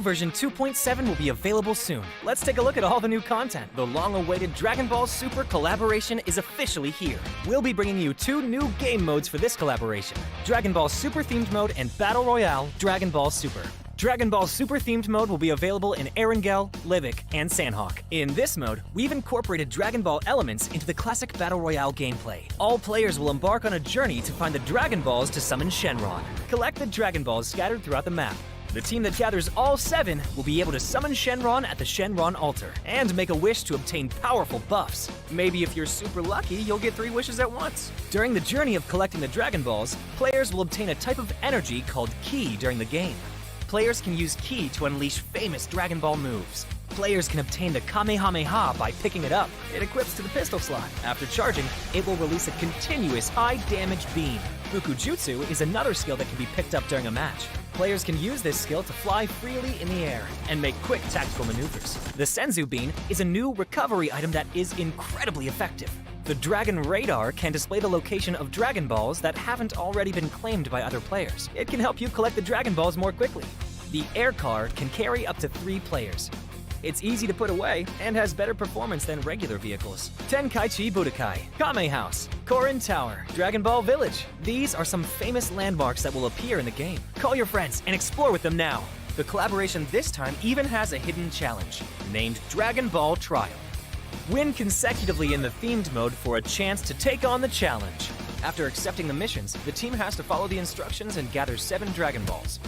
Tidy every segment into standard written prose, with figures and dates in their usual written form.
version 2.7 will be available soon. Let's take a look at all the new content. The long-awaited Dragon Ball Super collaboration is officially here. We'll be bringing you 2 new game modes for this collaboration: Dragon Ball Super themed mode and Battle Royale Dragon Ball Super. Dragon Ball Super themed mode will be available in Erangel, Livic, and Sanhok. In this mode, we've incorporated Dragon Ball elements into the classic Battle Royale gameplay. All players will embark on a journey to find the Dragon Balls to summon Shenron. Collect the Dragon Balls scattered throughout the map. The team that gathers all 7 will be able to summon Shenron at the Shenron altar and make a wish to obtain powerful buffs. Maybe if you're super lucky, you'll get 3 wishes at once. During the journey of collecting the Dragon Balls, players will obtain a type of energy called Ki during the game. Players can use Ki to unleash famous Dragon Ball moves. Players can obtain the Kamehameha by picking it up. It equips to the pistol slot. After charging, it will release a continuous high-damage beam. Fukujutsu is another skill that can be picked up during a match. Players can use this skill to fly freely in the air and make quick tactical maneuvers. The Senzu Bean is a new recovery item that is incredibly effective. The Dragon Radar can display the location of Dragon Balls that haven't already been claimed by other players. It can help you collect the Dragon Balls more quickly. The Air Car can carry up to 3 players. It's easy to put away and has better performance than regular vehicles. Tenkaichi Budokai, Kame House, Korin Tower, Dragon Ball Village. These are some famous landmarks that will appear in the game. Call your friends and explore with them now. The collaboration this time even has a hidden challenge, named Dragon Ball Trial. Win consecutively in the themed mode for a chance to take on the challenge. After accepting the missions, the team has to follow the instructions and gather 7 Dragon Balls.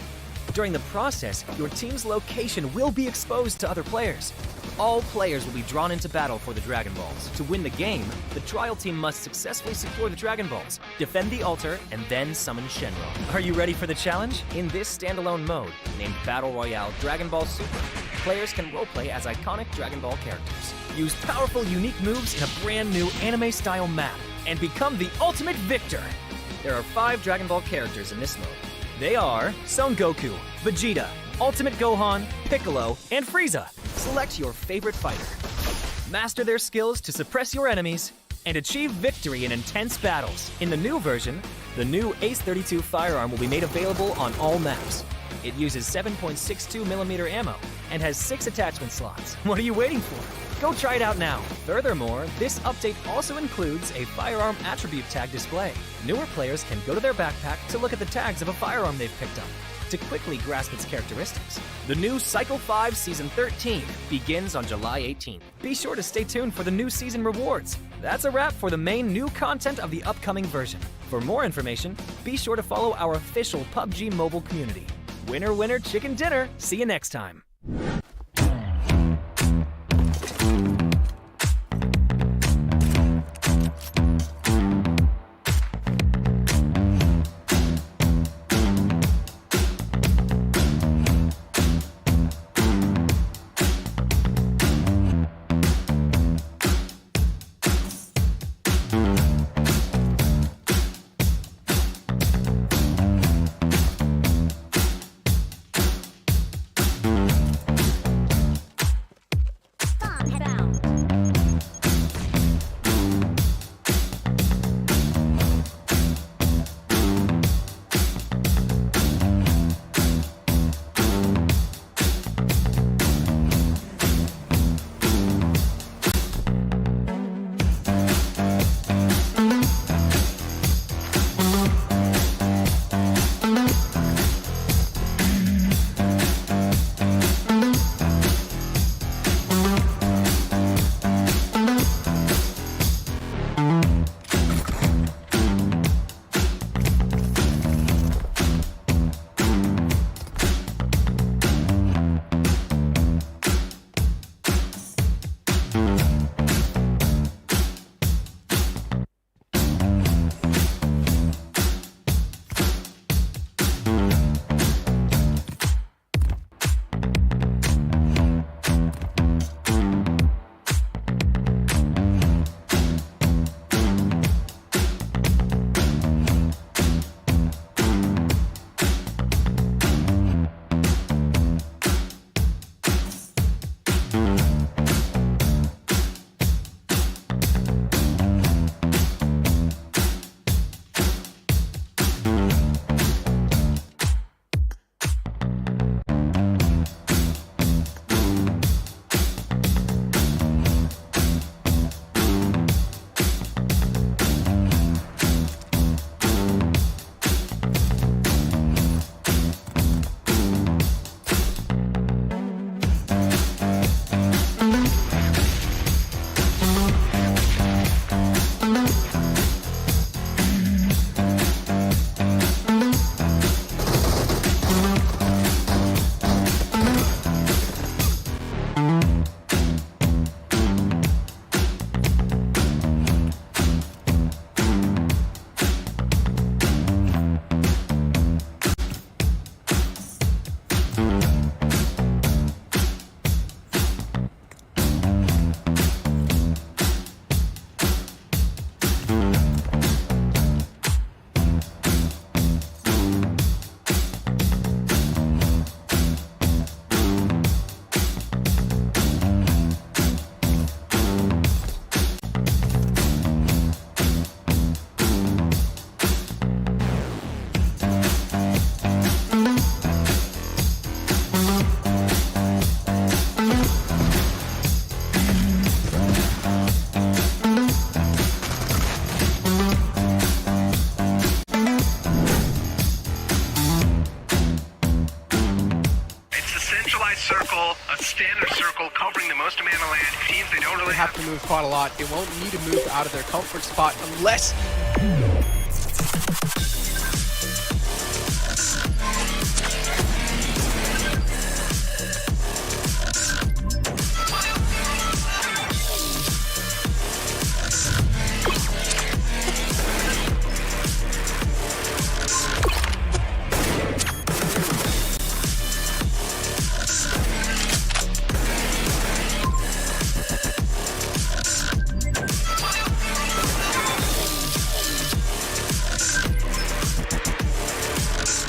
During the process, your team's location will be exposed to other players. All players will be drawn into battle for the Dragon Balls. To win the game, the trial team must successfully secure the Dragon Balls, defend the altar, and then summon Shenron. Are you ready for the challenge? In this standalone mode, named Battle Royale Dragon Ball Super, players can roleplay as iconic Dragon Ball characters, use powerful, unique moves in a brand new anime-style map, and become the ultimate victor. There are 5 Dragon Ball characters in this mode. They are Son Goku, Vegeta, Ultimate Gohan, Piccolo, and Frieza. Select your favorite fighter. Master their skills to suppress your enemies and achieve victory in intense battles. In the new version, the new Ace 32 firearm will be made available on all maps. It uses 7.62mm ammo and has 6 attachment slots. What are you waiting for? Go try it out now. Furthermore, this update also includes a firearm attribute tag display. Newer players can go to their backpack to look at the tags of a firearm they've picked up to quickly grasp its characteristics. The new Cycle 5 Season 13 begins on July 18th. Be sure to stay tuned for the new season rewards. That's a wrap for the main new content of the upcoming version. For more information, be sure to follow our official PUBG Mobile community. Winner, winner, chicken dinner. See you next time. standard circle covering the most amount of land. Teams, they don't really have to move quite a lot. They won't need to move out of their comfort spot unless...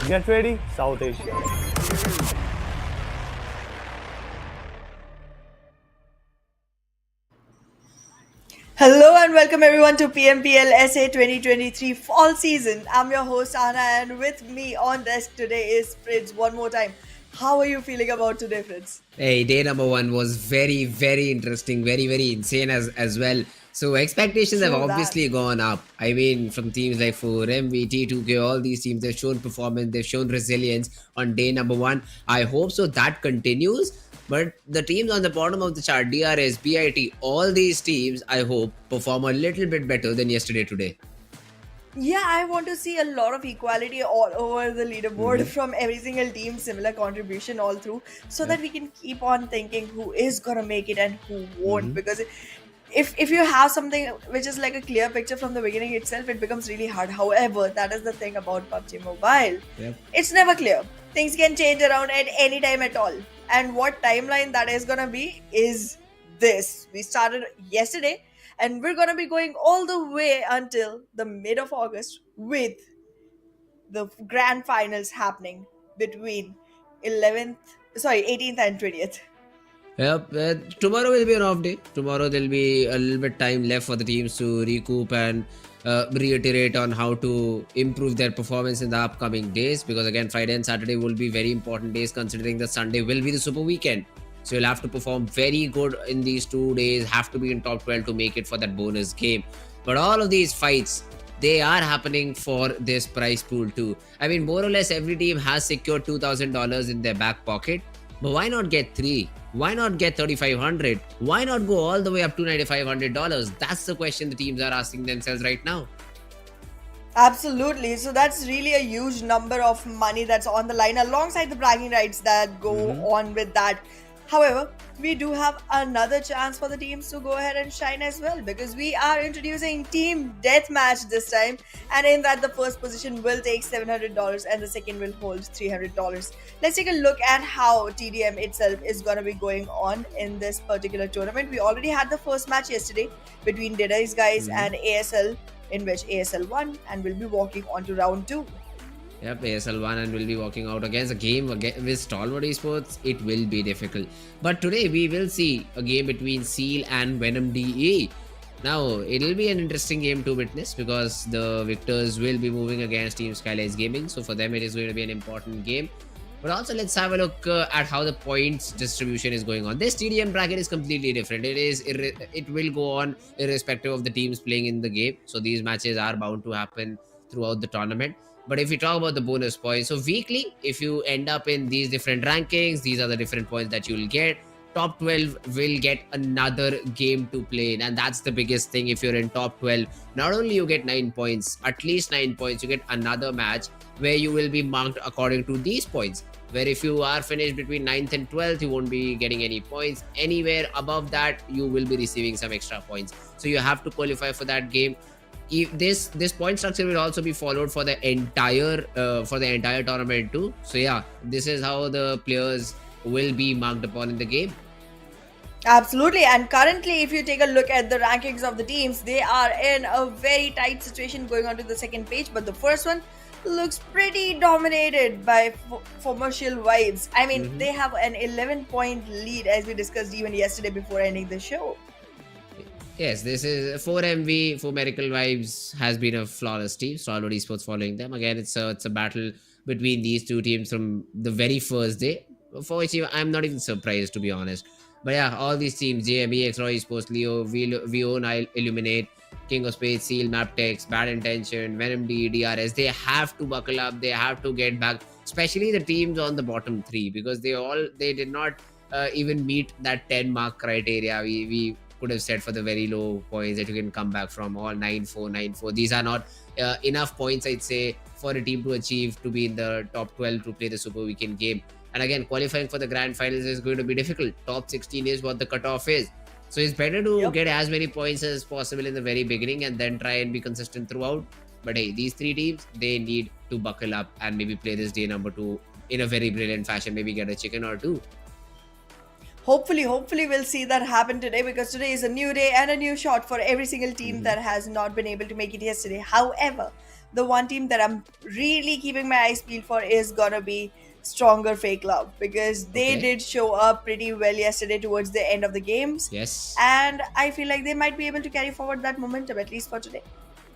Get ready, South Asia. Hello and welcome everyone to PMPL SA 2023 Fall Season. I'm your host Anna and with me on desk today is Fritz one more time. How are you feeling about today, Fritz? Hey, day number one was very, very interesting, very insane as well. So expectations have obviously gone up. I mean, from teams like 4MV, T2K, all these teams, they've shown performance, they've shown resilience on day number one. I hope so that continues. But the teams on the bottom of the chart, DRS, BIT, all these teams, I hope, perform a little bit better than yesterday today. Yeah, I want to see a lot of equality all over the leaderboard from every single team, similar contribution all through, so that we can keep on thinking who is going to make it and who won't. Because if you have something which is like a clear picture from the beginning itself, it becomes really hard. However, that is the thing about PUBG Mobile. It's never clear. Things can change around at any time at all. And what timeline that is going to be is this. We started yesterday and we're going to be going all the way until the mid of August with the grand finals happening between 18th and 20th. Yep, tomorrow will be an off day. Tomorrow there'll be a little bit time left for the teams to recoup and reiterate on how to improve their performance in the upcoming days. Because again, Friday and Saturday will be very important days considering that Sunday will be the super weekend. So you'll have to perform very good in these 2 days, have to be in top 12 to make it for that bonus game. But all of these fights, they are happening for this prize pool too. I mean, more or less every team has secured $2,000 in their back pocket. But why not get 3? Why not get $3,500? Why not go all the way up to $9,500? That's the question the teams are asking themselves right now. Absolutely. So that's really a huge number of money that's on the line alongside the bragging rights that go on with that. However, we do have another chance for the teams to go ahead and shine as well, because we are introducing Team Deathmatch this time, and in that the first position will take $700 and the second will hold $300. Let's take a look at how TDM itself is going to be going on in this particular tournament. We already had the first match yesterday between DEADEYES guys and ASL, in which ASL won and will be walking on to round 2. Yep, ASL won and will be walking out against a game with Stalwart Esports. It will be difficult. But today we will see a game between Seal and Venom DE. Now, it'll be an interesting game to witness because the victors will be moving against Team SKYLIGHTZ Gaming. So for them, it is going to be an important game. But also, let's have a look at how the points distribution is going on. This TDM bracket is completely different. It will go on irrespective of the teams playing in the game. So these matches are bound to happen throughout the tournament. But if we talk about the bonus points, so weekly, if you end up in these different rankings, these are the different points that you will get. Top 12 will get another game to play in, and that's the biggest thing. If you're in top 12, not only you get 9 points, at least 9 points, you get another match where you will be marked according to these points. Where if you are finished between 9th and 12th, you won't be getting any points. Anywhere above that, you will be receiving some extra points. So you have to qualify for that game. This point structure will also be followed for the entire tournament too. So yeah, this is how the players will be marked upon in the game. Absolutely. And currently, if you take a look at the rankings of the teams, they are in a very tight situation going on to the second page. But the first one looks pretty dominated by commercial vibes. I mean, they have an 11-point lead, as we discussed even yesterday before ending the show. Yes, this is 4MV, 4 Miracle Vibes has been a flawless team. Stalwart Esports following them. Again, it's a battle between these two teams from the very first day, for which I'm not even surprised, to be honest. But yeah, all these teams, JMEX, Esports, Leo, VO, Illuminate, King of Spades, Seal, Mabetex, Bad Intention, Venom D, DRS, they have to buckle up, they have to get back, especially the teams on the bottom 3, because they did not even meet that 10 mark criteria. We could have said for the very low points that you can come back from, all 9-4, 9-4. These are not enough points, I'd say, for a team to achieve to be in the top 12 to play the Super Weekend game. And again, qualifying for the grand finals is going to be difficult. Top 16 is what the cutoff is. So it's better to get as many points as possible in the very beginning and then try and be consistent throughout. But hey, these three teams, they need to buckle up and maybe play this day number 2 in a very brilliant fashion, maybe get a chicken or two. Hopefully we'll see that happen today, because today is a new day and a new shot for every single team that has not been able to make it yesterday. However, the one team that I'm really keeping my eyes peeled for is gonna be stronger FAKELOVE, because they did show up pretty well yesterday towards the end of the games. Yes. And I feel like they might be able to carry forward that momentum, at least for today.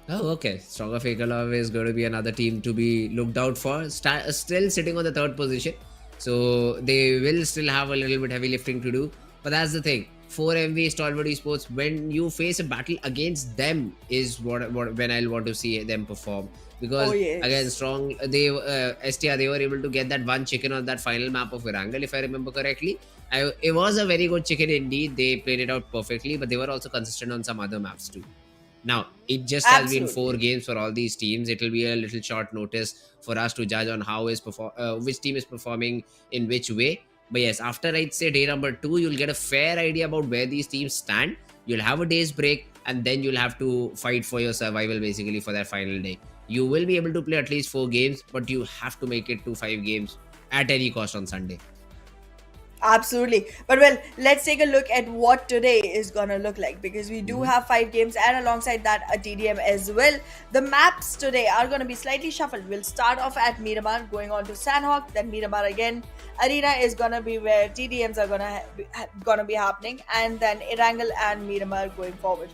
Oh, okay. Stronger FAKELOVE is going to be another team to be looked out for. Still sitting on the 3rd position. So they will still have a little bit heavy lifting to do. But that's the thing. 4MV Stalwart Esports, when you face a battle against them is when I'll want to see them perform. Because again, strong, STR, they were able to get that one chicken on that final map of Erangel, if I remember correctly. It was a very good chicken indeed. They played it out perfectly, but they were also consistent on some other maps too. Now, it just has been 4 games for all these teams. It will be a little short notice for us to judge on how which team is performing in which way. But yes, after I'd say day number 2, you'll get a fair idea about where these teams stand. You'll have a day's break, and then you'll have to fight for your survival basically for that final day. You will be able to play at least 4 games, but you have to make it to 5 games at any cost on Sunday. Absolutely. But well, let's take a look at what today is gonna look like, because we do have 5 games, and alongside that a TDM as well. The maps today are gonna be slightly shuffled. We'll start off at Miramar, going on to Sanhok, then Miramar again. Arena is gonna be where TDMs are gonna be happening, and then Erangel and Miramar going forward.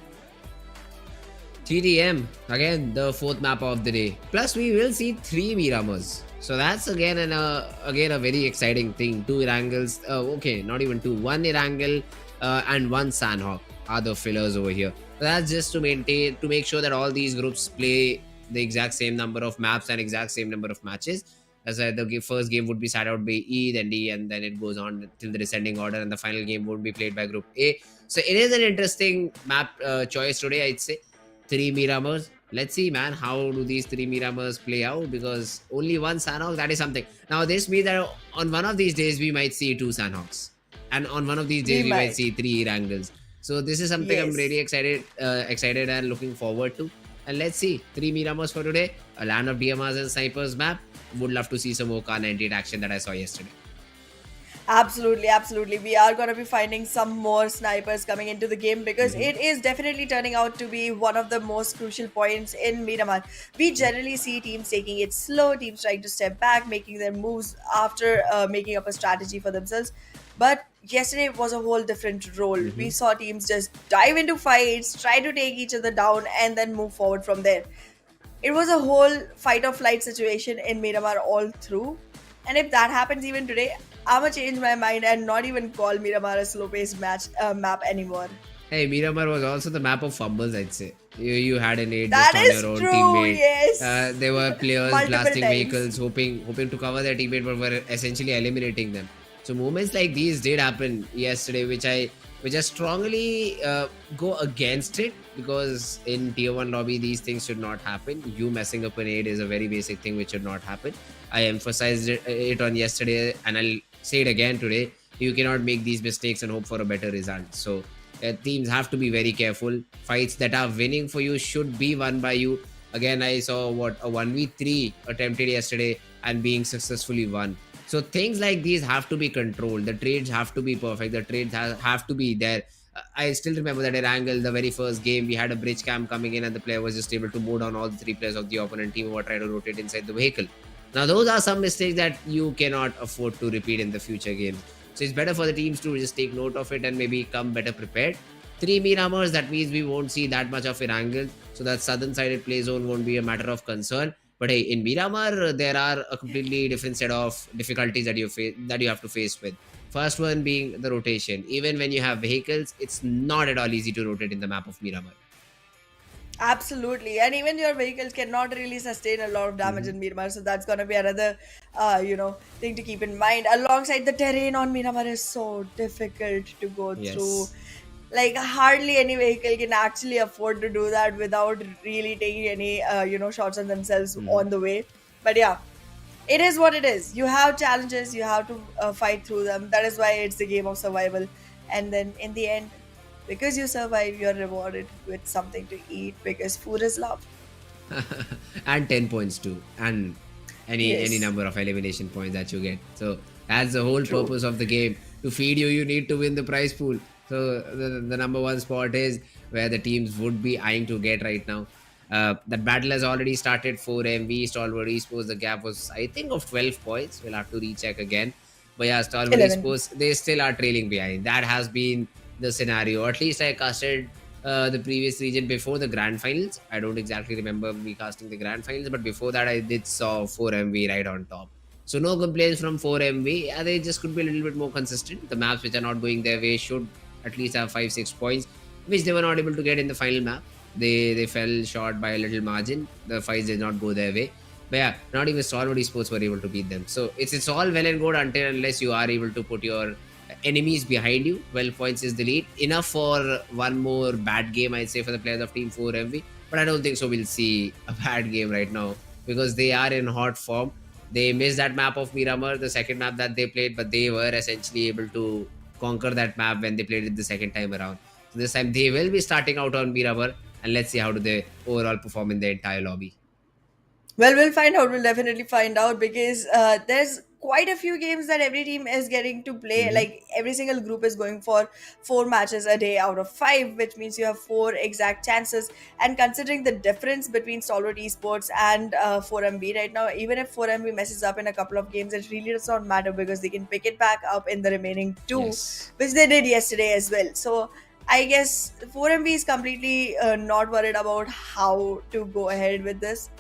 TDM, again the 4th map of the day. Plus we will see 3 Miramars. So that's again a very exciting thing. 2 Erangels, okay, not even 2. 1 Erangel and 1 Sanhok are the fillers over here. So that's just to make sure that all these groups play the exact same number of maps and exact same number of matches. As the first game would be sat out by E, then D, and then it goes on till the descending order, and the final game would be played by Group A. So it is an interesting map choice today, I'd say. 3 Miramars. Let's see, man, how do these 3 Miramars play out, because only 1 Sanhok, that is something. Now, this means that on one of these days, we might see 2 Sanhoks. And on one of these days, we might see 3 Erangels. So this is something I'm really excited and looking forward to. And let's see, 3 Miramars for today. A land of DMRs and snipers map. Would love to see some OK-98 action that I saw yesterday. Absolutely. We are going to be finding some more snipers coming into the game, because it is definitely turning out to be one of the most crucial points in Miramar. We generally see teams taking it slow, teams trying to step back, making their moves after making up a strategy for themselves. But yesterday was a whole different role. We saw teams just dive into fights, try to take each other down, and then move forward from there. It was a whole fight or flight situation in Miramar all through. And if that happens even today, I'm gonna change my mind and not even call Miramar a slow-paced map anymore. Hey, Miramar was also the map of fumbles, I'd say. You had an aid That just on is your own true, teammate. yes. There were players Multiple blasting times. vehicles, hoping to cover their teammate, but were essentially eliminating them. So moments like these did happen yesterday, which I strongly go against it, because in tier 1 lobby these things should not happen. You messing up an aid is a very basic thing which should not happen. I emphasized it on yesterday, and I'll say it again today. You cannot make these mistakes and hope for a better result. So teams have to be very careful. Fights that are winning for you should be won by you. Again, I saw a 1v3 attempted yesterday and being successfully won. So things like these have to be controlled. The trades have to be perfect. The trades have to be there. I still remember that Erangel, the very first game, we had a bridge cam coming in and the player was just able to mow down all the 3 players of the opponent team who were trying to rotate inside the vehicle. Now, those are some mistakes that you cannot afford to repeat in the future games. So it's better for the teams to just take note of it and maybe come better prepared. 3 Miramars, that means we won't see that much of Erangel. So that southern-sided play zone won't be a matter of concern. But hey, in Miramar, there are a completely different set of difficulties that you have to face with. First one being the rotation. Even when you have vehicles, it's not at all easy to rotate in the map of Miramar. Absolutely, and even your vehicles cannot really sustain a lot of damage in Miramar, so that's gonna be another, thing to keep in mind. Alongside, the terrain on Miramar is so difficult to go through. Yes. Like hardly any vehicle can actually afford to do that without really taking any, shots on themselves Mhm. on the way. But yeah, it is what it is. You have challenges, you have to fight through them. That is why it's the game of survival. And then in the end, because you survive, you're rewarded with something to eat because food is love. And 10 points too, and any Yes, number of elimination points that you get. So that's the whole true. purpose of the game. To feed you, you need to win the prize pool. So the number one spot is where the teams would be eyeing to get right now. That battle has already started for MV Stalwart Esports. The gap was, I think, of 12 points. We'll have to recheck again. But yeah, Stalwart 11. Esports, they still are trailing behind. That has been the scenario. At least I casted the previous region before the grand finals. I don't exactly remember me casting the grand finals, but before that, I did saw 4MV right on top. So no complaints from 4MV. Yeah, they just could be a little bit more consistent. The maps which are not going their way should at least have 5-6 points, which they were not able to get in the final map. They fell short by a little margin. The fights did not go their way. But yeah, not even Stalwart Esports were able to beat them. So it's all well and good until unless you are able to put your enemies behind you. 12 points is the lead. Enough for one more bad game, I'd say, for the players of Team 4MV. But I don't think so. We'll see a bad game right now because they are in hot form. They missed that map of Miramar, the second map that they played, but they were essentially able to conquer that map when they played it the second time around. So this time they will be starting out on Miramar, and let's see how do they overall perform in the entire lobby. Well, we'll find out. We'll definitely find out because there's quite a few games that every team is getting to play. Hmm. Like every single group is going for 4 matches a day out of 5, which means you have 4 exact chances. And considering the difference between Stalwart Esports and 4MB right now, even if 4MB messes up in a couple of games, it really does not matter because they can pick it back up in the remaining 2, Yes. which they did yesterday as well. So I guess 4MB is completely not worried about how to go ahead with this,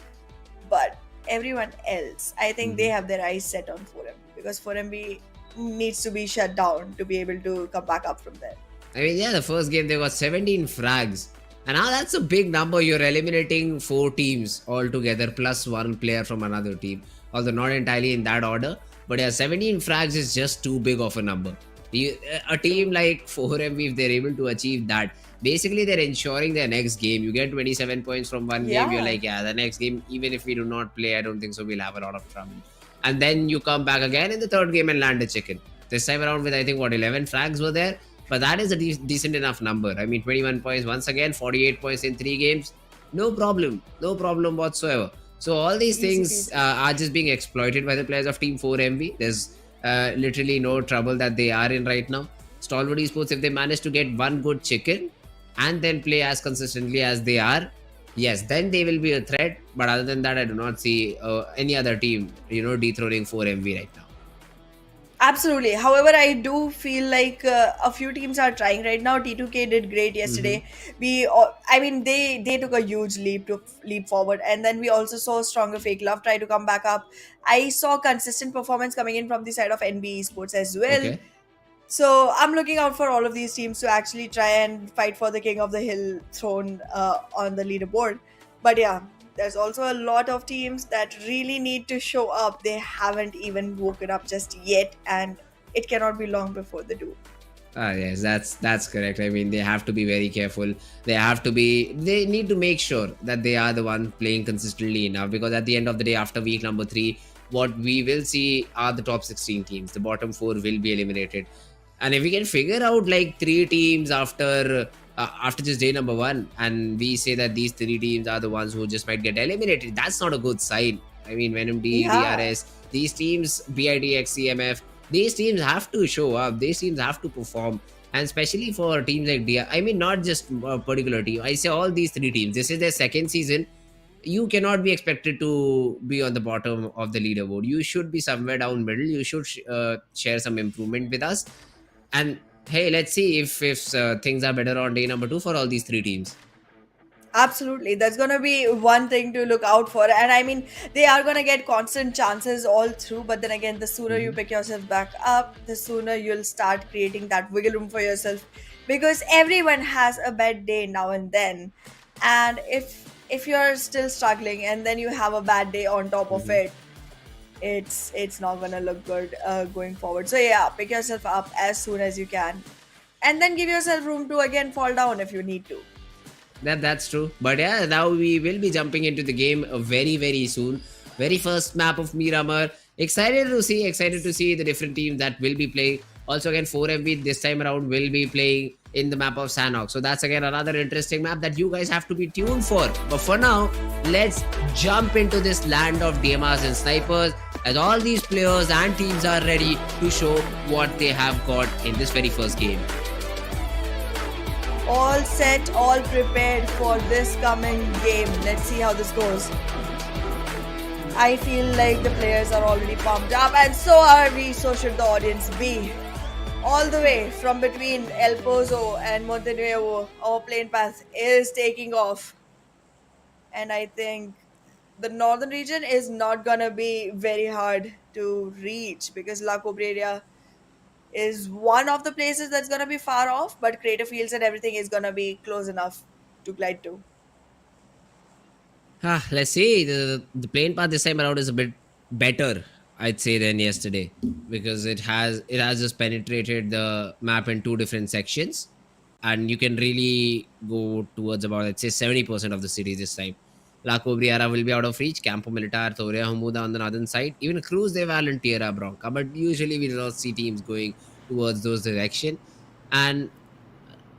but everyone else, I think they Hmm. have their eyes set on 4MB because 4MB needs to be shut down to be able to come back up from there. I mean, yeah, the first game they got 17 frags. And now that's a big number. You're eliminating 4 teams altogether, plus one player from another team. Although not entirely in that order. But yeah, 17 frags is just too big of a number. A team like 4MV, if they're able to achieve that, basically they're ensuring their next game. You get 27 points from one game, you're Yeah, like, yeah, the next game, even if we do not play, I don't think so, we'll have a lot of trouble. And then you come back again in the third game and land a chicken. This time around with, I think, 11 frags were there, but that is a decent enough number. I mean, 21 points once again, 48 points in 3 games. No problem whatsoever. So all these easy things peasy. are just being exploited by the players of Team 4MV. There's literally no trouble that they are in right now. Stalwart Esports, if they manage to get one good chicken and then play as consistently as they are, yes, then they will be a threat. But other than that, I do not see any other team, dethroning 4MV right now. Absolutely. However, I do feel like a few teams are trying right now. T2K did great Hmm. yesterday. I mean, they took a huge leap forward, and then we also saw stronger FAKELOVE try to come back up. I saw consistent performance coming in from the side of NBeSports as well. Okay. So I'm looking out for all of these teams to actually try and fight for the King of the Hill throne on the leaderboard. But yeah, there's also a lot of teams that really need to show up. They haven't even woken up just yet, and it cannot be long before they do. Yes, that's correct. I mean, they have to be very careful. They need to make sure that they are the one playing consistently enough, because at the end of the day, after week number 3, what we will see are the top 16 teams. The bottom 4 will be eliminated. And if we can figure out like 3 teams after just day number 1, and we say that these 3 teams are the ones who just might get eliminated, that's not a good sign. I mean, Venom, Yeah, DRS, these teams, BIDX, CMF, these teams have to show up. These teams have to perform. And especially for teams like I mean, not just a particular team. I say all these 3 teams. This is their second season. You cannot be expected to be on the bottom of the leaderboard. You should be somewhere down middle. You should share some improvement with us. And hey, let's see if things are better on day number 2 for all these 3 teams. absolutely. That's gonna be one thing to look out for. And I mean, they are gonna get constant chances all through. But then again, the sooner you Mhm. pick yourself back up, the sooner you'll start creating that wiggle room for yourself. Because everyone has a bad day now and then. And if you're still struggling and then you have a bad day on top of Mhm. it, it's not gonna look good going forward. So yeah, pick yourself up as soon as you can, and then give yourself room to again fall down if you need to. That's true. But yeah, now we will be jumping into the game very soon. Very first map of Miramar. Excited to see the different teams that will be playing. Also again 4FB this time around will be playing in the map of Sanhok. So that's again another interesting map that you guys have to be tuned for. But for now, let's jump into this land of DMRs and snipers as all these players and teams are ready to show what they have got in this very first game. All set, all prepared for this coming game. Let's see how this goes. I feel like the players are already pumped up, and so are we. So should the audience be. All the way from between El Pozo and Montenuevo, our plane path is taking off. And I think the northern region is not gonna be very hard to reach because La Cobreria is one of the places that's gonna be far off, but Crater Fields and everything is gonna be close enough to glide to. Let's see. The plane path this time around is a bit better, I'd say, than yesterday because it has just penetrated the map in two different sections, and you can really go towards about, let's say, 70% of the city this time. La Cobriara will be out of reach. Campo Militar, Toria Humuda on the northern side. Even Cruz de Valentierra Bronca, but usually we do not see teams going towards those direction. And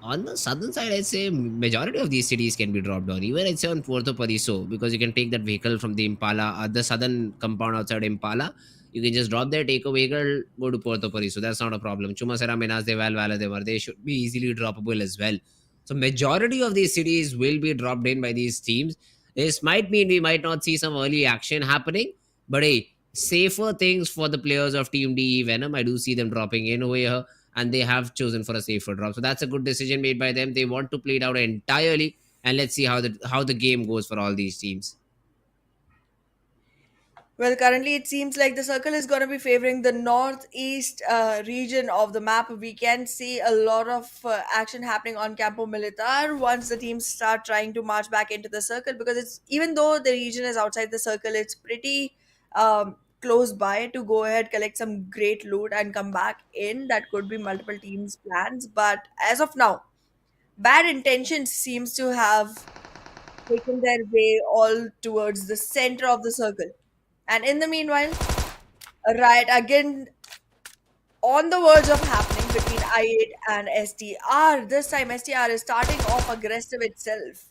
on the southern side, I'd say majority of these cities can be dropped down. Even I'd say on Puerto Paraiso, because you can take that vehicle from the Impala, the southern compound outside Impala. You can just drop there, take a vehicle, go to Puerto Paraiso. That's not a problem. Chumasera, Menas de Val, Valle de Mar, they should be easily droppable as well. So majority of these cities will be dropped in by these teams. This might mean we might not see some early action happening, but hey, safer things for the players of Team DE Venom. I do see them dropping in over here, and they have chosen for a safer drop. So that's a good decision made by them. They want to play it out entirely, and let's see how the game goes for all these teams. Well, currently it seems like the circle is going to be favoring the northeast region of the map. We can see a lot of action happening on Campo Militar once the teams start trying to march back into the circle, because it's, even though the region is outside the circle, it's pretty close by to go ahead, collect some great loot, and come back in. That could be multiple teams' plans, but as of now, bad intentions seems to have taken their way all towards the center of the circle. And in the meanwhile, a riot again on the verge of happening between I8 and STR. This time, STR is starting off aggressive itself.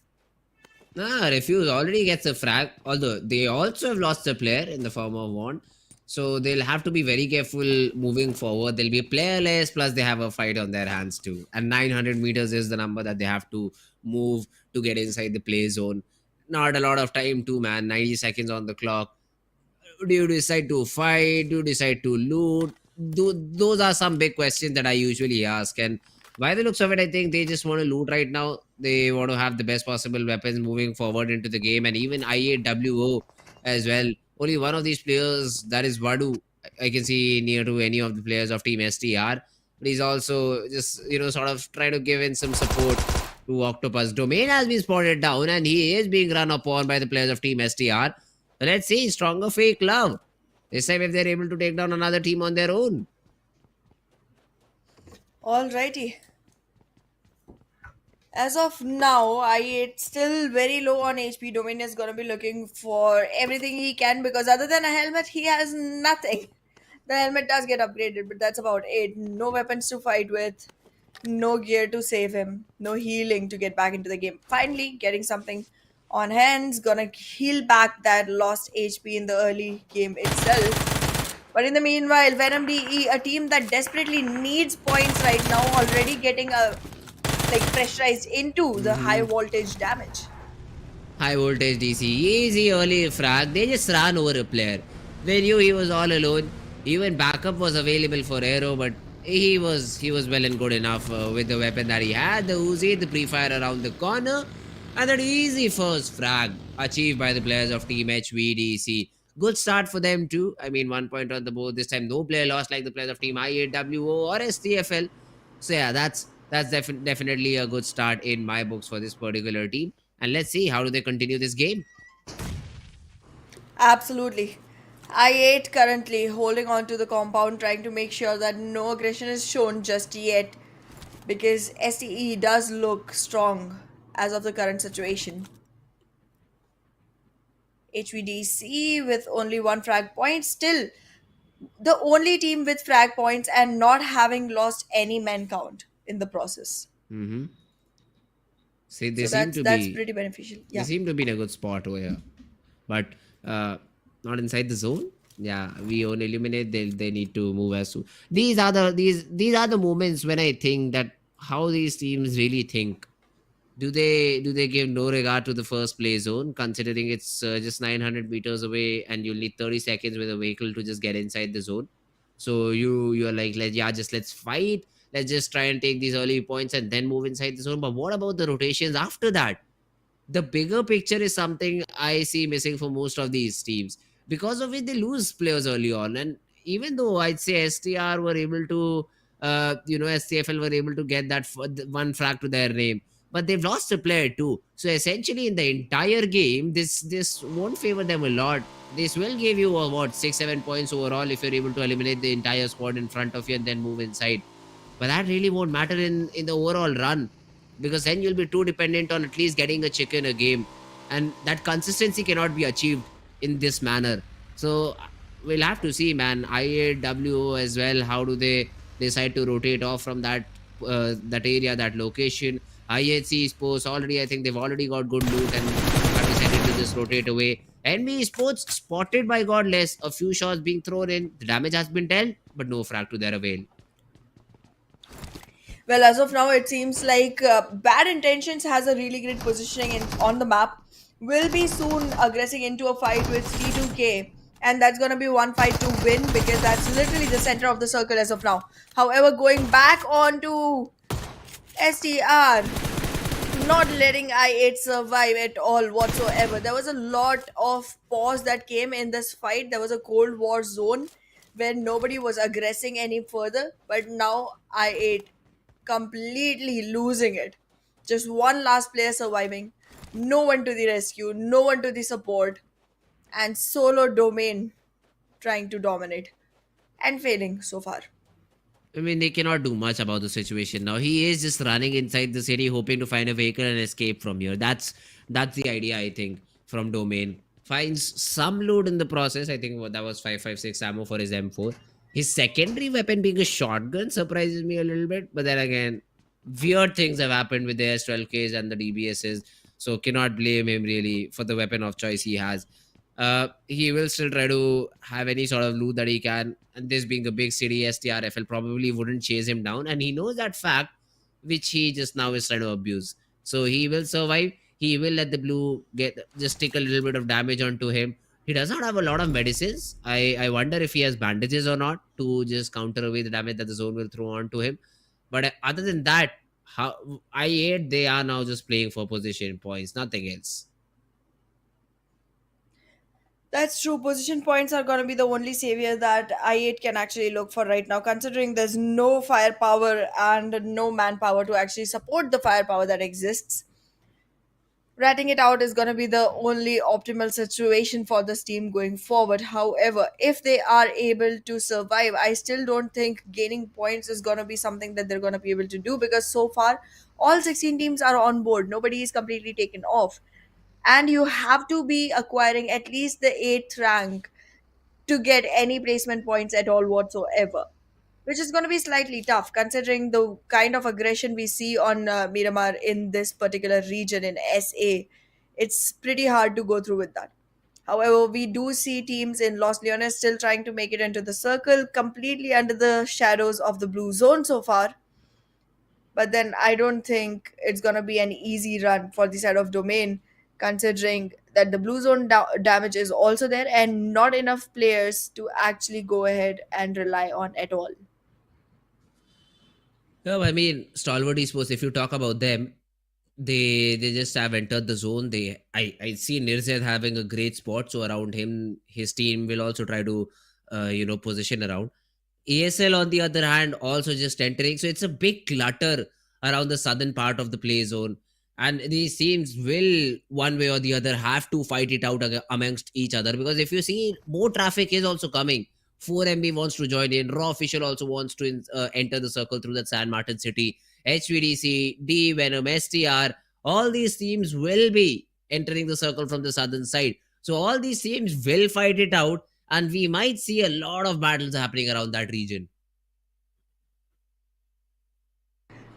Refuse already gets a frag, although they also have lost a player in the form of one. So they'll have to be very careful moving forward. They'll be playerless, plus they have a fight on their hands too. And 900 meters is the number that they have to move to get inside the play zone. Not a lot of time too, man. 90 seconds on the clock. Do you decide to fight? Do you decide to loot? Those are some big questions that I usually ask. And by the looks of it, I think they just want to loot right now. They want to have the best possible weapons moving forward into the game, and even IAWO as well. Only one of these players, that is Vadu, I can see near to any of the players of Team STR. But he's also just, sort of trying to give in some support to Octopus. Domain has been spotted down, and he is being run upon by the players of Team STR. But let's see, stronger fake love. This time, if they're able to take down another team on their own. Alrighty. As of now, it's still very low on HP. Domain is gonna be looking for everything he can, because other than a helmet, he has nothing. The helmet does get upgraded, but that's about it. No weapons to fight with, no gear to save him, no healing to get back into the game. Finally, getting something on hands, gonna heal back that lost HP in the early game itself. But in the meanwhile, Venom DE, a team that desperately needs points right now, already getting a pressurized into the high voltage damage. High voltage DC. Easy early frag. They just ran over a player. They knew he was all alone. Even backup was available for Aero, but he was well and good enough with the weapon that he had. The Uzi, the pre-fire around the corner. And that easy first frag achieved by the players of Team HVDC. Good start for them too. I mean, 1 point on the board. This time no player lost like the players of Team IAWO or STFL. So yeah, that's definitely a good start in my books for this particular team. And let's see how do they continue this game. Absolutely. I8 currently holding on to the compound, trying to make sure that no aggression is shown just yet, because STE does look strong as of the current situation. HVDC with only one frag point, still the only team with frag points and not having lost any man count in the process. Hmm. See, they So seem that's to that's be pretty beneficial. they Yeah. seem to be in a good spot over here, but uh, not inside the zone. Yeah, we only eliminate. They need to move as soon. These are the moments when I think that how these teams really think. Do they give no regard to the first play zone, considering it's just 900 meters away and you'll need 30 seconds with a vehicle to just get inside the zone? So you're like, let's fight. Let's just try and take these early points and then move inside the zone. But what about the rotations after that? The bigger picture is something I see missing for most of these teams. Because of it, they lose players early on. And even though I'd say STR were able to, STFL were able to get that one frag to their name, but they've lost a player too. So essentially, in the entire game, this won't favor them a lot. This will give you what 6-7 points overall if you're able to eliminate the entire squad in front of you and then move inside. But that really won't matter in the overall run, because then you'll be too dependent on at least getting a chicken a game, and that consistency cannot be achieved in this manner. So we'll have to see, man. IAW as well, how do they decide to rotate off from that area, that location? IHC Sports already, I think they've already got good loot and have decided to just rotate away. NBeSports spotted by Godless, a few shots being thrown in, the damage has been dealt, but no frag to their avail. Well, as of now, it seems like Bad Intentions has a really great positioning on the map. Will be soon aggressing into a fight with T2K, and that's gonna be one fight to win because that's literally the center of the circle as of now. However, going back on to STR, not letting I8 survive at all whatsoever. There was a lot of pause that came in this fight. There was a Cold War zone where nobody was aggressing any further, but now I8 completely losing it. Just one last player surviving, no one to the rescue, no one to the support, and solo domain trying to dominate and failing so far. I mean, they cannot do much about the situation now. He is just running inside the city, hoping to find a vehicle and escape from here. That's the idea, I think, from Domain. Finds some loot in the process. I think that was 5.56 ammo for his M4. His secondary weapon being a shotgun surprises me a little bit. But then again, weird things have happened with the S12Ks and the DBSs. So cannot blame him really for the weapon of choice he has. He will still try to have any sort of loot that he can. And this being a big city, STRFL probably wouldn't chase him down. And he knows that fact, which he just now is trying to abuse. So he will survive. He will let the blue just take a little bit of damage onto him. He does not have a lot of medicines. I wonder if he has bandages or not to just counter away the damage that the zone will throw onto him. But other than that, how I8, they are now just playing for position points, nothing else. That's true. Position points are going to be the only savior that I8 can actually look for right now, considering there's no firepower and no manpower to actually support the firepower that exists. Ratting it out is going to be the only optimal situation for this team going forward. However, if they are able to survive, I still don't think gaining points is going to be something that they're going to be able to do because so far, all 16 teams are on board. Nobody is completely taken off. And you have to be acquiring at least the 8th rank to get any placement points at all whatsoever, which is going to be slightly tough considering the kind of aggression we see on Miramar in this particular region in SA. It's pretty hard to go through with that. However, we do see teams in Los Leones still trying to make it into the circle, completely under the shadows of the blue zone so far. But then I don't think it's going to be an easy run for the side of Domain, considering that the blue zone damage is also there and not enough players to actually go ahead and rely on at all. No, I mean, Stalwart Esports, if you talk about them, they just have entered the zone. I see Nirzad having a great spot, so around him, his team will also try to position around. ASL on the other hand also just entering, so it's a big clutter around the southern part of the play zone. and these teams will one way or the other have to fight it out amongst each other, because if you see, more traffic is also coming. 4MB wants to join in, Raw Official also wants to enter the circle through that San Martin City, HVDC, D, Venom, STR, all these teams will be entering the circle from the southern side. So all these teams will fight it out, and we might see a lot of battles happening around that region.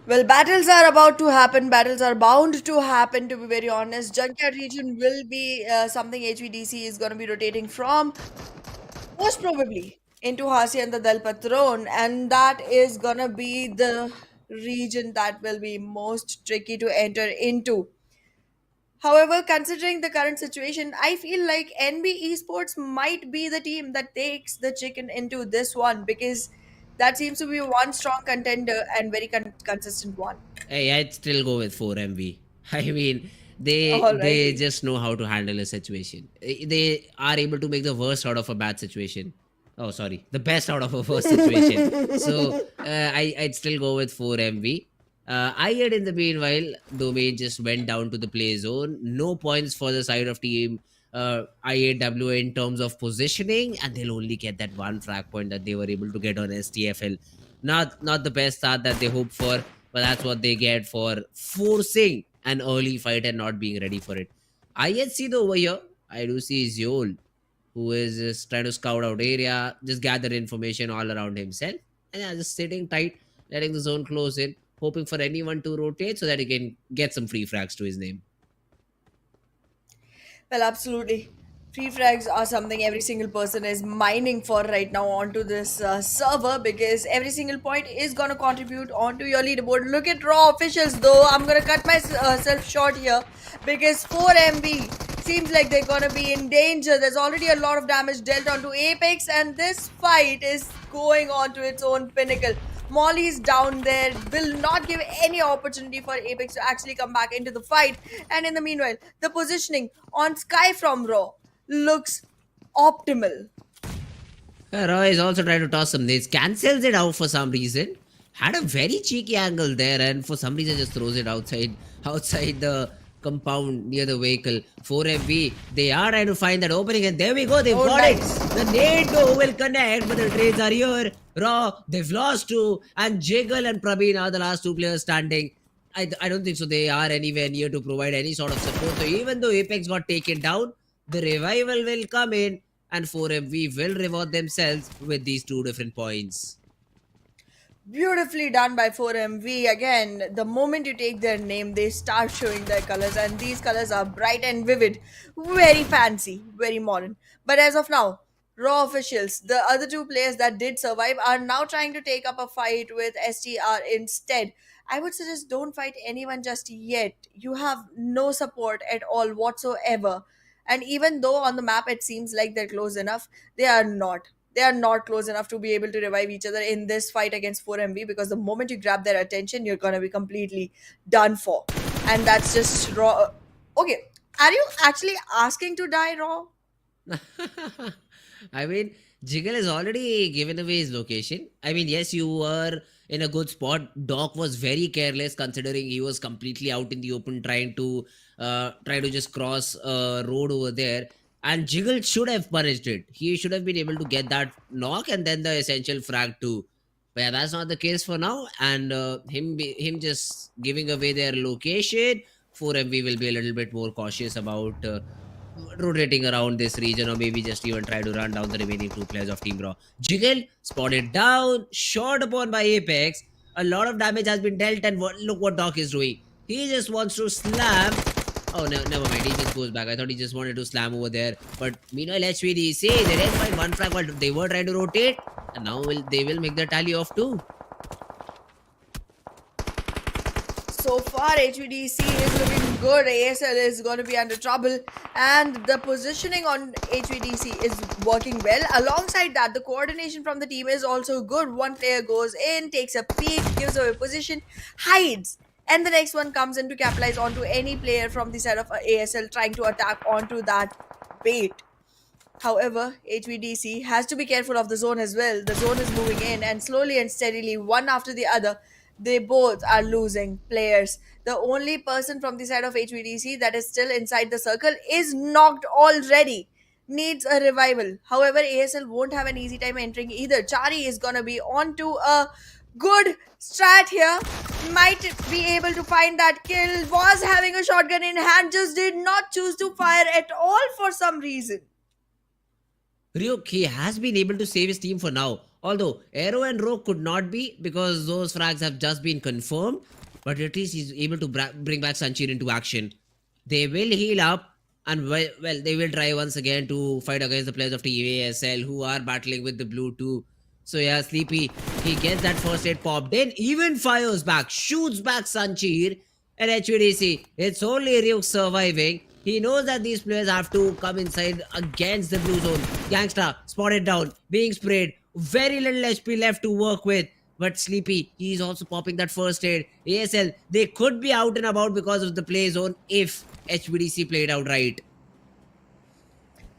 Well, battles are about to happen. Battles are bound to happen, to be very honest. Junkyard region will be something HVDC is going to be rotating from, most probably, into Hasi and the Del Patron. And that is going to be the region that will be most tricky to enter into. However, considering the current situation, I feel like NBeSports might be the team that takes the chicken into this one, because that seems to be one strong contender and very consistent one. Hey, I'd still go with 4MV. I mean, they Alrighty. just know how to handle a situation. They are able to make the worst out of a bad situation. Oh, sorry, the best out of a worst situation. So I'd still go with 4MV. I had in the meanwhile, Domain just went down to the play zone. No points for the side of team IAW in terms of positioning, and they'll only get that one frag point that they were able to get on STFL. Not the best start that they hoped for, but that's what they get for forcing an early fight and not being ready for it. IHC though over here, I do see Zeol, who is just trying to scout out area, just gather information all around himself, and yeah, just sitting tight, letting the zone close in, hoping for anyone to rotate so that he can get some free frags to his name. Well, absolutely. Free frags are something every single person is mining for right now onto this server, because every single point is going to contribute onto your leaderboard. Look at Raw Officials though. I'm going to cut myself short here, because 4MB seems like they're going to be in danger. There's already a lot of damage dealt onto Apex, and this fight is going on to its own pinnacle. Molly's down there, will not give any opportunity for Apex to actually come back into the fight. And in the meanwhile, the positioning on Sky from Raw looks optimal. Roy is also trying to toss some nades, cancels it out for some reason. Had a very cheeky angle there, and for some reason just throws it outside the compound near the vehicle. 4FB, they are trying to find that opening, and there we go, they've got Nice. it. The nade though will connect, but the trades are here. Raw, they've lost two, and Jiggle and Prabeen are the last two players standing. I don't think so they are anywhere near to provide any sort of support. So even though Apex got taken down, the revival will come in, and 4MV will reward themselves with these two different points. Beautifully done by 4MV. Again, the moment you take their name, they start showing their colors, and these colors are bright and vivid, very fancy, very modern. But as of now, Raw Officials, the other two players that did survive, are now trying to take up a fight with STR instead. I would suggest don't fight anyone just yet. You have no support at all whatsoever. And even though on the map it seems like they're close enough, they are not. They are not close enough to be able to revive each other in this fight against 4MV, because the moment you grab their attention, you're going to be completely done for. And that's just Raw. Okay, are you actually asking to die, Raw? I mean, Jiggle has already given away his location. I mean, yes, you were in a good spot. Doc was very careless, considering he was completely out in the open trying to just cross a road over there. And Jiggle should have punished it. He should have been able to get that knock and then the essential frag too. But yeah, that's not the case for now. And him just giving away their location, 4MV will be a little bit more cautious about rotating around this region, or maybe just even try to run down the remaining two players of Team Raw. Jiggle spotted down, shot upon by Apex. A lot of damage has been dealt, and look what Doc is doing. He just wants to slam. Oh, no, never mind. He just goes back. I thought he just wanted to slam over there. But meanwhile, HVDC, they didn't find one frag while they were trying to rotate. And now they will make the tally of two. So far, HVDC is looking good. ASL is going to be under trouble, and the positioning on HVDC is working well. Alongside that, the coordination from the team is also good. One player goes in, takes a peek, gives away position, hides, and the next one comes in to capitalize onto any player from the side of ASL trying to attack onto that bait. However, HVDC has to be careful of the zone as well. The zone is moving in, and slowly and steadily, one after the other, They both are losing players. The only person from the side of HVDC that is still inside the circle is knocked already. Needs a revival. However, ASL won't have an easy time entering either. Chari is gonna be on to a good strat here. Might be able to find that kill. Was having a shotgun in hand, just did not choose to fire at all for some reason. Ryuk, he has been able to save his team for now. Although Aero and Rogue could not be because those frags have just been confirmed. But at least he's able to bring back Sanchir into action. They will heal up and well, they will try once again to fight against the players of Team ASL who are battling with the blue too. So yeah, Sleepy, he gets that first aid popped in, even fires back, shoots back Sanchir. And HVDC, it's only Ryuk surviving. He knows that these players have to come inside against the blue zone. Gangsta spotted down, being sprayed. Very little HP left to work with. But Sleepy, he's also popping that first aid. ASL, they could be out and about because of the play zone if HVDC played out right.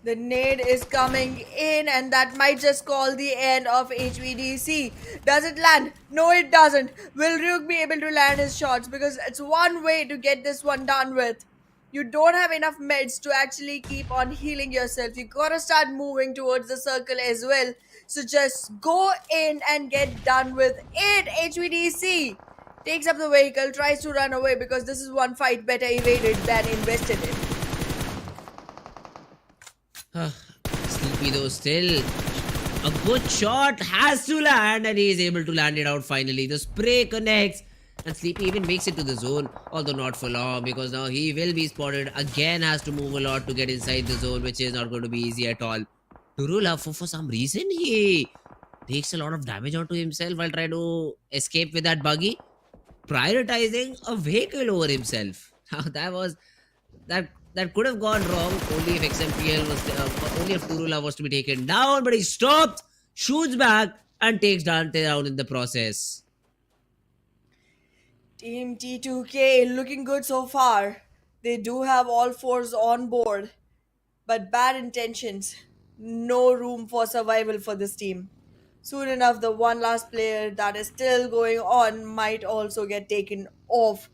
The nade is coming in, and that might just call the end of HVDC. Does it land? No, it doesn't. Will Ryuk be able to land his shots? Because it's one way to get this one done with. You don't have enough meds to actually keep on healing yourself. You gotta start moving towards the circle as well. So just go in and get done with it. HVDC takes up the vehicle, tries to run away because this is one fight better evaded than invested in. Sleepy though still. A good shot has to land and he is able to land it out finally. The spray connects and Sleepy even makes it to the zone. Although not for long because now he will be spotted. Again has to move a lot to get inside the zone, which is not going to be easy at all. Turula, for some reason he takes a lot of damage onto himself while trying to escape with that buggy. Prioritizing a vehicle over himself. Now that could have gone wrong only if XMPL was only if Turula was to be taken down, but he stopped, shoots back, and takes Dante down in the process. Team T2K looking good so far. They do have all fours on board, but bad intentions. No room for survival for this team. Soon enough, the one last player that is still going on might also get taken off.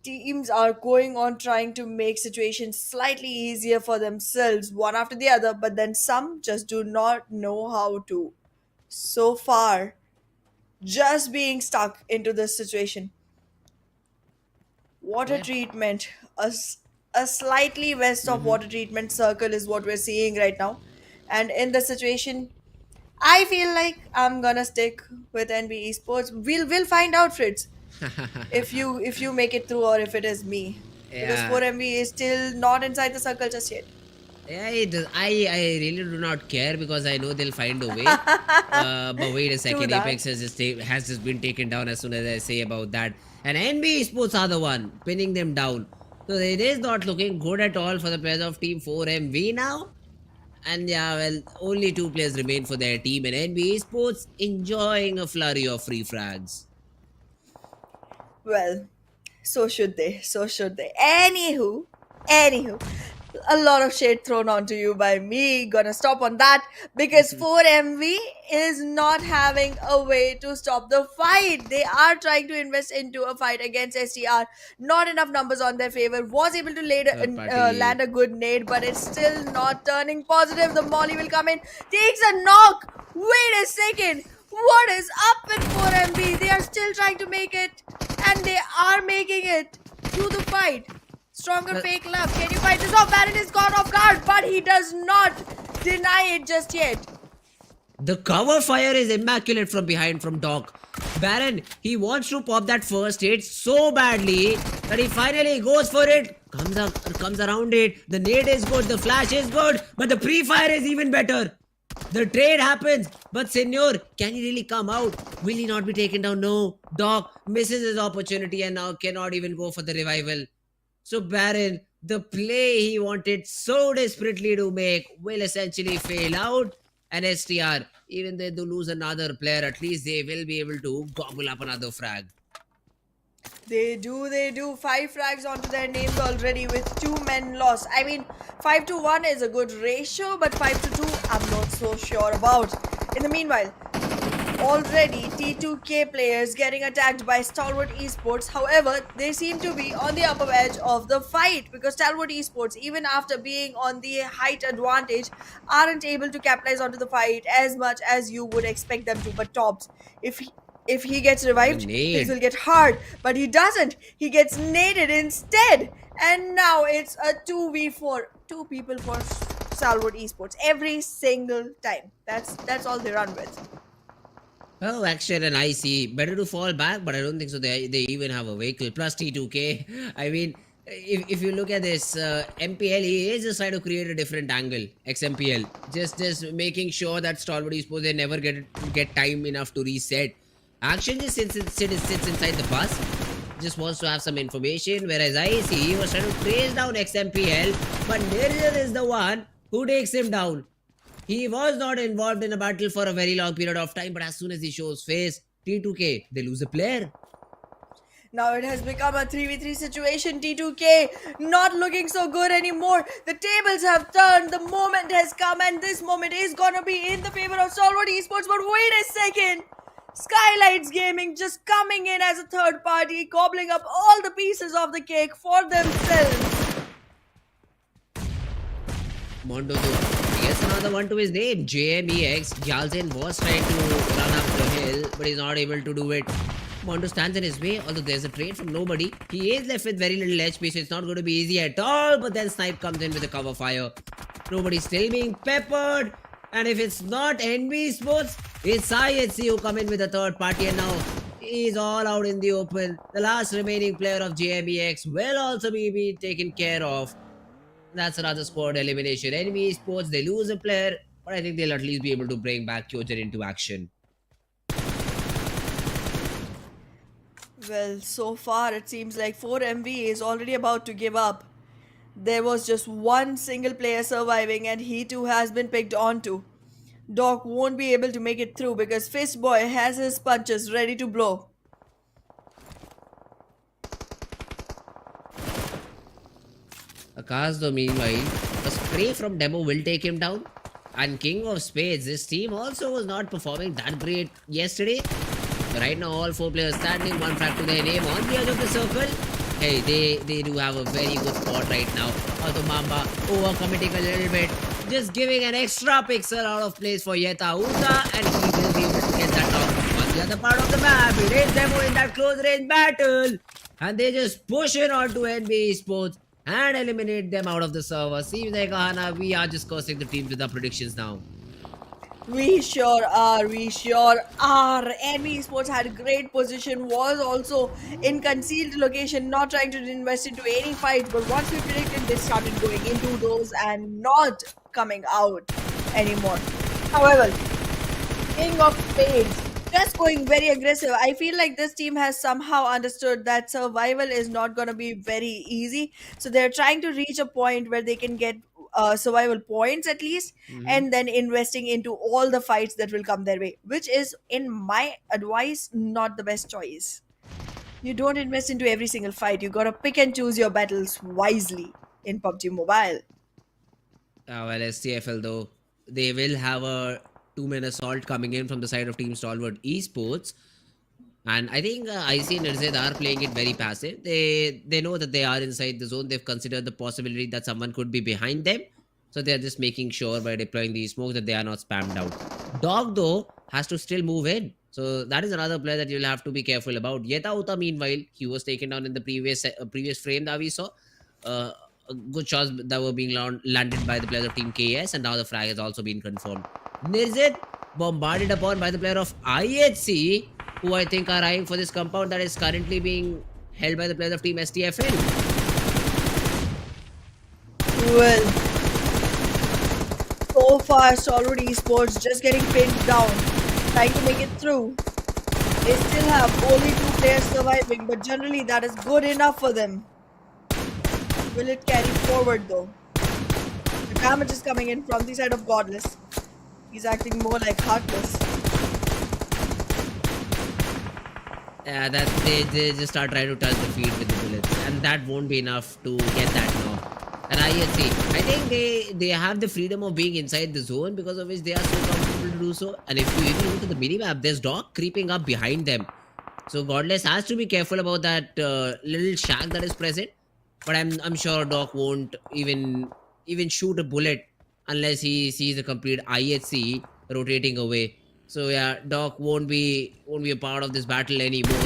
Teams are going on trying to make situations slightly easier for themselves, one after the other, but then some just do not know how to. So far, just being stuck into this situation. Water treatment, a slightly west of water treatment circle is what we're seeing right now. And in the situation, I feel like I'm gonna stick with NBeSports. We'll find out, Fritz. if you make it through or if it is me. Because Yeah. 4MV is still not inside the circle just yet. Yeah, it does. I really do not care because I know they'll find a way. But wait a second, that. Apex has just been taken down as soon as I say about that. And NBeSports are the one pinning them down. So it is not looking good at all for the players of Team 4MV now. And yeah, well, only 2 players remain for their team, and NBeSports enjoying a flurry of free frags. Well, so should they. So should they. Anywho, a lot of shade thrown onto you by me. Gonna stop on that because 4MV is not having a way to stop the fight. They are trying to invest into a fight against STR. Not enough numbers on their favor. Was able to land a good nade, but it's still not turning positive. The molly will come in. Takes a knock. Wait a second. What is up with 4MV? They are still trying to make it, and they are making it through the fight. Stronger fake love. Can you fight this off? Baron is caught off guard, but he does not deny it just yet. The cover fire is immaculate from behind from Doc. Baron, he wants to pop that first hit so badly that he finally goes for it. Comes around it. The nade is good. The flash is good. But the pre-fire is even better. The trade happens. But Senor, can he really come out? Will he not be taken down? No. Doc misses his opportunity and now cannot even go for the revival. So Baron, the play he wanted so desperately to make will essentially fail out. And STR, even though they lose another player, at least they will be able to gobble up another frag. They do. 5 frags onto their names already with 2 men lost. I mean, 5 to 1 is a good ratio, but 5 to 2, I'm not so sure about. In the meanwhile, already T2K players getting attacked by Stalwart Esports. However, they seem to be on the upper edge of the fight because Stalwart Esports, even after being on the height advantage, aren't able to capitalize onto the fight as much as you would expect them to. But Tops, if he gets The revived, things nade. will get hard. But he doesn't. He gets naded instead. And now it's a 2v4. Two people for Stalwart Esports every single time. That's all they run with. Oh, action and I see. Better to fall back, but I don't think so. They even have a vehicle. Plus T2K. I mean, if you look at this, MPL, he is just trying to create a different angle. XMPL. Just making sure that Stalwart Esports, they never get time enough to reset. Action just sits inside the bus. Just wants to have some information. Whereas I see he was trying to trace down XMPL. But Erangel is the one who takes him down. He was not involved in a battle for a very long period of time, but as soon as he shows face, T2K, they lose a player. Now it has become a 3v3 situation. T2K not looking so good anymore. The tables have turned. The moment has come, and this moment is gonna be in the favor of Stalwart Esports. But wait a second. SKYLIGHTZ Gaming just coming in as a third party, gobbling up all the pieces of the cake for themselves. Mondo though, yes, another one to his name. JMEX. Gyalzen was trying to run up the hill, but he's not able to do it. Mondo stands in his way, although there's a trade from nobody. He is left with very little HP, so it's not going to be easy at all. But then Snipe comes in with a cover fire. Nobody's still being peppered. And if it's not NBeSports, it's IHC who come in with a third party, and now he's all out in the open. The last remaining player of JMEX will also be taken care of. That's another squad elimination. NBeSports, they lose a player, but I think they'll at least be able to bring back Kyogen into action. Well, so far it seems like 4MV is already about to give up. There was just one single player surviving, and he too has been picked onto. Doc won't be able to make it through because Fistboy has his punches ready to blow. Akash though, meanwhile, a spray from Demo will take him down. And King of Spades, this team also was not performing that great yesterday. But right now, all four players standing, one frag to their name on the edge of the circle. Hey, they do have a very good spot right now. Although Mamba overcommitting a little bit. Just giving an extra pixel out of place for Yeta Uta, and he will be able to get that off on the other part of the map. It is Demo in that close range battle. And they just push it on to NBeSports and eliminate them out of the server. Seems like, Ahana, we are just cursing the teams with our predictions now. We sure are, we sure are. NBeSports had great position, was also in concealed location, not trying to invest into any fights, but once we predicted, they started going into those and not coming out anymore. However, King of Spades just going very aggressive. I feel like this team has somehow understood that survival is not going to be very easy, so they're trying to reach a point where they can get survival points at least, and then investing into all the fights that will come their way, which is, in my advice, not the best choice. You don't invest into every single fight. You gotta pick and choose your battles wisely in PUBG Mobile. Well, STFL though, they will have a two-man assault coming in from the side of Team Stalwart Esports. And I think IC and Nirzed are playing it very passive. They know that they are inside the zone. They've considered the possibility that someone could be behind them. So they're just making sure by deploying these smokes that they are not spammed out. Dog though has to still move in. So that is another player that you'll have to be careful about. Yeta Uta, meanwhile, he was taken down in the previous frame that we saw. Good shots that were being landed by the players of Team KS, and now the frag has also been confirmed. Nirzed bombarded upon by the player of IHC, who I think are eyeing for this compound that is currently being held by the players of Team STFL. Well, so far, Stalwart Esports just getting pinned down, trying to make it through. They still have only 2 players surviving, but generally that is good enough for them. Will it carry forward though? The damage is coming in from the side of Godless. He's acting more like Heartless. Yeah, that they just start trying to touch the feet with the bullets, and that won't be enough to get that knock. And I think they have the freedom of being inside the zone, because of which they are so comfortable to do so. And if you even look at the minimap, there's Doc creeping up behind them. So Godless has to be careful about that little shack that is present. But I'm sure Doc won't even shoot a bullet unless he sees a complete IHC rotating away. So yeah, Doc won't be a part of this battle anymore.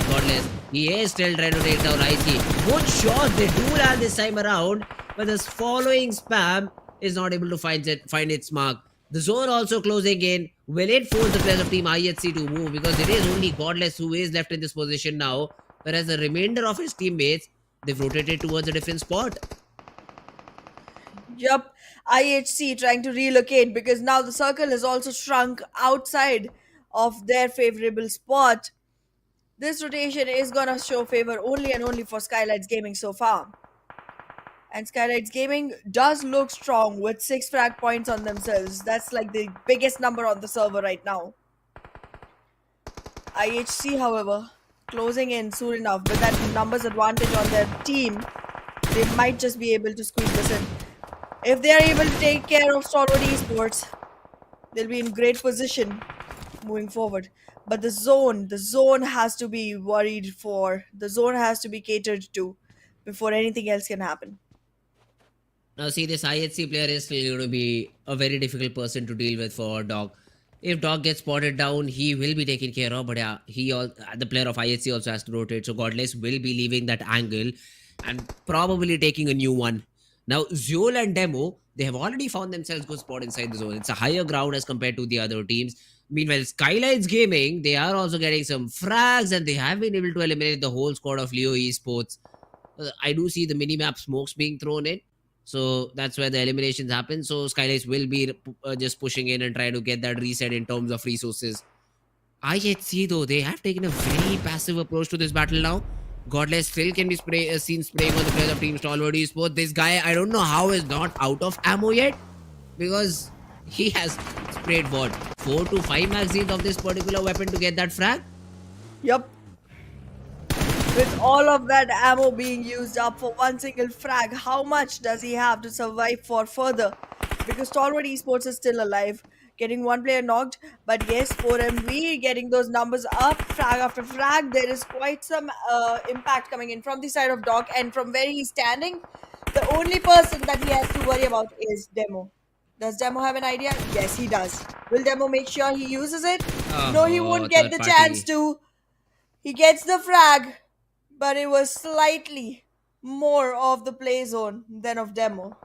Godless, he is still trying to take down IC. Good shot they do land this time around, but this following spam is not able to find its mark. The zone also closing in. Will it force the players of Team IHC to move? Because it is only Godless who is left in this position now, whereas the remainder of his teammates, they've rotated towards a different spot. Yup, IHC trying to relocate because now the circle is also shrunk outside of their favorable spot. This rotation is gonna show favor only and only for SKYLIGHTZ Gaming so far. And SKYLIGHTZ Gaming does look strong with 6 frag points on themselves. That's like the biggest number on the server right now. IHC, however, closing in soon enough with that numbers advantage on their team, they might just be able to squeeze this in. If they are able to take care of Stalwart Esports, they'll be in great position moving forward. But the zone has to be worried for. The zone has to be catered to before anything else can happen. Now, see, this IHC player is still going to be a very difficult person to deal with for Dog. If Dog gets spotted down, he will be taken care of. But yeah, the player of IHC also has to rotate. So Godless will be leaving that angle and probably taking a new one. Now, Zeol and Demo, they have already found themselves good spot inside the zone. It's a higher ground as compared to the other teams. Meanwhile, SKYLIGHTZ Gaming, they are also getting some frags and they have been able to eliminate the whole squad of Leo Esports. I do see the minimap smokes being thrown in. So that's where the eliminations happen. So SKYLIGHTZ will be just pushing in and trying to get that reset in terms of resources. IHC though, they have taken a very passive approach to this battle now. Godless still can be seen spraying on the players of Team Stalwart Esports. This guy, I don't know how is not out of ammo yet, because he has sprayed what, 4 to 5 magazines of this particular weapon to get that frag. Yup. With all of that ammo being used up for one single frag, how much does he have to survive for further? Because Stalwart Esports is still alive, getting one player knocked. But yes, 4MV getting those numbers up, frag after frag. There is quite some impact coming in from the side of Doc, and from where he's standing, the only person that he has to worry about is Demo. Does Demo have an idea? Yes, he does. Will Demo make sure he uses it? No, he won't get the chance to. He gets the frag, but it was slightly more of the play zone than of Demo.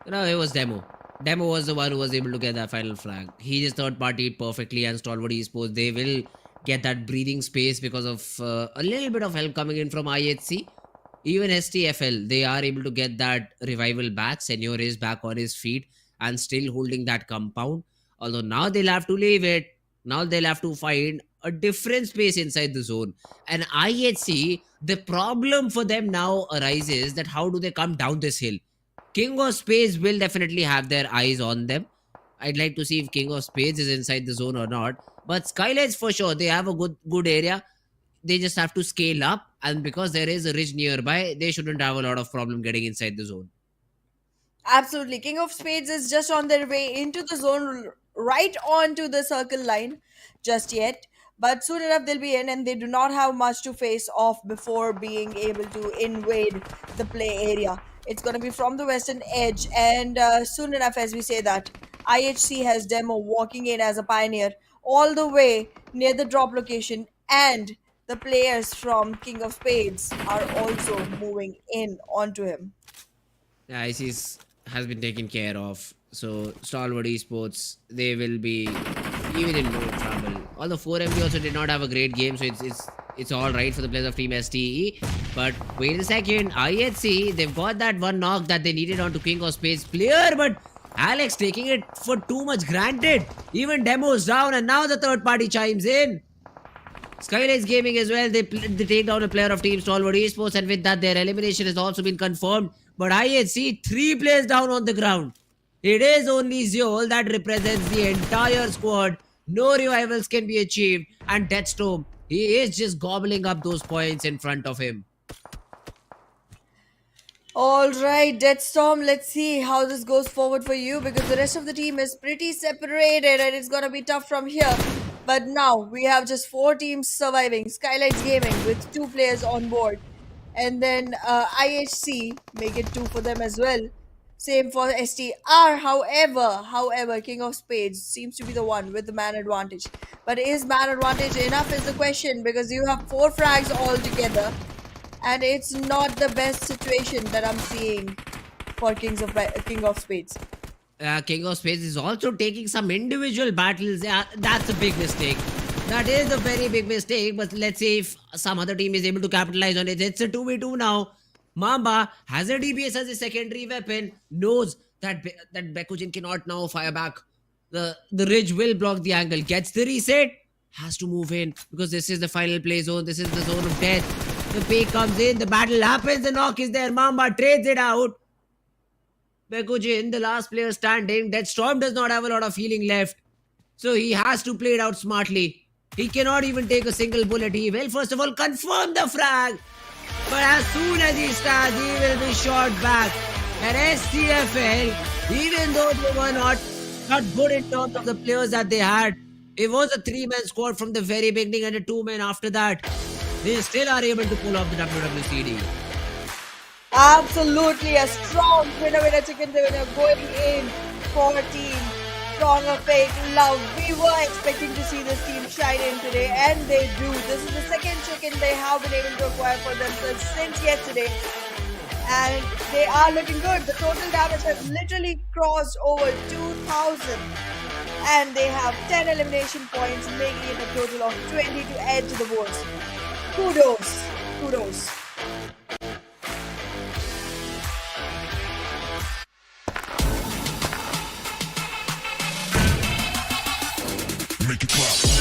No, it was Demo. Demo was the one who was able to get that final flag. He just third partied perfectly, and Stalwart Esports, they will get that breathing space because of a little bit of help coming in from IHC. Even STFL, they are able to get that revival back. Senior is back on his feet and still holding that compound. Although now they'll have to leave it. Now they'll have to find a different space inside the zone. And IHC, the problem for them now arises that how do they come down this hill? King of Spades will definitely have their eyes on them. I'd like to see if King of Spades is inside the zone or not. But SKYLIGHTZ for sure, they have a good area. They just have to scale up, and because there is a ridge nearby, they shouldn't have a lot of problem getting inside the zone. Absolutely. King of Spades is just on their way into the zone, right onto the circle line just yet. But soon enough, they'll be in, and they do not have much to face off before being able to invade the play area. It's going to be from the western edge, and soon enough, as we say that, IHC has Demo walking in as a pioneer all the way near the drop location, and the players from King of Spades are also moving in onto him. Yeah, IC's has been taken care of. So Stalwart Esports, they will be even in no trouble. Although 4MB also did not have a great game, so it's all right for the players of Team STE. But wait a second, IHC, they've got that one knock that they needed onto King of Spades player, but Alex taking it for too much granted. Even Demo's down, and now the third party chimes in. SKYLIGHTZ Gaming as well, they take down a player of Team Stalwart Esports, and with that their elimination has also been confirmed. But IHC, 3 players down on the ground. It is only Zeol that represents the entire squad. No revivals can be achieved, and Deathstorm, he is just gobbling up those points in front of him. All right, Deadstorm, let's see how this goes forward for you because the rest of the team is pretty separated and it's gonna be tough from here. But now we have just 4 teams surviving. SKYLIGHTZ Gaming with 2 players on board. And then IHC make it 2 for them as well. Same for STR. However, King of Spades seems to be the one with the man advantage. But is man advantage enough is the question because you have 4 frags all together. And it's not the best situation that I'm seeing for King of Spades. King of Spades is also taking some individual battles. Yeah, that's a big mistake. That is a very big mistake. But let's see if some other team is able to capitalize on it. It's a 2v2 now. Mamba has a DBS as a secondary weapon. Knows that that Bekujin cannot now fire back. The ridge will block the angle. Gets the reset. Has to move in because this is the final play zone. This is the zone of death. The fake comes in. The battle happens. The knock is there. Mamba trades it out. Bekujin, the last player standing. That Storm does not have a lot of healing left. So he has to play it out smartly. He cannot even take a single bullet. He will first of all confirm the frag. But as soon as he starts, he will be shot back. And SCFL, even though they were not good in terms of the players that they had, it was a 3-man squad from the very beginning and a 2-man after that. They still are able to pull off the WWCD. Absolutely a strong winner chicken dinner going in for team Stronger Fake Love. We were expecting to see this team shine in today and they do. This is the second chicken they have been able to acquire for themselves since yesterday. And they are looking good. The total damage has literally crossed over 2,000. And they have 10 elimination points, making it a total of 20 to add to the boards. Kudos. Make it clap.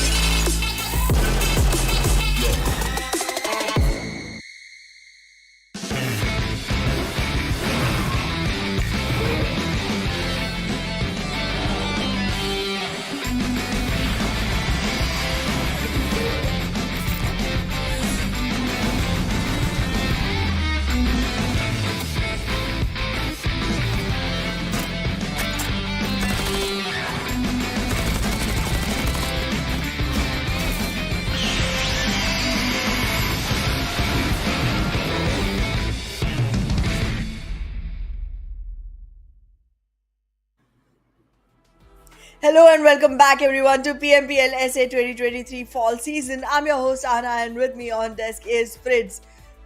Hello and welcome back everyone to PMPL SA 2023 Fall Season. I'm your host Anna and with me on desk is Fritz.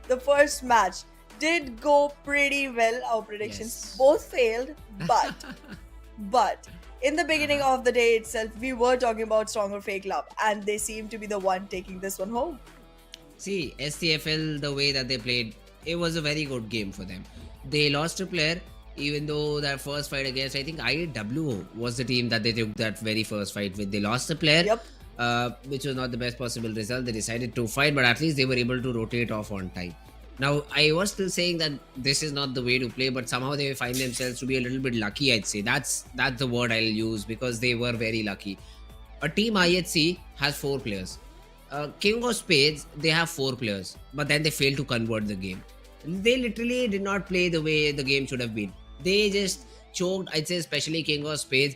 The first match did go pretty well. Our predictions both failed, but in the beginning of the day itself, we were talking about Stronger Fake Love and they seem to be the one taking this one home. See, SCFL, the way that they played, it was a very good game for them. They lost a player, even though their first fight against, I think IWO was the team that they took that very first fight with. They lost a player, which was not the best possible result. They decided to fight, but at least they were able to rotate off on time. Now, I was still saying that this is not the way to play, but somehow they find themselves to be a little bit lucky, I'd say. That's the word I'll use because they were very lucky. A team IHC has 4 players. King of Spades, they have 4 players, but then they failed to convert the game. They literally did not play the way the game should have been. They just choked, I'd say, especially King of Spades.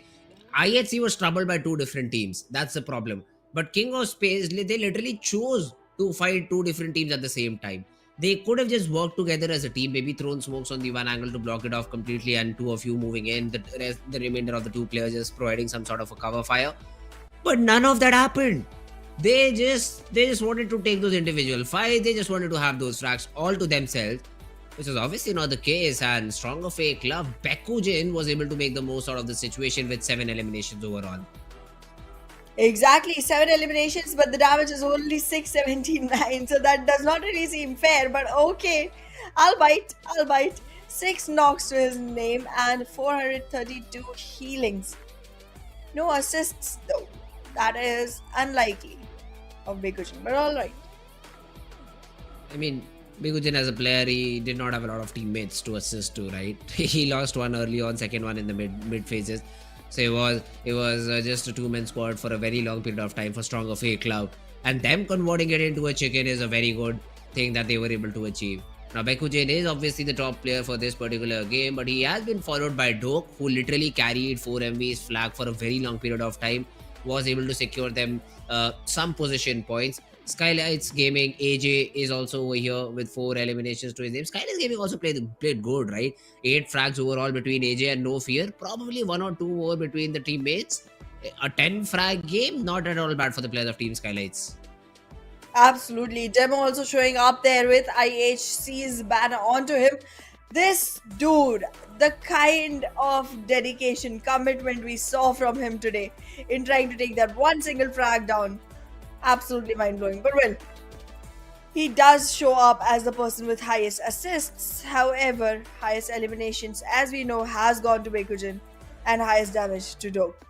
IHC was troubled by 2 different teams. That's the problem. But King of Spades, they literally chose to fight 2 different teams at the same time. They could have just worked together as a team, maybe thrown smokes on the one angle to block it off completely and 2 of you moving in, the remainder of the 2 players just providing some sort of a cover fire. But none of that happened. They just wanted to take those individual fights. They just wanted to have those frags all to themselves, which was obviously not the case. And Stronger Fake Love, Bekujin was able to make the most out of the situation with 7 eliminations overall. Exactly, 7 eliminations, but the damage is only 679, so that does not really seem fair, but okay, I'll bite. 6 knocks to his name and 432 healings. No assists though. That is unlikely of Bekujin, but alright. I mean, Bekujin as a player, he did not have a lot of teammates to assist to, right? He lost one early on, second one in the mid phases. So it was just a 2-man squad for a very long period of time for Stronger Fake Love. And them converting it into a chicken is a very good thing that they were able to achieve. Now, Bekujin is obviously the top player for this particular game, but he has been followed by Doke, who literally carried 4MV's flag for a very long period of time, was able to secure them some position points. SKYLIGHTZ Gaming, AJ is also over here with 4 eliminations to his name. SKYLIGHTZ Gaming also played good, right? 8 frags overall between AJ and No Fear. Probably 1 or 2 more between the teammates. A 10 frag game, not at all bad for the players of Team SKYLIGHTZ. Absolutely. Demo also showing up there with IHC's banner onto him. This dude, the kind of dedication, commitment we saw from him today in trying to take that one single frag down, absolutely mind-blowing. But well, he does show up as the person with highest assists. However, highest eliminations, as we know, has gone to Bekujin and highest damage to Dope.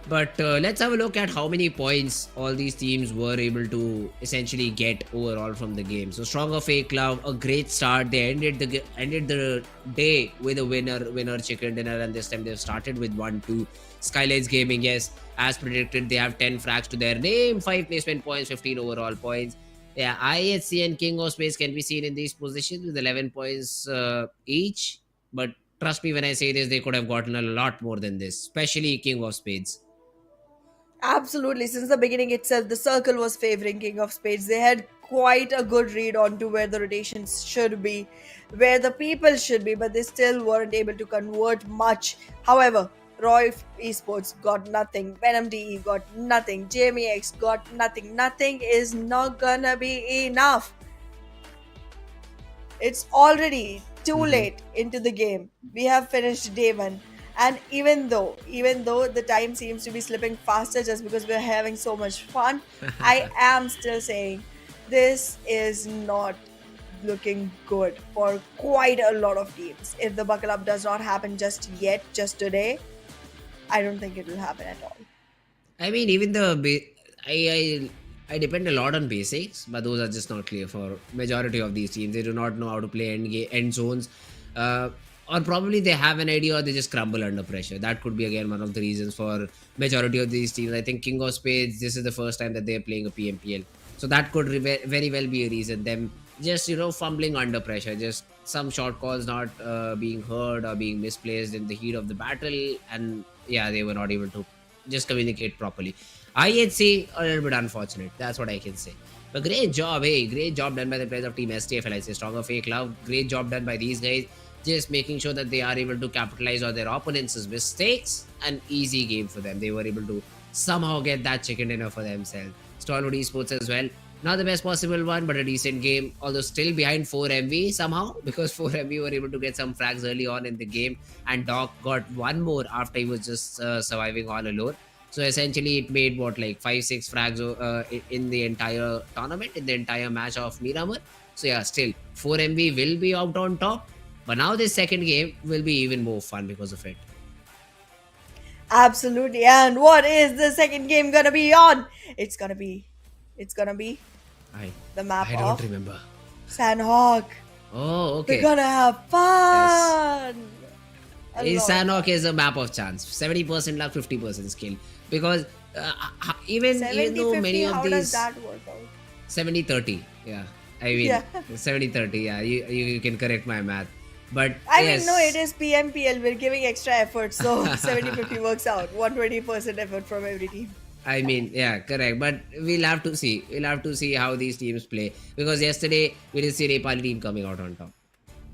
But let's have a look at how many points all these teams were able to essentially get overall from the game. So stronger FAKELOVE, a great start. They ended the day with a winner chicken dinner, and this time they've started with 1-2. SKYLIGHTZ Gaming, yes, as predicted, they have 10 frags to their name, 5 placement points, 15 overall points. Yeah, IHC and King of Spades can be seen in these positions with 11 points each. But trust me when I say this, they could have gotten a lot more than this, especially King of Spades. Absolutely. Since the beginning itself, the circle was favoring King of Spades. They had quite a good read onto where the rotations should be, where the people should be, but they still weren't able to convert much. However, Roy Esports got nothing. Venom DE got nothing. JMEX got nothing. Nothing is not gonna be enough. It's already too late into the game. We have finished day 1. And even though the time seems to be slipping faster just because we're having so much fun, I am still saying this is not looking good for quite a lot of teams. If the buckle up does not happen just yet, just today, I don't think it will happen at all. I mean, even I depend a lot on basics, but those are just not clear for majority of these teams. They do not know how to play end zones. Or probably they have an idea or they just crumble under pressure. That could be again one of the reasons for majority of these teams. I think King of Spades, this is the first time that they're playing a PMPL. So that could very well be a reason. Them just, fumbling under pressure. Just some short calls not being heard or being misplaced in the heat of the battle. And yeah, they were not able to just communicate properly. IHC, a little bit unfortunate. That's what I can say. But great job, hey. Great job done by the players of Team STFL. I say stronger FAKELOVE. Great job done by these guys. Just making sure that they are able to capitalize on their opponents' mistakes. An easy game for them. They were able to somehow get that chicken dinner for themselves. Stalwart Esports as well. Not the best possible one, but a decent game. Although still behind 4MV somehow, because 4MV were able to get some frags early on in the game. And Doc got one more after he was just surviving all alone. So essentially it made 5-6 frags in the entire tournament, in the entire match of Miramar. So yeah, still 4MV will be out on top. But now this second game will be even more fun because of it. Absolutely. And what is the second game gonna be on? It's gonna be the map I don't remember. Sanhok. Oh, okay. We're gonna have fun. Yes. Sanhok is a map of chance. 70% luck, 50% skill. Because even though many of how these... does that work out? 70-30. Yeah. I mean, 70-30. Yeah, you can correct my math. But I mean, no, it is PMPL. We're giving extra effort. So 70-50 works out. 120% effort from every team. I mean, yeah, correct. But we'll have to see. We'll have to see how these teams play. Because yesterday, we didn't see Nepali team coming out on top.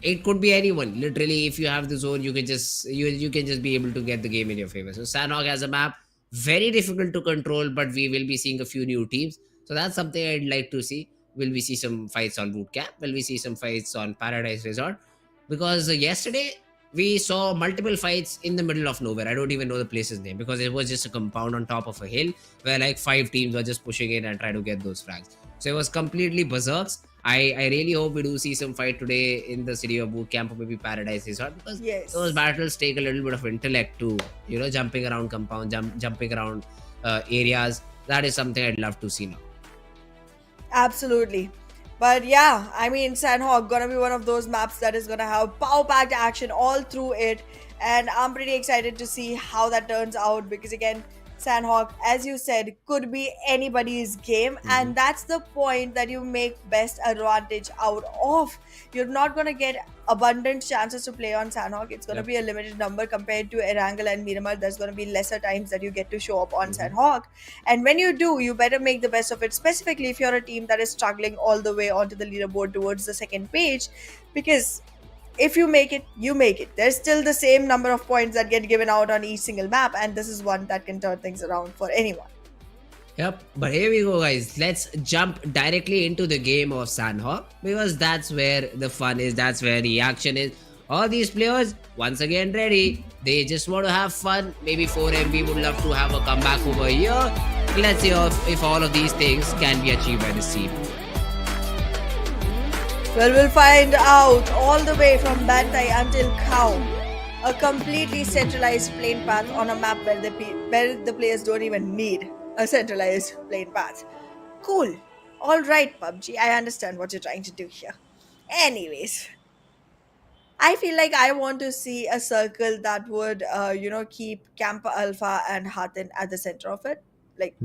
It could be anyone. Literally, if you have the zone, you can just be able to get the game in your favor. So Sanhok has a map. Very difficult to control, but we will be seeing a few new teams. So that's something I'd like to see. Will we see some fights on boot camp? Will we see some fights on Paradise Resort? Because yesterday we saw multiple fights in the middle of nowhere. I don't even know the place's name because it was just a compound on top of a hill where 5 teams were just pushing in and trying to get those frags. So it was completely berserks. I really hope we do see some fight today in the city of boot camp or maybe Paradise Resort because those battles take a little bit of intellect to, jumping around compound, jumping around areas. That is something I'd love to see now. Absolutely. But yeah, I mean, Sanhok gonna be one of those maps that is gonna have power-packed action all through it. And I'm pretty excited to see how that turns out because again, Sanhok, as you said, could be anybody's game, and that's the point that you make best advantage out of. You're not gonna get abundant chances to play on Sanhok. It's gonna Yep. be a limited number compared to Erangel and Miramar. There's gonna be lesser times that you get to show up on Sanhok, and when you do, you better make the best of it. Specifically, if you're a team that is struggling all the way onto the leaderboard towards the second page, because if you make it, you make it. There's still the same number of points that get given out on each single map, and this is one that can turn things around for anyone. Yep, but here we go, guys. Let's jump directly into the game of Sanhok because that's where the fun is, that's where the action is. All these players, once again, ready. They just want to have fun. Maybe 4MB would love to have a comeback over here. Let's see if all of these things can be achieved by this team. Well, we'll find out all the way from Bantai until Cow. A completely centralized plane path on a map where the players don't even need a centralized plane path. Cool. Alright, PUBG, I understand what you're trying to do here. Anyways, I feel like I want to see a circle that would, keep Campa Alpha and Hatin at the center of it. Like,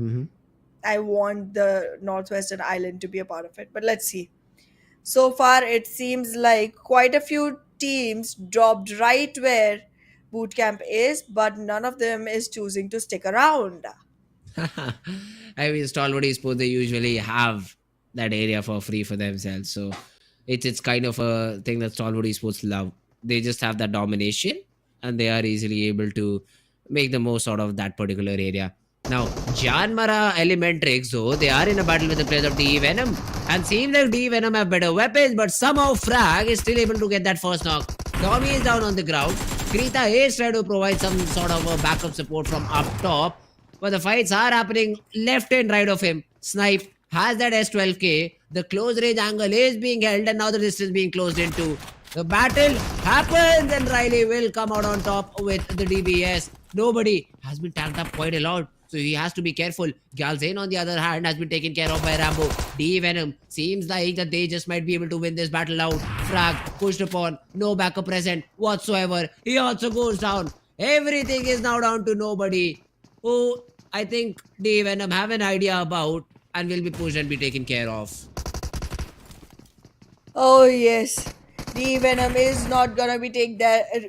I want the Northwestern Island to be a part of it, but let's see. So far, it seems like quite a few teams dropped right where bootcamp is, but none of them is choosing to stick around. I mean, Stalwart Esports, they usually have that area for free for themselves. So it's kind of a thing that Stalwart Esports love. They just have that domination and they are easily able to make the most out of that particular area. Now, Janmara Elementrix, though, they are in a battle with the players of DE Venom. And seems like DE Venom have better weapons, but somehow Frag is still able to get that first knock. Tommy is down on the ground. Krita is trying to provide some sort of a backup support from up top. But the fights are happening left and right of him. Snipe has that S12K. The close range angle is being held and now the distance being closed into. The battle happens and Riley will come out on top with the DBS. Nobody has been tanked up quite a lot. So he has to be careful. Galzane, on the other hand, has been taken care of by Rambo. D Venom seems like that they just might be able to win this battle out. Frag pushed upon. No backup present whatsoever. He also goes down. Everything is now down to nobody. Who I think D Venom have an idea about and will be pushed and be taken care of. Oh, yes. The Venom is not gonna be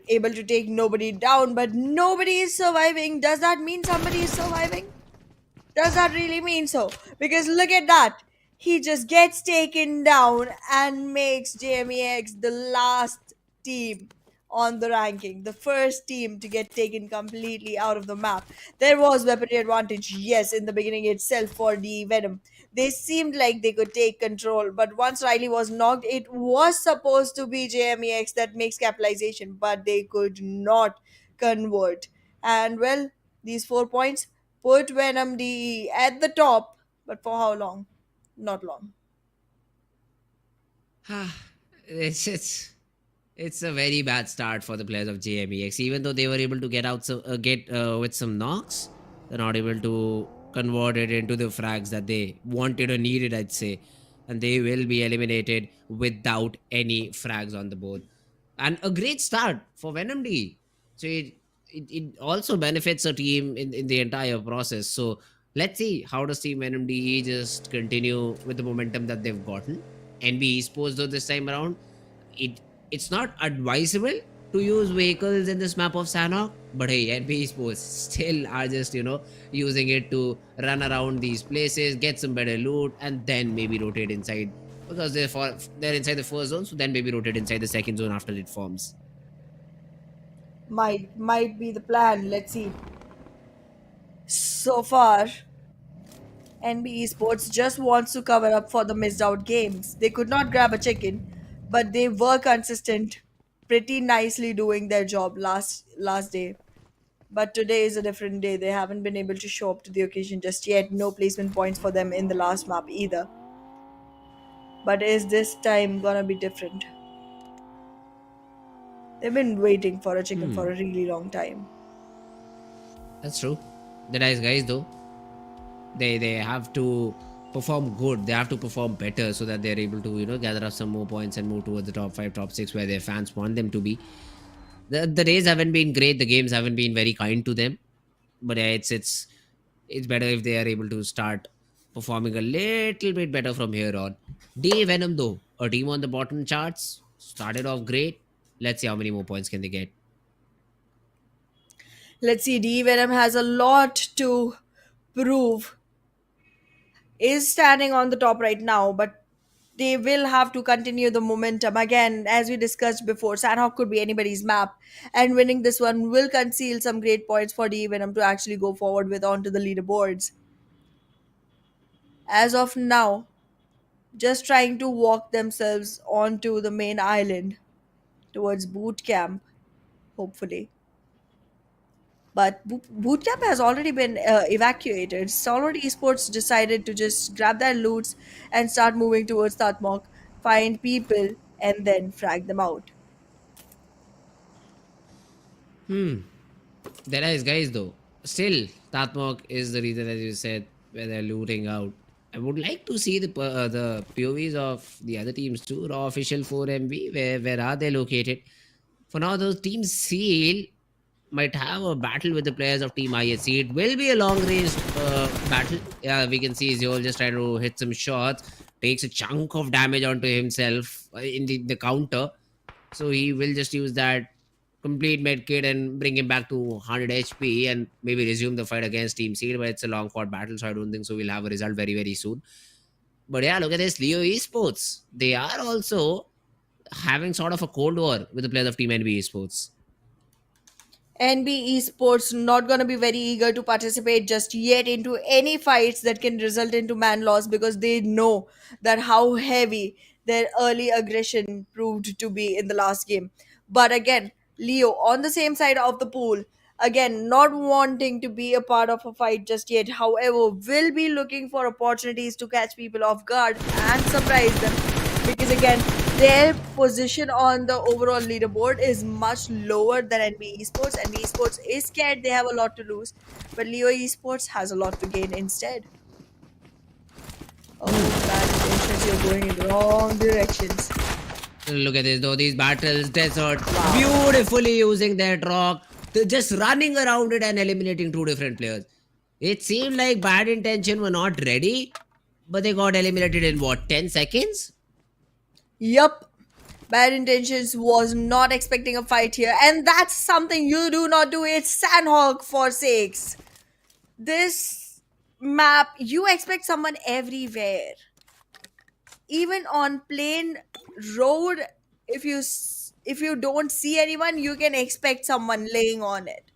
able to take nobody down, but nobody is surviving. Does that mean somebody is surviving? Does that really mean so? Because look at that. He just gets taken down and makes JMEX the last team on the ranking. The first team to get taken completely out of the map. There was weaponry advantage, yes, in the beginning itself for the Venom. They seemed like they could take control, but once Riley was knocked, it was supposed to be JMEX that makes capitalization, but they could not convert. And well, these 4 points put Venom DE at the top, but for how long? Not long. It's a very bad start for the players of JMEX. Even though they were able to get with some knocks, they're not able to convert it into the frags that they wanted or needed, I'd say. And they will be eliminated without any frags on the board. And a great start for Venom D. So it also benefits a team in the entire process. So let's see how does Team Venom DE just continue with the momentum that they've gotten. NBeSports, though, this time around, it's not advisable to use vehicles in this map of Sanhok, but hey, NBeSports still are just, using it to run around these places, get some better loot, and then maybe rotate inside. Because they're inside the first zone, so then maybe rotate inside the second zone after it forms. Might be the plan. Let's see. So far, NBeSports just wants to cover up for the missed out games. They could not grab a chicken, but they were consistent, pretty nicely doing their job last day. But today is a different day. They haven't been able to show up to the occasion just yet. No placement points for them in the last map either. But is this time gonna be different? They've been waiting for a chicken for a really long time. That's true. The nice guys, though, they have to perform good. They have to perform better so that they're able to gather up some more points and move towards the top 5, top 6 where their fans want them to be. The days haven't been great. The games haven't been very kind to them. But yeah, it's It's better if they are able to start performing a little bit better from here on. D Venom though, a team on the bottom charts, started off great. Let's see how many more points can they get. Let's see, D Venom has a lot to prove. Is standing on the top right now, but they will have to continue the momentum. Again, as we discussed before, Sanhok could be anybody's map, and winning this one will conceal some great points for D Venom to actually go forward with onto the leaderboards. As of now, just trying to walk themselves onto the main island towards boot camp, hopefully. But boot camp has already been evacuated. Stalwart Esports decided to just grab their loots and start moving towards Tatmok, find people, and then frag them out. Hmm. There is guys though. Still, Tatmok is the reason, as you said, where they're looting out. I would like to see the POVs of the other teams too. Raw official 4MV. Where are they located? For now, those teams seal might have a battle with the players of Team ISC. It will be a long range battle. Yeah, we can see Zol just trying to hit some shots, takes a chunk of damage onto himself in the counter. So he will just use that complete med kit and bring him back to 100 HP and maybe resume the fight against Team Seed. But it's a long fought battle, so I don't think so. We'll have a result very, very soon. But yeah, look at this Leo Esports. They are also having sort of a cold war with the players of Team NBeSports. NBeSports not gonna be very eager to participate just yet into any fights that can result into man loss because they know that how heavy their early aggression proved to be in the last game. But again, Leo on the same side of the pool, again not wanting to be a part of a fight just yet. However, will be looking for opportunities to catch people off guard and surprise them because again their position on the overall leaderboard is much lower than NB Esports. NB Esports is scared they have a lot to lose, but Leo Esports has a lot to gain instead. Oh, bad intentions, you're going in the wrong directions. Look at this though, these battles, Desert, Wow. beautifully using that rock, just running around it and eliminating two different players. It seemed like Bad Intention were not ready, but they got eliminated in what, 10 seconds? Yup. Bad Intentions was not expecting a fight here, and that's something you do not do. It's Sanhok for sakes. This map, you expect someone everywhere. Even on plain road, if you don't see anyone, you can expect someone laying on it.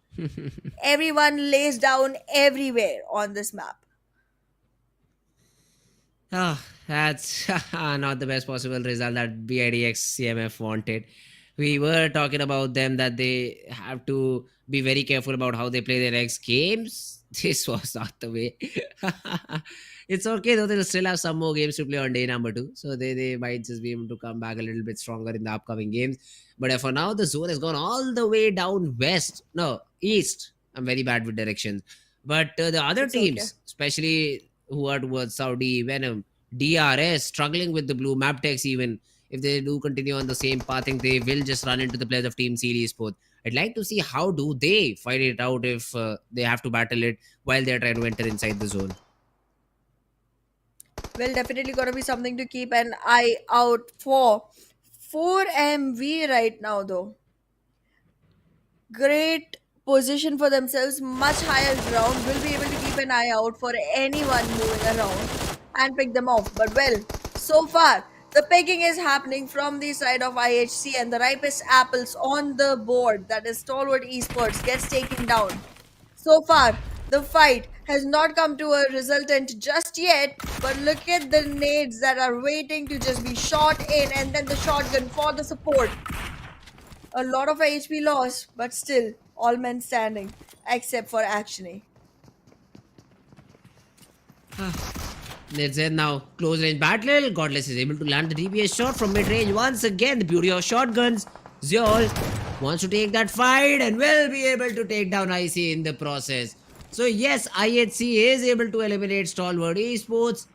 Everyone lays down everywhere on this map. Ah, that's not the best possible result that DRS CMF wanted. We were talking about them that they have to be very careful about how they play their next games. This was not the way. It's okay though, they'll still have some more games to play on day number 2. So they might just be able to come back a little bit stronger in the upcoming games. But for now, the zone has gone all the way down west. No, east. I'm very bad with directions. But the other It's okay. teams, especially who are towards Saudi, Venom, DRS, struggling with the blue Mabetex even. If they do continue on the same path, I think they will just run into the players of Team Series Esports. I'd like to see how do they fight it out if they have to battle it while they're trying to enter inside the zone. Well, definitely gonna be something to keep an eye out for. 4MV right now, though. Great position for themselves, much higher ground. Will be able to keep an eye out for anyone moving around and pick them off. But well, so far, the picking is happening from the side of IHC, and the ripest apples on the board, that is Stalwart Esports, gets taken down. So far, the fight has not come to a resultant just yet, but look at the nades that are waiting to just be shot in, and then the shotgun for the support. A lot of HP loss, but still, all men standing, except for Actiony. Let's end now. Close range battle. Godless is able to land the DPS shot from mid range once again. The beauty of shotguns. Zol wants to take that fight and will be able to take down IC in the process. So yes, IHC is able to eliminate Stalwart Esports.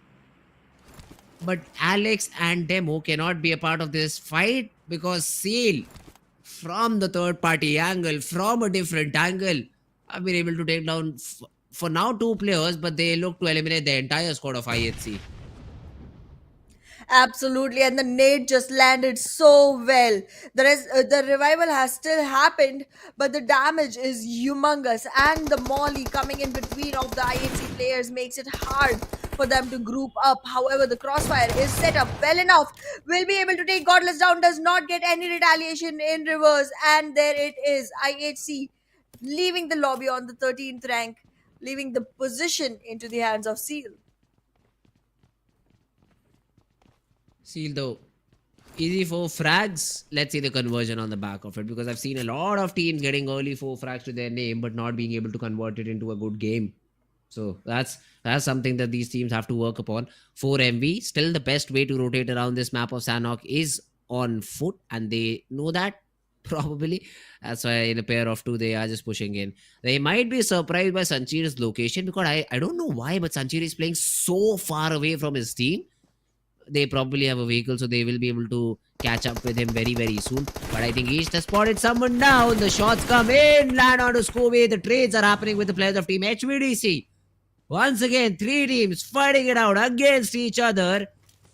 But Alex and Demo cannot be a part of this fight because Seal from the third party angle, from a different angle, have been able to take down for now 2 players, but they look to eliminate the entire squad of IHC. Absolutely, and the nade just landed so well. The revival has still happened, but the damage is humongous, and the molly coming in between of the IHC players makes it hard for them to group up. However, the crossfire is set up well enough. Will be able to take Godless down, does not get any retaliation in reverse, and there it is. IHC leaving the lobby on the 13th rank, leaving the position into the hands of Seal. Seal though, easy 4 frags. Let's see the conversion on the back of it, because I've seen a lot of teams getting early 4 frags to their name but not being able to convert it into a good game. So that's something that these teams have to work upon. 4MV, still the best way to rotate around this map of Sanhok is on foot, and they know that probably. That's why in a pair of 2 they are just pushing in. They might be surprised by Sanchir's location, because I don't know why, but Sanchir is playing so far away from his team. They probably have a vehicle, so they will be able to catch up with him very, very soon. But I think East has spotted someone down. The shots come in, land onto Scooby. The trades are happening with the players of Team HVDC. Once again, 3 teams fighting it out against each other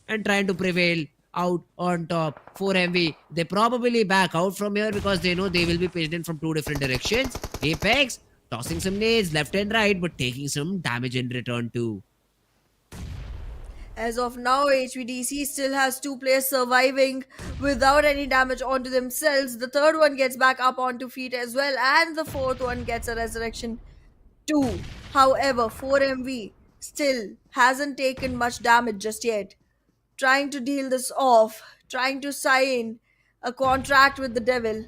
and trying to prevail out on top. 4MV, they probably back out from here because they know they will be pitched in from 2 different directions. Apex, tossing some nades left and right, but taking some damage in return too. As of now, HVDC still has 2 players surviving without any damage onto themselves. The third one gets back up onto feet as well, and the fourth one gets a resurrection too. However, 4MV still hasn't taken much damage just yet. Trying to deal this off, trying to sign a contract with the devil,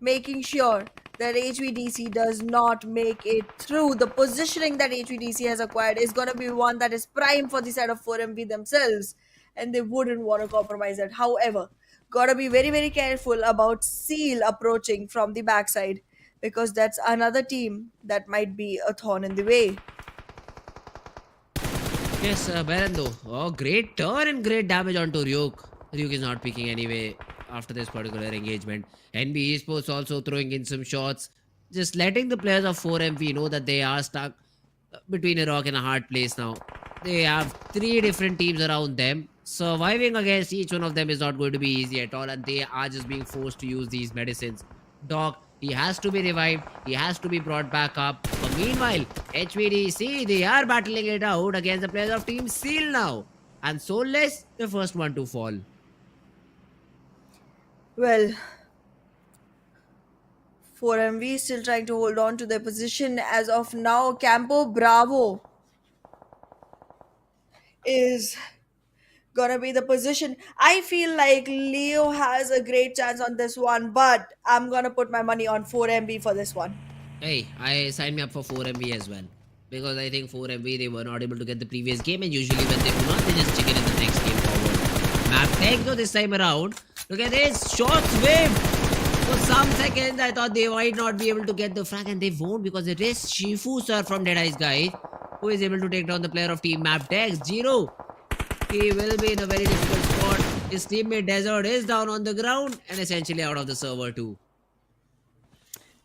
making sure that HVDC does not make it through. The positioning that HVDC has acquired is going to be one that is prime for the side of 4MV themselves, and they wouldn't want to compromise it. However, gotta be very, very careful about Seal approaching from the backside, because that's another team that might be a thorn in the way. Yes, Berendo. Oh, great turn and great damage onto Ryuk. Ryuk is not picking anyway after this particular engagement. NBeSports also throwing in some shots, just letting the players of 4MV know that they are stuck between a rock and a hard place now. They have 3 different teams around them. Surviving against each one of them is not going to be easy at all, and they are just being forced to use these medicines. Doc, he has to be revived. He has to be brought back up. But meanwhile, HVDC, they are battling it out against the players of Team Seal now. And Soulless, the first one to fall. Well, 4MV still trying to hold on to their position as of now. Campo Bravo is gonna be the position. I feel like Leo has a great chance on this one, but I'm gonna put my money on 4MV for this one. Hey, I signed me up for 4MV as well. Because I think 4MV, they were not able to get the previous game, and usually when they do not, they just chicken in the next game forward. Mabetex though this time around. Look at this, shots whipped. For some seconds, I thought they might not be able to get the frag, and they won't, because it is Shifu sir from DEADEYES, guys, who is able to take down the player of Team Mabetex. Zero. He will be in a very difficult spot. His teammate Desert is down on the ground and essentially out of the server too.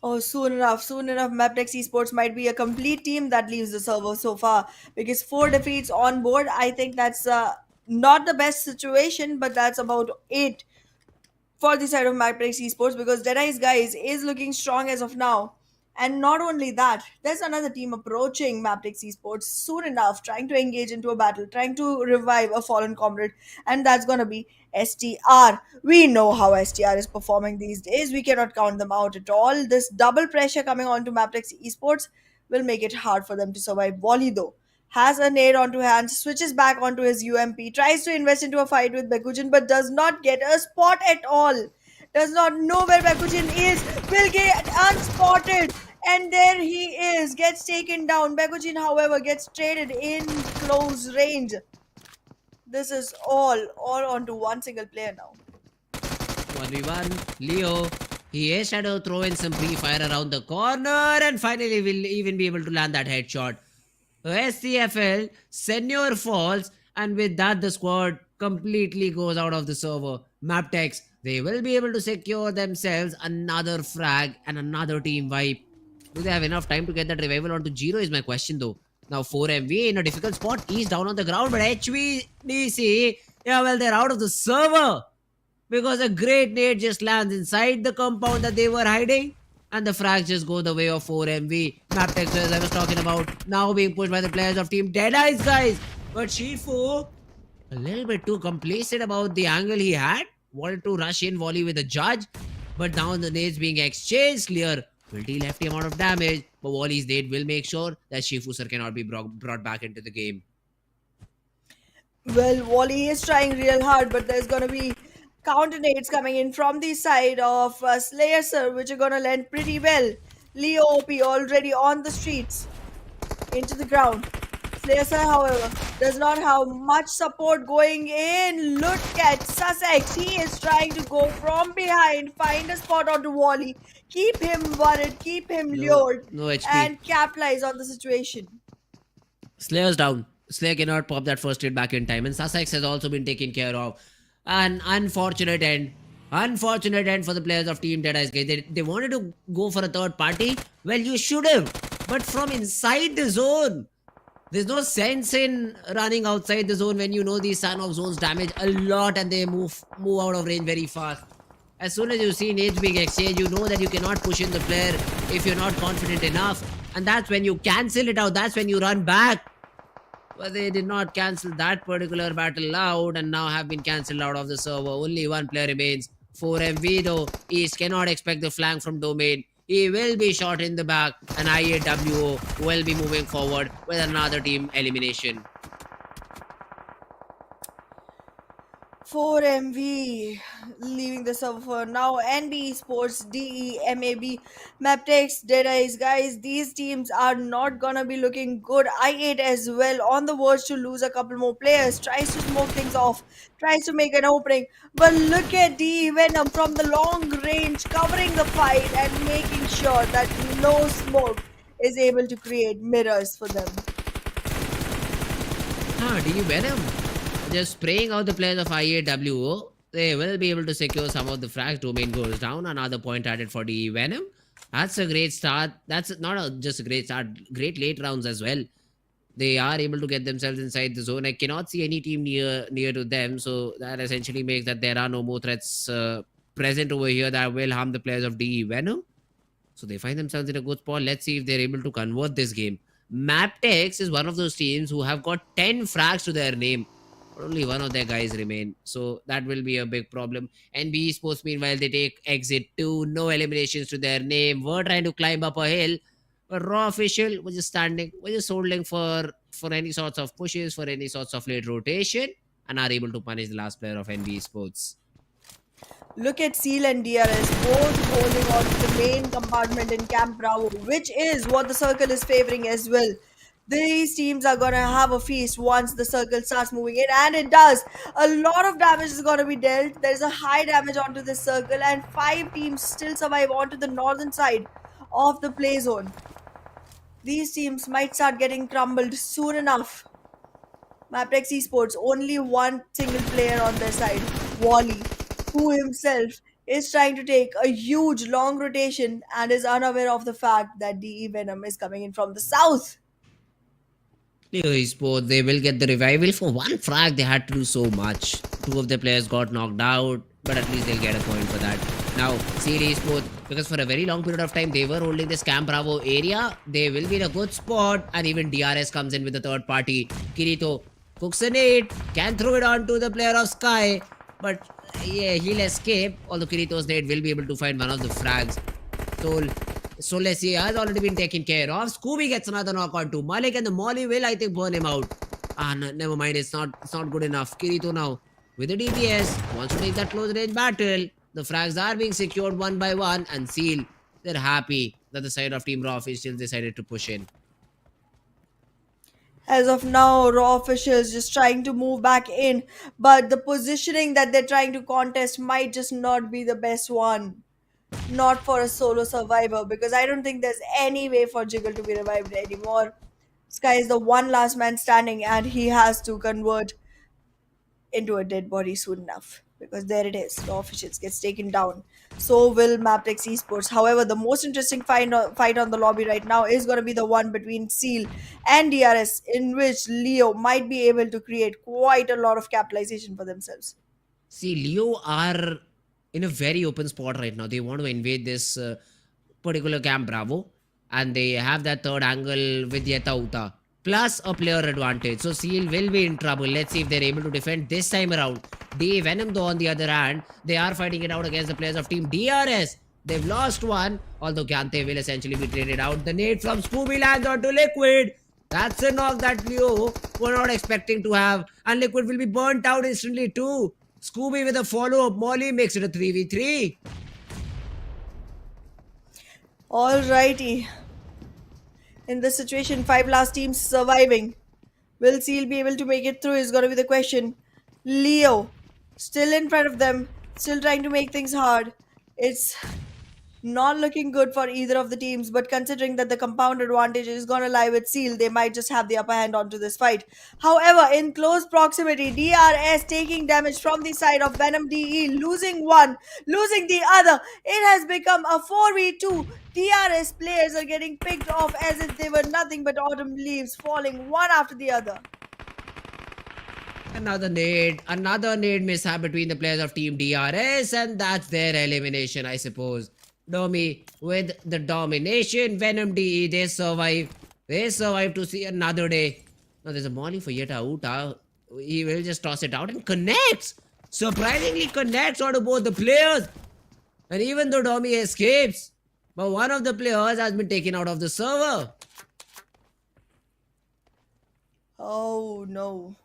Oh, soon enough, Mabetex Esports might be a complete team that leaves the server so far, because 4 defeats on board. I think that's not the best situation, but that's about it for the side of Mabetex Esports, because DEADEYES guys is looking strong as of now. And not only that, there's another team approaching Mabetex Esports soon enough, trying to engage into a battle, trying to revive a fallen comrade, and that's gonna be STR. We know how STR is performing these days. We cannot count them out at all. This double pressure coming onto Mabetex Esports will make it hard for them to survive. Volley though has a nade onto hands, switches back onto his UMP, tries to invest into a fight with Bekujin, but does not get a spot at all. Does not know where Bekujin is, will get unspotted, and there he is, gets taken down. Bekujin, however, gets traded in close range. This is all onto one single player now. 1v1, Leo. He is trying to throw in some pre-fire around the corner, and finally will even be able to land that headshot. SCFL, Senior falls, and with that the squad completely goes out of the server. Mabetex, they will be able to secure themselves another frag and another team wipe. Do they have enough time to get that revival onto Zero is my question though. Now 4MV in a difficult spot. He's down on the ground, but HVDC, yeah, well, they're out of the server because a great nade just lands inside the compound that they were hiding. And the frags just go the way of 4MV. Mabetex, as I was talking about, now being pushed by the players of Team DEADEYES, guys. But Shifu, a little bit too complacent about the angle he had. Wanted to rush in volley with the judge. But now the nades being exchanged, clear will deal hefty amount of damage. But Wally's nade will make sure that Shifu sir cannot be brought back into the game. Well, Wally is trying real hard, but there's gonna be counter nades coming in from the side of Slayer Sir, which are gonna land pretty well. Leo OP already on the streets, into the ground. Slayer Sir, however, does not have much support going in. Look at Sussex. He is trying to go from behind, find a spot onto Wally, keep him worried, keep him lured, No HP. and capitalize on the situation. Slayer's down. Slayer cannot pop that first hit back in time. And Sussex has also been taken care of. An unfortunate end. Unfortunate end for the players of Team DEADEYES. They wanted to go for a third party. Well, you should have. But from inside the zone. There's no sense in running outside the zone when you know these Sanhok zones damage a lot and they move out of range very fast. As soon as you see nades being exchanged, you know that you cannot push in the player if you're not confident enough. And that's when you cancel it out. That's when you run back. But they did not cancel that particular battle out and now have been cancelled out of the server. Only one player remains. 4MV though, East cannot expect the flank from Domain. He will be shot in the back and IAWO will be moving forward with another team elimination. 4MV leaving the server for now. NBeSports, DEMAB, Mabetex, DEADEYES. Guys, these teams are not gonna be looking good. I8 as well on the verge to lose a couple more players. Tries to smoke things off, tries to make an opening. But look at DE Venom from the long range covering the fight and making sure that no smoke is able to create mirrors for them. DE Venom just spraying out the players of IAWO. They will be able to secure some of the frags. Domain goes down. Another point added for DE Venom. That's a great start. That's not just a great start. Great late rounds as well. They are able to get themselves inside the zone. I cannot see any team near to them. So that essentially makes that there are no more threats present over here that will harm the players of DE Venom. So they find themselves in a good spot. Let's see if they're able to convert this game. Mabetex is one of those teams who have got 10 frags to their name. Only one of their guys remain. So that will be a big problem. NBeSports, meanwhile, they take exit 2. No eliminations to their name. We're trying to climb up a hill. But Raw official was just standing. We're just holding for any sorts of pushes, for any sorts of late rotation. And are able to punish the last player of NBeSports. Look at Seal and DRS both holding on to the main compartment in Camp Bravo, which is what the circle is favoring as well. These teams are gonna have a feast once the circle starts moving in, and it does. A lot of damage is gonna be dealt. There's a high damage onto this circle, and 5 teams still survive onto the northern side of the play zone. These teams might start getting crumbled soon enough. Mabetex Esports, only one single player on their side, Wally, who himself is trying to take a huge long rotation and is unaware of the fact that DE Venom is coming in from the south. Esports, they will get the revival. For one frag, they had to do so much. 2 of the players got knocked out, but at least they'll get a point for that. Now, Series Esports, because for a very long period of time, they were holding this Camp Bravo area. They will be in a good spot, and even DRS comes in with the third party. Kirito cooks a nade, can throw it onto the player of Sky, but yeah, he'll escape. Although Kirito's nade will be able to find one of the frags. Solesi has already been taken care of. Scooby gets another knock on to Malik, and the Molly will, I think, burn him out. No, never mind. It's not good enough. Kirito now with the DPS wants to take that close range battle. The frags are being secured one by one, and Seal, they're happy that the side of Team Raw officials decided to push in. As of now, Raw officials just trying to move back in, but the positioning that they're trying to contest might just not be the best one. Not for a solo survivor, because I don't think there's any way for Jiggle to be revived anymore. Sky is the one last man standing, and he has to convert into a dead body soon enough, because there it is. The officials gets taken down. So will Mabetex Esports. However, the most interesting fight on the lobby right now is going to be the one between Seal and DRS, in which Leo might be able to create quite a lot of capitalization for themselves. See, Leo are in a very open spot right now. They want to invade this particular camp Bravo, and they have that third angle with Yeta Uta plus a player advantage. So Seal will be in trouble. Let's see if they're able to defend this time around. Venom, though, on the other hand, they are fighting it out against the players of Team DRS. They've lost one, although Gante will essentially be traded out. The nade from Scooby lands onto Liquid. That's a knock that Leo were not expecting to have, and Liquid will be burnt out instantly too. Scooby with a follow-up Molly makes it a 3v3. Alrighty. In this situation, 5 last teams surviving. Will Seal be able to make it through is going to be the question. Leo, still in front of them, still trying to make things hard. It's not looking good for either of the teams, but considering that the compound advantage is going to lie with Seal, they might just have the upper hand onto this fight. However, in close proximity, DRS taking damage from the side of Venom DE, losing one, losing the other. It has become a 4v2. DRS players are getting picked off as if they were nothing but autumn leaves, falling one after the other. Another nade mishap between the players of Team DRS, and that's their elimination, I suppose. Domi with the domination. Venom DE, they survive. They survive to see another day. Now there's a molly for Yeta Uta. He will just toss it out and connects. Surprisingly connects onto both the players. And even though Domi escapes, but one of the players has been taken out of the server. Oh no.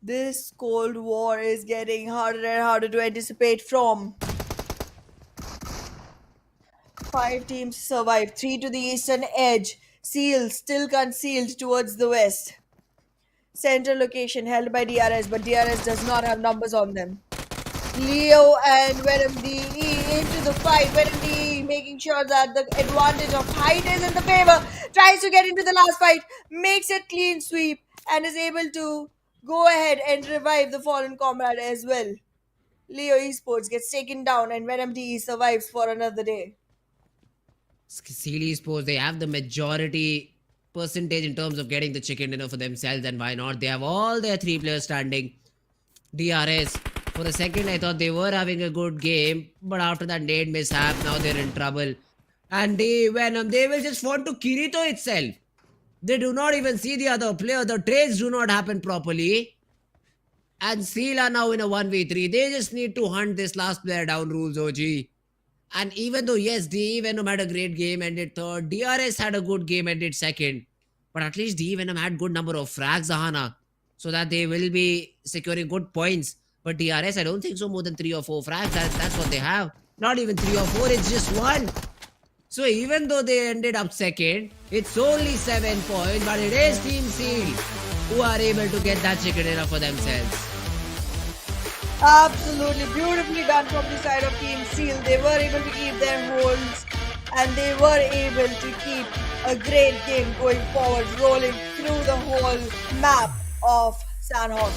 This Cold War is getting harder and harder to anticipate from. 5 teams survive, 3 to the eastern edge. Seal still concealed towards the west. Center location held by DRS, but DRS does not have numbers on them. Leo and Venom DE into the fight. Venom DE making sure that the advantage of height is in the favor. Tries to get into the last fight, makes it clean sweep, and is able to go ahead and revive the fallen comrade as well. Leo Esports gets taken down, and Venom DE survives for another day. Seal Esports, they have the majority percentage in terms of getting the chicken dinner for themselves, and why not? They have all their 3 players standing. DRS, for a second I thought they were having a good game, but after that nade mishap, now they're in trouble. And Venom, they will just want to Kirito itself. They do not even see the other player. The trades do not happen properly. And Seal are now in a 1v3. They just need to hunt this last player down, Rules OG. And even though, yes, DE Venom had a great game, ended third. DRS had a good game, ended second. But at least DE Venom had good number of frags, Ahana. So that they will be securing good points. But DRS, I don't think so more than 3 or 4 frags. That's what they have. Not even 3 or 4, it's just 1. So even though they ended up second, it's only 7 points. But it is Team Seal who are able to get that chicken dinner for themselves. Absolutely beautifully done from the side of Team Seal. They were able to keep their holds, and they were able to keep a great game going forward, rolling through the whole map of Sanhok.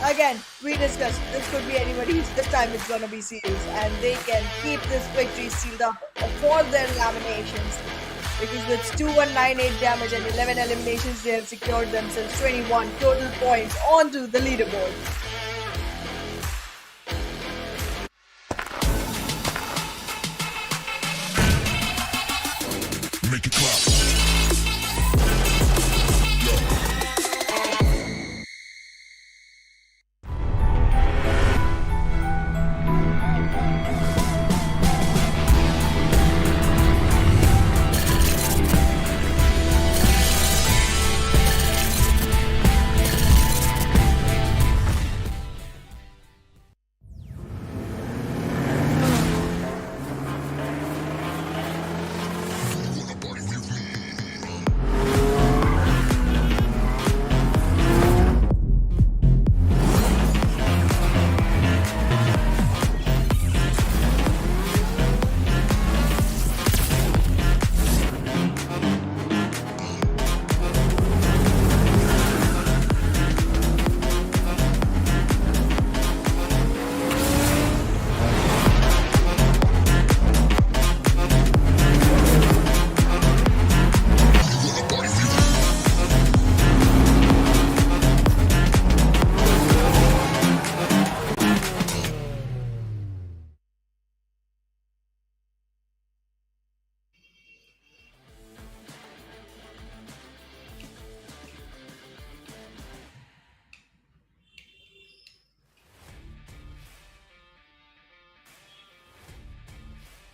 Again, we discussed this could be anybody's. This time it's gonna be Seal's, and they can keep this victory sealed up for their laminations. Because with 2198 damage and 11 eliminations, they have secured themselves 21 total points onto the leaderboard. Make it clap.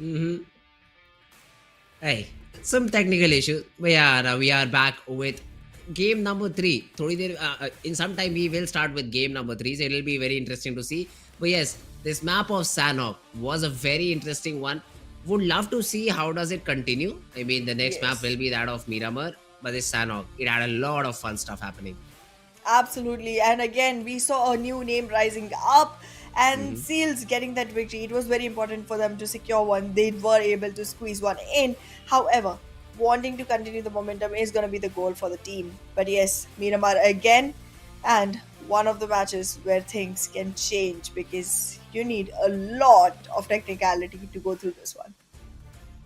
Mm-hmm. Hey, some technical issues. But yeah, now we are back with game number 3. In some time, we will start with game number 3. So it'll be very interesting to see. But yes, this map of Sanhok was a very interesting one. Would love to see how does it continue. I mean, the next map will Yes. be that of Miramar. But this Sanhok, it had a lot of fun stuff happening. Absolutely. And again, we saw a new name rising up and Mm-hmm. Seals getting that victory. It was very important for them to secure one. They were able to squeeze one in. However, wanting to continue the momentum is going to be the goal for the team. But yes, Miramar again, and one of the matches where things can change because you need a lot of technicality to go through this one.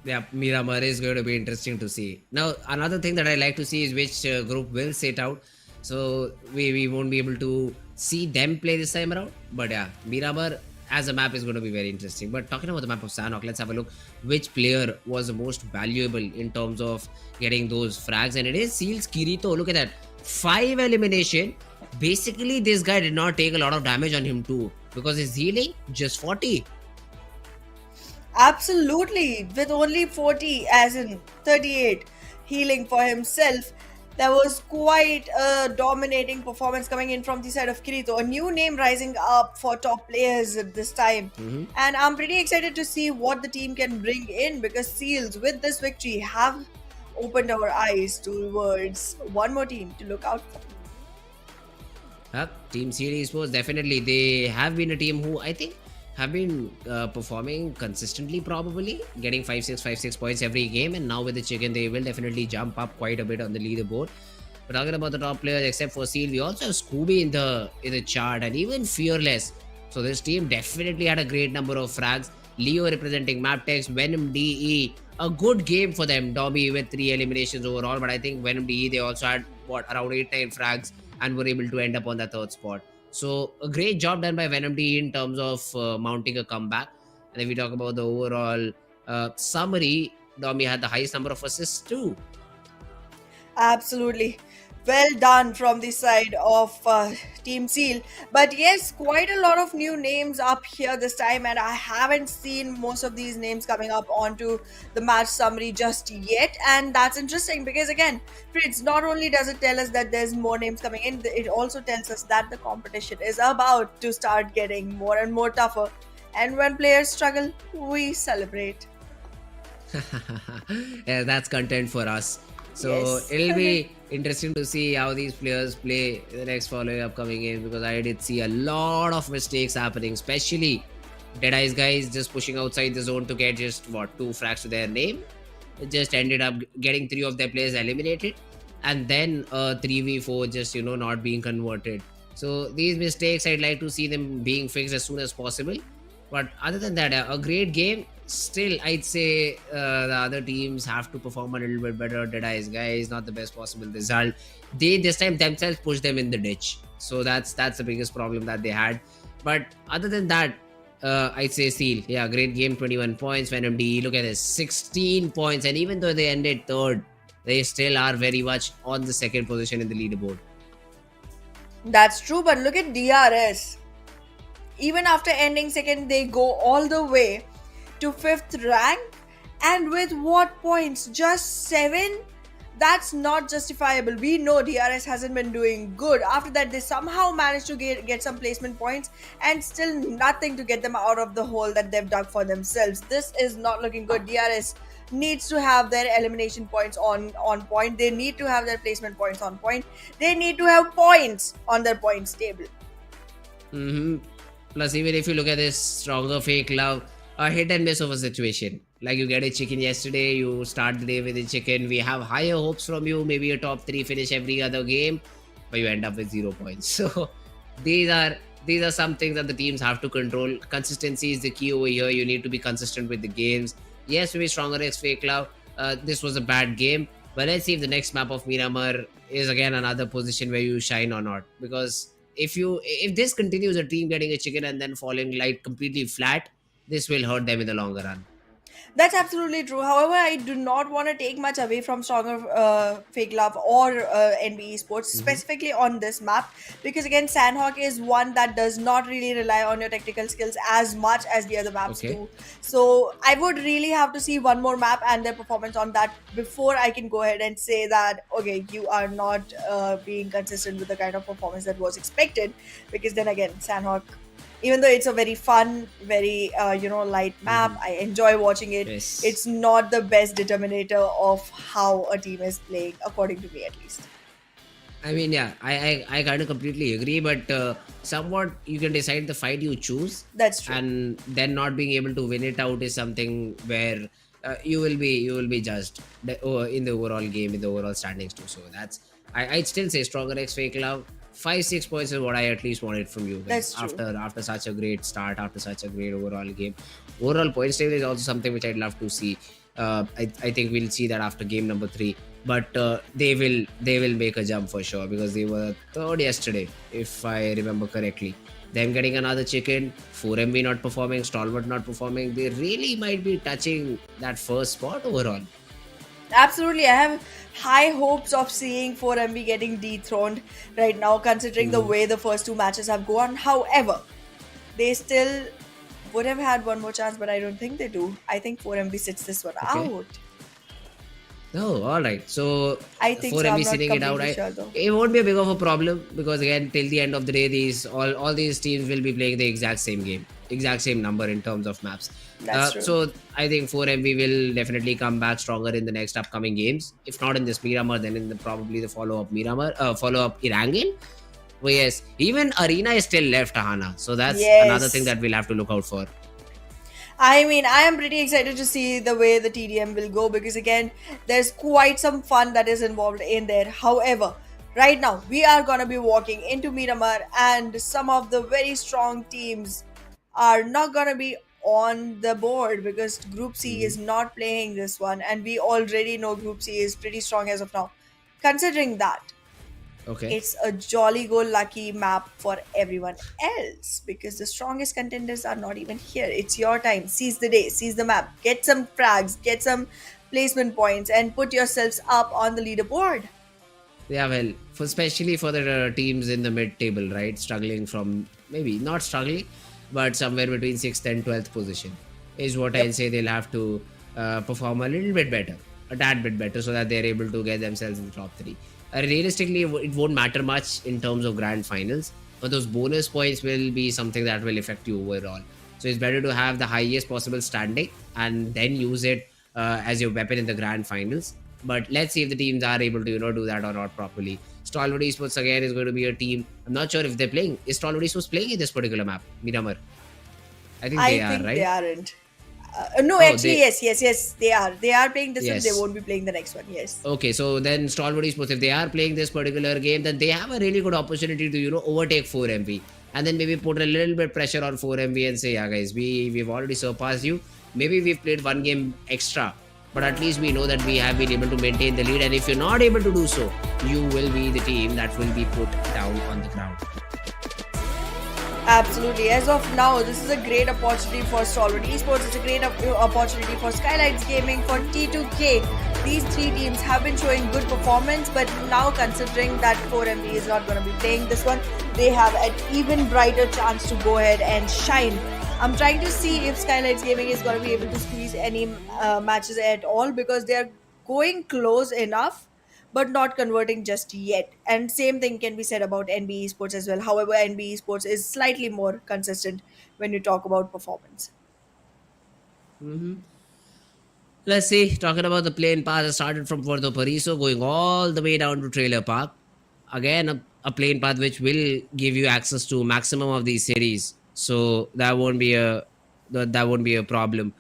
Yeah, Miramar is going to be interesting to see. Now, another thing that I like to see is which group will sit out. So we won't be able to see them play this time around. But yeah, Miramar as a map is going to be very interesting. But talking about the map of Sanhok, let's have a look. Which player was the most valuable in terms of getting those frags? And it is Seals Kirito. Look at that. 5 elimination. Basically, this guy did not take a lot of damage on him too. Because his healing, just 40. Absolutely, with only 40, as in 38, healing for himself. There was quite a dominating performance coming in from the side of Kirito, a new name rising up for top players at this time. Mm-hmm. And I'm pretty excited to see what the team can bring in because Seals, with this victory, have opened our eyes towards one more team to look out for. Team Series Sports definitely they have been a team who I think have been performing consistently, probably getting 5-6 points every game, and now with the chicken they will definitely jump up quite a bit on the leaderboard. But talking about the top players, except for Seal, we also have Scooby in the chart and even Fearless. So this team definitely had a great number of frags. Leo representing Mabetex, Venom DE, a good game for them. Dobby with 3 eliminations overall, but I think Venom DE they also had what around 8-9 frags and were able to end up on the 3rd spot. So a great job done by Venom D in terms of mounting a comeback. And if we talk about the overall summary, Domi had the highest number of assists too. Absolutely. Well done from the side of Team Seal. But yes, quite a lot of new names up here this time, and I haven't seen most of these names coming up onto the match summary just yet. And that's interesting because, again, Fritz, not only does it tell us that there's more names coming in, it also tells us that the competition is about to start getting more and more tougher. And when players struggle, we celebrate. Yeah, that's content for us. So Yes. it'll be interesting to see how these players play in the next following upcoming games because I did see a lot of mistakes happening, especially Deadeye's guys just pushing outside the zone to get just what 2 frags to their name. It just ended up getting 3 of their players eliminated, and then 3v4 just not being converted. So these mistakes I'd like to see them being fixed as soon as possible. But other than that, a great game. Still, I'd say the other teams have to perform a little bit better. Deadeye's guys, not the best possible result. They this time themselves pushed them in the ditch. So that's the biggest problem that they had. But other than that, I'd say Steel. Yeah, great game, 21 points. Venom D, look at this, 16 points. And even though they ended 3rd, they still are very much on the 2nd position in the leaderboard. That's true, but look at DRS. Even after ending second, they go all the way to 5th rank. And with what points? Just 7? That's not justifiable. We know DRS hasn't been doing good. After that, they somehow managed to get some placement points and still nothing to get them out of the hole that they've dug for themselves. This is not looking good. DRS needs to have their elimination points on point. They need to have their placement points on point. They need to have points on their points table. Mm-hmm. Plus, even if you look at this stronger fake love, a hit and miss of a situation. Like you get a chicken yesterday, you start the day with a chicken. We have higher hopes from you, maybe a top 3 finish every other game, but you end up with 0 points. So these are some things that the teams have to control. Consistency is the key over here. You need to be consistent with the games. Yes, maybe stronger against fake love. This was a bad game, but let's see if the next map of Miramar is again another position where you shine or not. Because if this continues, a team getting a chicken and then falling like completely flat, this will hurt them in the longer run. That's absolutely true. However, I do not want to take much away from Stronger Fake Love or NBE Sports, Hmm. specifically on this map, because again, Sanhok is one that does not really rely on your technical skills as much as the other maps Okay. do. So I would really have to see one more map and their performance on that before I can go ahead and say that, okay, you are not being consistent with the kind of performance that was expected. Because then again, Sanhok, even though it's a very fun, very light map, Hmm. I enjoy watching it. Yes. It's not the best determinator of how a team is playing, according to me at least. I mean, yeah, I kind of completely agree, but somewhat you can decide the fight you choose, That's true. and then not being able to win it out is something where you will be judged in the overall game, in the overall standings too. So that's I'd still say stronger X fake love. 5-6 points is what I at least wanted from you guys That's true. after such a great start, after such a great overall game. Overall points table is also something which I'd love to see. I think we'll see that after game number 3, but they will make a jump for sure because they were third yesterday, if I remember correctly. Them getting another chicken, 4MB not performing, Stalwart not performing, they really might be touching that first spot overall. Absolutely. I have high hopes of seeing 4MB getting dethroned right now, considering the Mhm. way the first two matches have gone. However, they still would have had one more chance, but I don't think they do. I think 4MB sits this one Okay. out. Oh, all right. So I think so. 4MB I'm not sitting it out. completely sure though. It won't be a big of a problem because again, till the end of the day, these all these teams will be playing the exact same game, exact same number in terms of maps. That's true. So I think 4MB will definitely come back stronger in the next upcoming games. If not in this Miramar, then in the probably the follow up Miramar, follow up Erangel. Oh yes, even Arena is still left, Ahana. So that's another thing Yes. that we'll have to look out for. I mean, I am pretty excited to see the way the TDM will go because, again, there's quite some fun that is involved in there. However, right now, we are going to be walking into Miramar, and some of the very strong teams are not going to be on the board because Group C Mhm. is not playing this one, and we already know Group C is pretty strong as of now. Considering that, Okay. it's a jolly go lucky map for everyone else because the strongest contenders are not even here. It's your time. Seize the day, seize the map, get some frags, get some placement points, and put yourselves up on the leaderboard. Yeah, well, especially for the teams in the mid-table, right? Struggling from maybe not struggling, but somewhere between 6th and 12th position is what I'll Yep. say. They'll have to perform a little bit better, a tad bit better, so that they're able to get themselves in the top 3. Realistically, it won't matter much in terms of grand finals, but those bonus points will be something that will affect you overall. So it's better to have the highest possible standing and then use it as your weapon in the grand finals. But let's see if the teams are able to do that or not properly. Stalwart Esports again is going to be a team. I'm not sure if they're playing. Is Stalwart Esports playing in this particular map, Miramar? I think I they are, think they right? aren't. No, Oh, actually, they yes, yes, yes, they are. They are playing this one. They yes. won't be playing the next one. Yes. Okay, so then Stalwart Esports, if they are playing this particular game, then they have a really good opportunity to overtake 4MV and then maybe put a little bit pressure on 4MV and say, yeah, guys, we've already surpassed you. Maybe we've played one game extra, but at least we know that we have been able to maintain the lead. And if you're not able to do so, you will be the team that will be put down on the ground. Absolutely. As of now, this is a great opportunity for Stalwart Esports. It's a great opportunity for SKYLIGHTZ Gaming, for T2K. These three teams have been showing good performance, but now considering that 4MB is not going to be playing this one, they have an even brighter chance to go ahead and shine. I'm trying to see if SKYLIGHTZ Gaming is going to be able to squeeze any matches at all because they are going close enough but not converting just yet. And same thing can be said about NB Esports as well. However, NB Esports is slightly more consistent when you talk about performance. Mhm. Let's see, talking about the plane path, I started from Puerto Pariso, going all the way down to Trailer Park. Again, a plane path which will give you access to maximum of these cities, so that won't be a problem.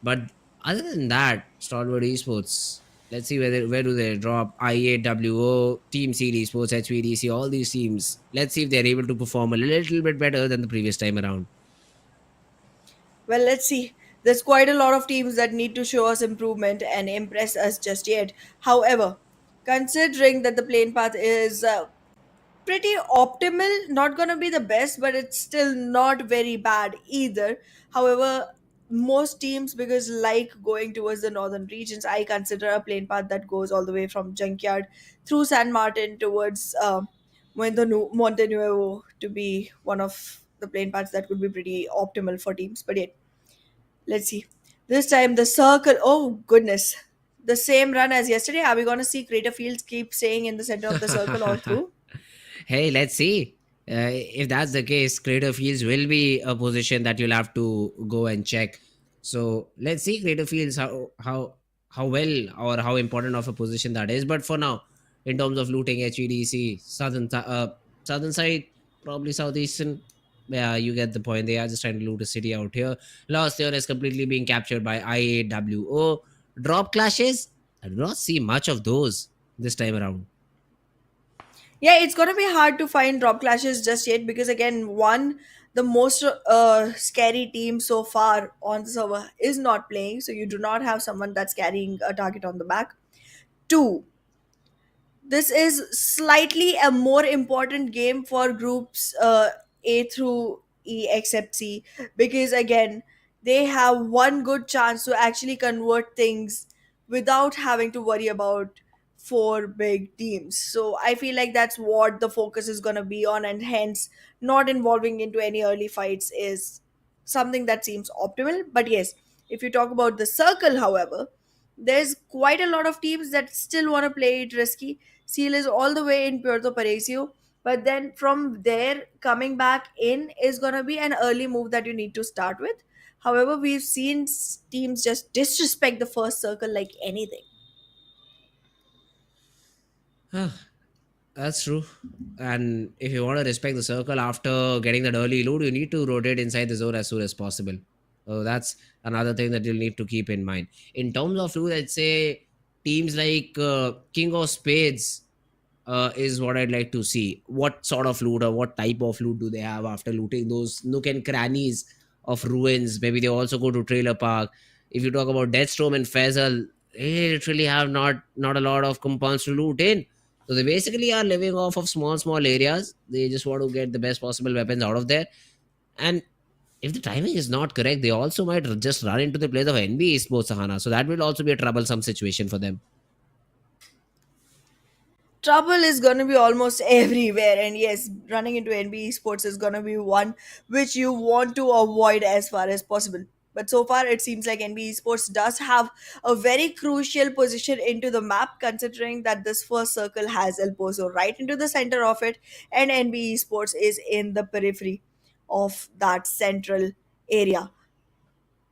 But other than that, Stalwart Esports. Let's see where do they drop I8WO, Team CD Sports, HVDC, all these teams. Let's see if they're able to perform a little bit better than the previous time around. Well, let's see. There's quite a lot of teams that need to show us improvement and impress us just yet. However, considering that the plane path is pretty optimal, not going to be the best, but it's still not very bad either. However, most teams, because like going towards the northern regions, I consider a plane path that goes all the way from Junkyard through San Martin towards Monte Nuevo to be one of the plane paths that would be pretty optimal for teams. But yet, let's see. This time the circle. Oh goodness, the same run as yesterday. Are we gonna see Crater Fields keep staying in the center of the circle all through? Hey, let's see. If that's the case, Crater Fields will be a position that you'll have to go and check. So let's see Crater Fields how well or how important of a position that is. But for now, in terms of looting HVDC, southern side, probably southeastern. Yeah, you get the point. They are just trying to loot a city out here. Last year is completely being captured by IAWO. Drop clashes. I do not see much of those this time around. Yeah, it's gonna be hard to find drop clashes just yet because again, one, the most scary team so far on the server is not playing, so you do not have someone that's carrying a target on the back. Two, this is slightly a more important game for groups A through E except C, because again they have one good chance to actually convert things without having to worry about four big teams. So I feel like that's what the focus is going to be on, and hence not involving into any early fights is something that seems optimal. But yes, if you talk about the circle, however, there's quite a lot of teams that still want to play it risky. Seal is all the way in Puerto Parecio, but then from there, coming back in is going to be an early move that you need to start with. However, we've seen teams just disrespect the first circle like anything. That's true. And if you want to respect the circle after getting that early loot, you need to rotate inside the zone as soon as possible. So that's another thing that you'll need to keep in mind. In terms of loot, I'd say teams like King of Spades is what I'd like to see. What sort of loot or what type of loot do they have after looting those nook and crannies of ruins? Maybe they also go to Trailer Park. If you talk about Deathstorm and Faisal, they literally have not a lot of compounds to loot in. So they basically are living off of small areas. They just want to get the best possible weapons out of there. And if the timing is not correct, they also might just run into the place of NBeSports Sahana. So that will also be a troublesome situation for them. Trouble is going to be almost everywhere, and yes, running into NB Sports is going to be one which you want to avoid as far as possible. But so far it seems like NB Sports does have a very crucial position into the map, considering that this first circle has El Pozo right into the center of it, and NB Sports is in the periphery of that central area.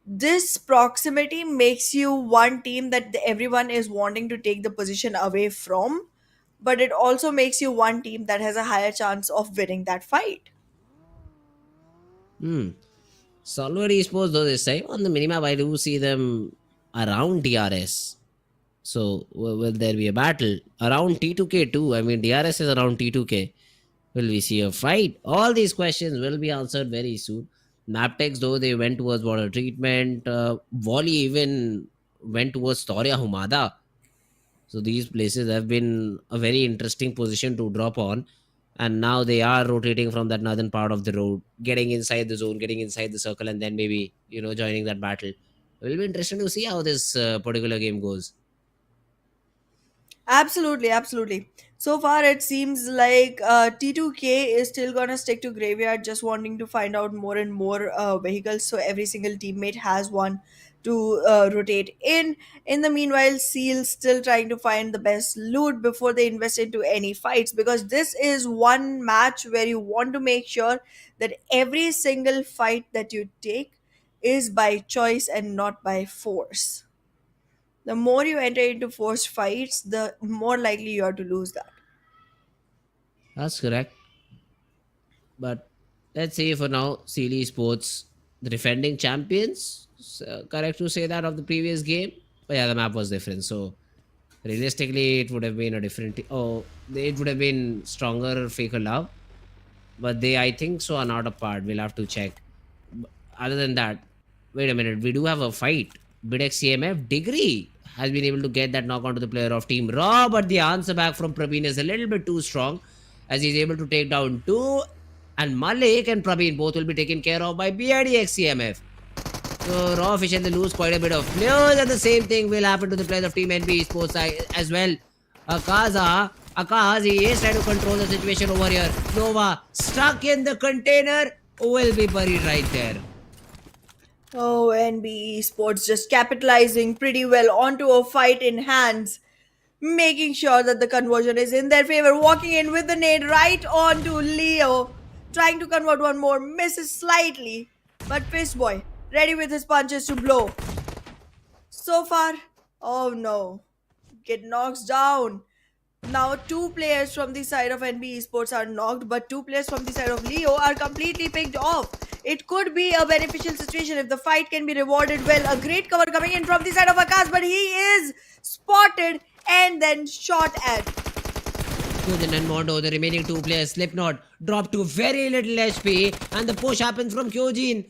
This proximity makes you one team that everyone is wanting to take the position away from, but it also makes you one team that has a higher chance of winning that fight. Hmm. Stalwart Esports, though, this time on the minimap, I do see them around DRS. So, will there be a battle? Around T2K too. I mean, DRS is around T2K. Will we see a fight? All these questions will be answered very soon. Mabetex, though, they went towards water treatment. Volley even went towards Toria Humada. So these places have been a very interesting position to drop on. And now they are rotating from that northern part of the road, getting inside the zone, getting inside the circle, and then maybe, joining that battle. It will be interesting to see how this particular game goes. Absolutely, absolutely. So far, it seems like T2K is still gonna stick to Graveyard, just wanting to find out more and more vehicles. So every single teammate has one to rotate in. In the meanwhile, Seal still trying to find the best loot before they invest into any fights, because this is one match where you want to make sure that every single fight that you take is by choice and not by force. The more you enter into forced fights, the more likely you are to lose that. That's correct. But let's say for now, Sealy Sports, the defending champions, correct to say that of the previous game. But yeah, the map was different. So realistically, it would have been a different. It would have been stronger Faker Love. But they, I think so, are not apart. We'll have to check. Other than that, wait a minute. We do have a fight. Mabetex CMF Degree has been able to get that knock onto the player of Team Raw, but the answer back from Praveen is a little bit too strong as he's able to take down two. And Malik and Praveen both will be taken care of by DEADEYES CMF. So Raw Fish and they lose quite a bit of players, and the same thing will happen to the players of Team NBeSports as well. Akazi is trying to control the situation over here. Nova stuck in the container, will be buried right there. Oh, NBE Sports just capitalizing pretty well onto a fight in hands, making sure that the conversion is in their favor. Walking in with the nade right onto Leo, trying to convert one more, misses slightly, but Fistboy ready with his punches to blow. So far, oh no, get knocked down. Now, two players from the side of NB Esports are knocked, but two players from the side of Leo are completely picked off. It could be a beneficial situation if the fight can be rewarded well. A great cover coming in from the side of Akash, but he is spotted and then shot at. Kyojin and Mondo, the remaining two players, Slipknot, drop to very little HP, and the push happens from Kyojin.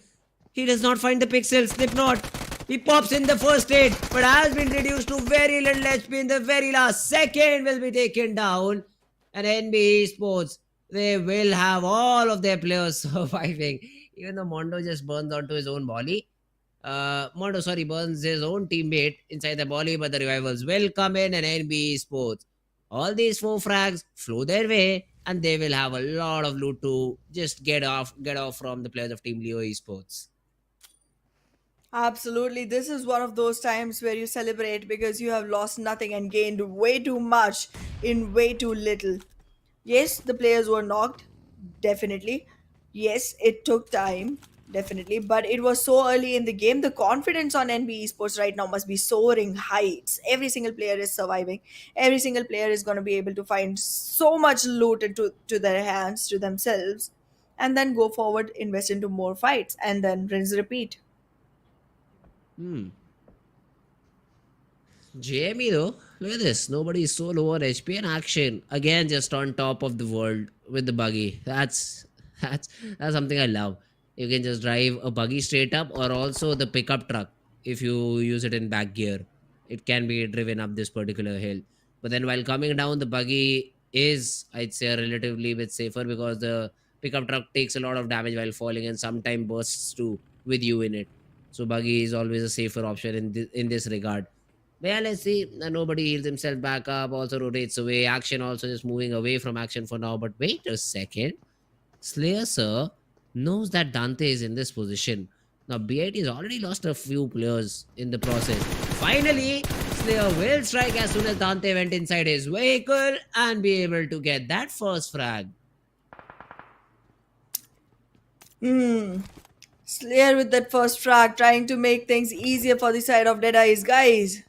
He does not find the pixel. Slipknot, he pops in the first hit, but has been reduced to very little HP in the very last second, will be taken down. And NB Esports, they will have all of their players surviving. Even though Mondo just burns onto his own body. Burns his own teammate inside the body, but the revivals will come in, and NB Esports. All these 4 frags flow their way, and they will have a lot of loot to just get off from the players of Team Leo Esports. Absolutely. This is one of those times where you celebrate because you have lost nothing and gained way too much in way too little. Yes, the players were knocked, definitely. Yes, it took time, definitely. But it was so early in the game. The confidence on NB Esports right now must be soaring heights. Every single player is surviving. Every single player is going to be able to find so much loot to their hands, to themselves, and then go forward, invest into more fights, and then rinse repeat. Hmm. JME though, look at this. Nobody is so low on HP and action. Again, just on top of the world with the buggy. That's that's something I love. You can just drive a buggy straight up, or also the pickup truck if you use it in back gear. It can be driven up this particular hill. But then while coming down, the buggy is, I'd say, relatively bit safer because the pickup truck takes a lot of damage while falling and sometimes bursts too with you in it. So buggy is always a safer option in this regard. But yeah, let's see. Nobody heals himself back up, also rotates away. Action also just moving away from action for now. But wait a second. Slayer Sir knows that Dante is in this position. Now, BIT has already lost a few players in the process. Finally, Slayer will strike as soon as Dante went inside his vehicle and be able to get that first frag. Slayer with that first frag, trying to make things easier for the side of DEADEYES, guys.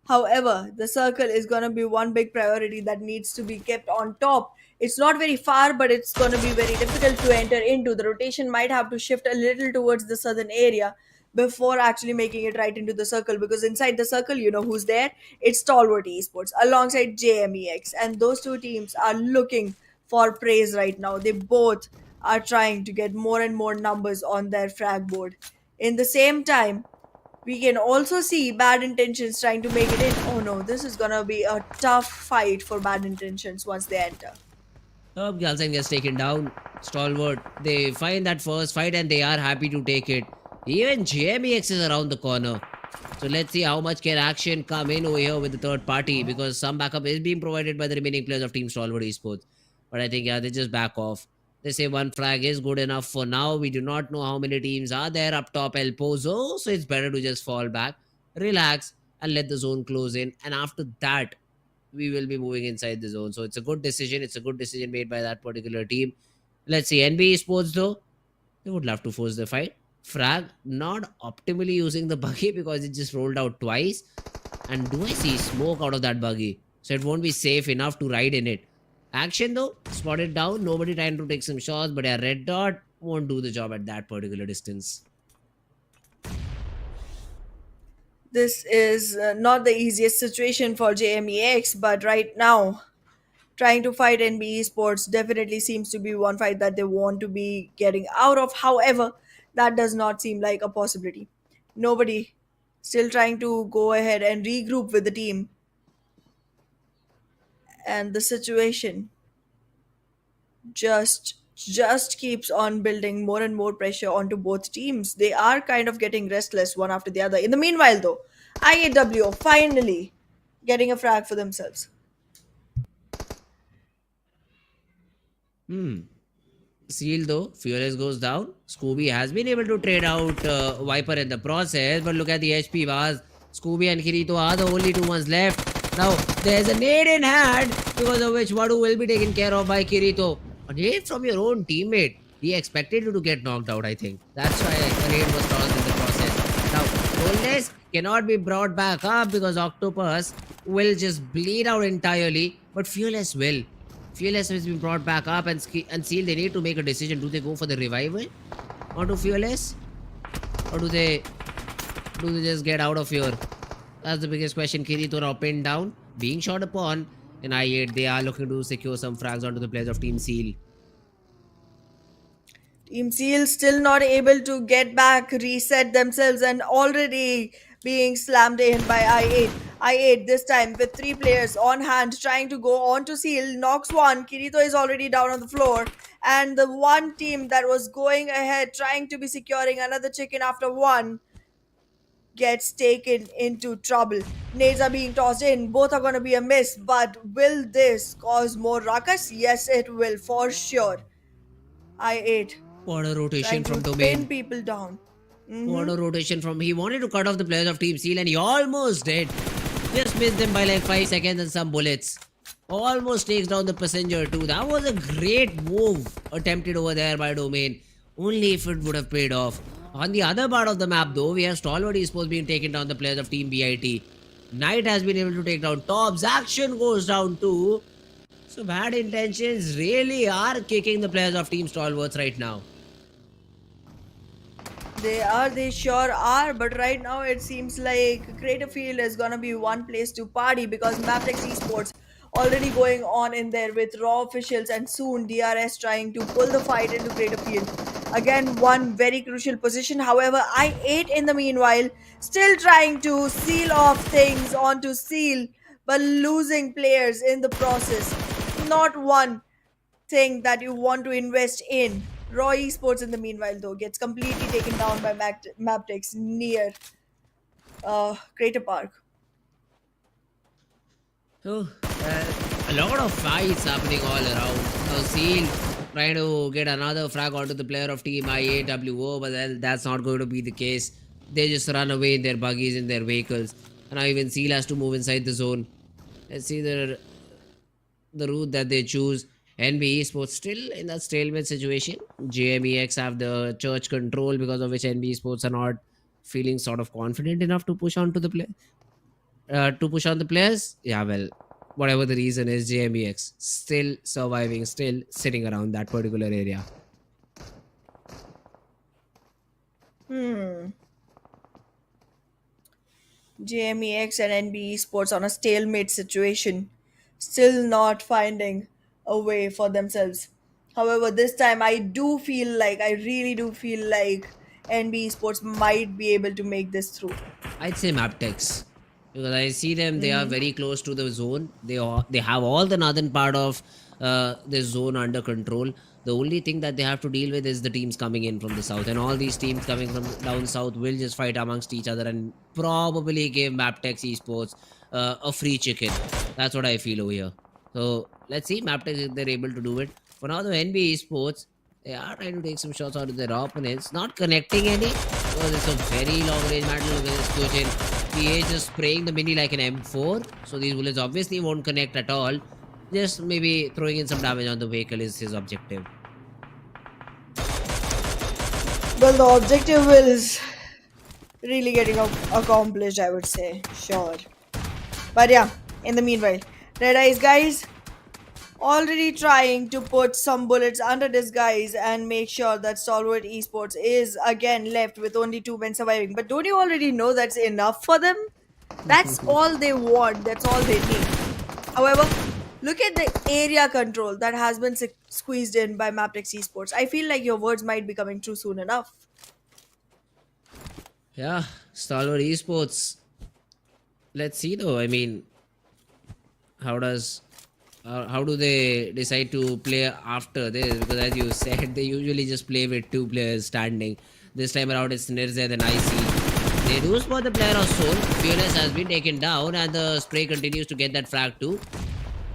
However, the circle is going to be one big priority that needs to be kept on top. It's not very far, but it's going to be very difficult to enter into. The rotation might have to shift a little towards the southern area before actually making it right into the circle, because inside the circle, you know who's there? It's Stalwart Esports alongside JMEX, and those two teams are looking for praise right now. They both are trying to get more and more numbers on their frag board. In the same time, we can also see Bad Intentions trying to make it in. Oh no, this is gonna be a tough fight for Bad Intentions once they enter. Galsen gets taken down. Stalwart, they find that first fight and they are happy to take it. Even JMEX is around the corner. So let's see how much can action come in over here with the third party, because some backup is being provided by the remaining players of Team Stalwart Esports. But I think, yeah, they just back off. They say one frag is good enough for now. We do not know how many teams are there up top El Pozo, so it's better to just fall back, relax, and let the zone close in. And after that, we will be moving inside the zone. So it's a good decision. It's a good decision made by that particular team. Let's see. NBA Sports, though, they would love to force the fight. Frag not optimally using the buggy because it just rolled out twice. And do I see smoke out of that buggy? So it won't be safe enough to ride in it. Action though, spotted down. Nobody trying to take some shots, but a red dot won't do the job at that particular distance. This is not the easiest situation for JMEX, but right now, trying to fight NBE Sports definitely seems to be one fight that they want to be getting out of. However, that does not seem like a possibility. Nobody still trying to go ahead and regroup with the team, and the situation just just keeps on building more and more pressure onto both teams. They are kind of getting restless one after the other. In the meanwhile, though, IAW finally getting a frag for themselves. Hmm. Seal though, Fearless goes down. Scooby has been able to trade out Viper in the process, but look at the HP bars. Scooby and Kirito are the only two ones left. Now, there's a nade in hand, because of which Wadu will be taken care of by Kirito. A nade from your own teammate. He expected you to get knocked out, I think. That's why a nade was tossed in the process. Now, Coldness cannot be brought back up because Octopus will just bleed out entirely, but Fearless will. Fearless has been brought back up, and Seal, they need to make a decision. Do they go for the revival onto Fearless? Or do they just get out of here? That's the biggest question. Kirito are pinned down, being shot upon, and I8, they are looking to secure some frags onto the players of Team Seal. Team Seal still not able to get back, reset themselves, and already being slammed in by I8. I8 this time with three players on hand trying to go on to Seal. Knocks one. Kirito is already down on the floor. And the one team that was going ahead trying to be securing another chicken after one gets taken into trouble. Nades are being tossed in. Both are going to be a miss. But will this cause more ruckus? Yes, it will for sure. I8 What a rotation trying to from pin Domain. people down. What a rotation from. He wanted to cut off the players of Team Seal, and he almost did. Just missed them by like 5 seconds and some bullets. Almost takes down the passenger too. That was a great move attempted over there by Domain. Only if it would have paid off. On the other part of the map though, we have Stalwart Esports being taken down the players of Team BIT. Knight has been able to take down Tops. Action goes down too. So bad intentions really are kicking the players of Team Stalwarts right now. They sure are, but right now it seems like Greater Field is gonna be one place to party because Mabetex Esports already going on in there with raw officials and soon DRS trying to pull the fight into Greater Field. Again, one very crucial position. However, I8 in the meanwhile still trying to seal off things onto Seal, but losing players in the process. Not one thing that you want to invest in. Raw Esports, in the meanwhile, though, gets completely taken down by Mabetex near Crater Park. Oh, a lot of fights happening all around. Seal trying to get another frag onto the player of Team IAWO, but then that's not going to be the case. They just run away in their buggies, in their vehicles. And now even Seal has to move inside the zone. Let's see the route that they choose. NBeSports still in that stalemate situation. JMEX have the church control, because of which NBeSports are not feeling sort of confident enough to push on to the play. To push on the players. Yeah, well, whatever the reason is, JMEX still surviving, still sitting around that particular area. JMEX and NBE Sports on a stalemate situation, still not finding a way for themselves. However, this time I really do feel like NBE Sports might be able to make this through. I'd say Mabetex, because I see them. They are very close to the zone. They have all the northern part of the zone under control. The only thing that they have to deal with is the teams coming in from the south, and all these teams coming from down south will just fight amongst each other and probably give Mabetex Esports a free chicken. That's what I feel over here. So let's see Mabetex if they're able to do it. For now, the NBA Esports, they are trying to take some shots out of their opponents, not connecting any, because it's a very long range battle with this Kujin. He is just spraying the mini like an M4, so these bullets obviously won't connect at all. Just maybe throwing in some damage on the vehicle is his objective. Well, the objective is really getting accomplished, I would say. Sure. But yeah, in the meanwhile, Red Eyes guys already trying to put some bullets under this guys and make sure that Stalwart Esports is again left with only 2 men surviving. But don't you already know that's enough for them? That's all they want. That's all they need. However, look at the area control that has been squeezed in by Mabetex Esports. I feel like your words might be coming true soon enough. Yeah, Stalwart Esports. Let's see though. I mean, how does How do they decide to play after this? Because as you said, they usually just play with two players standing. This time around, it's Nirzed and IC. They do spot the player of Soul. Fearless has been taken down, and the spray continues to get that frag too.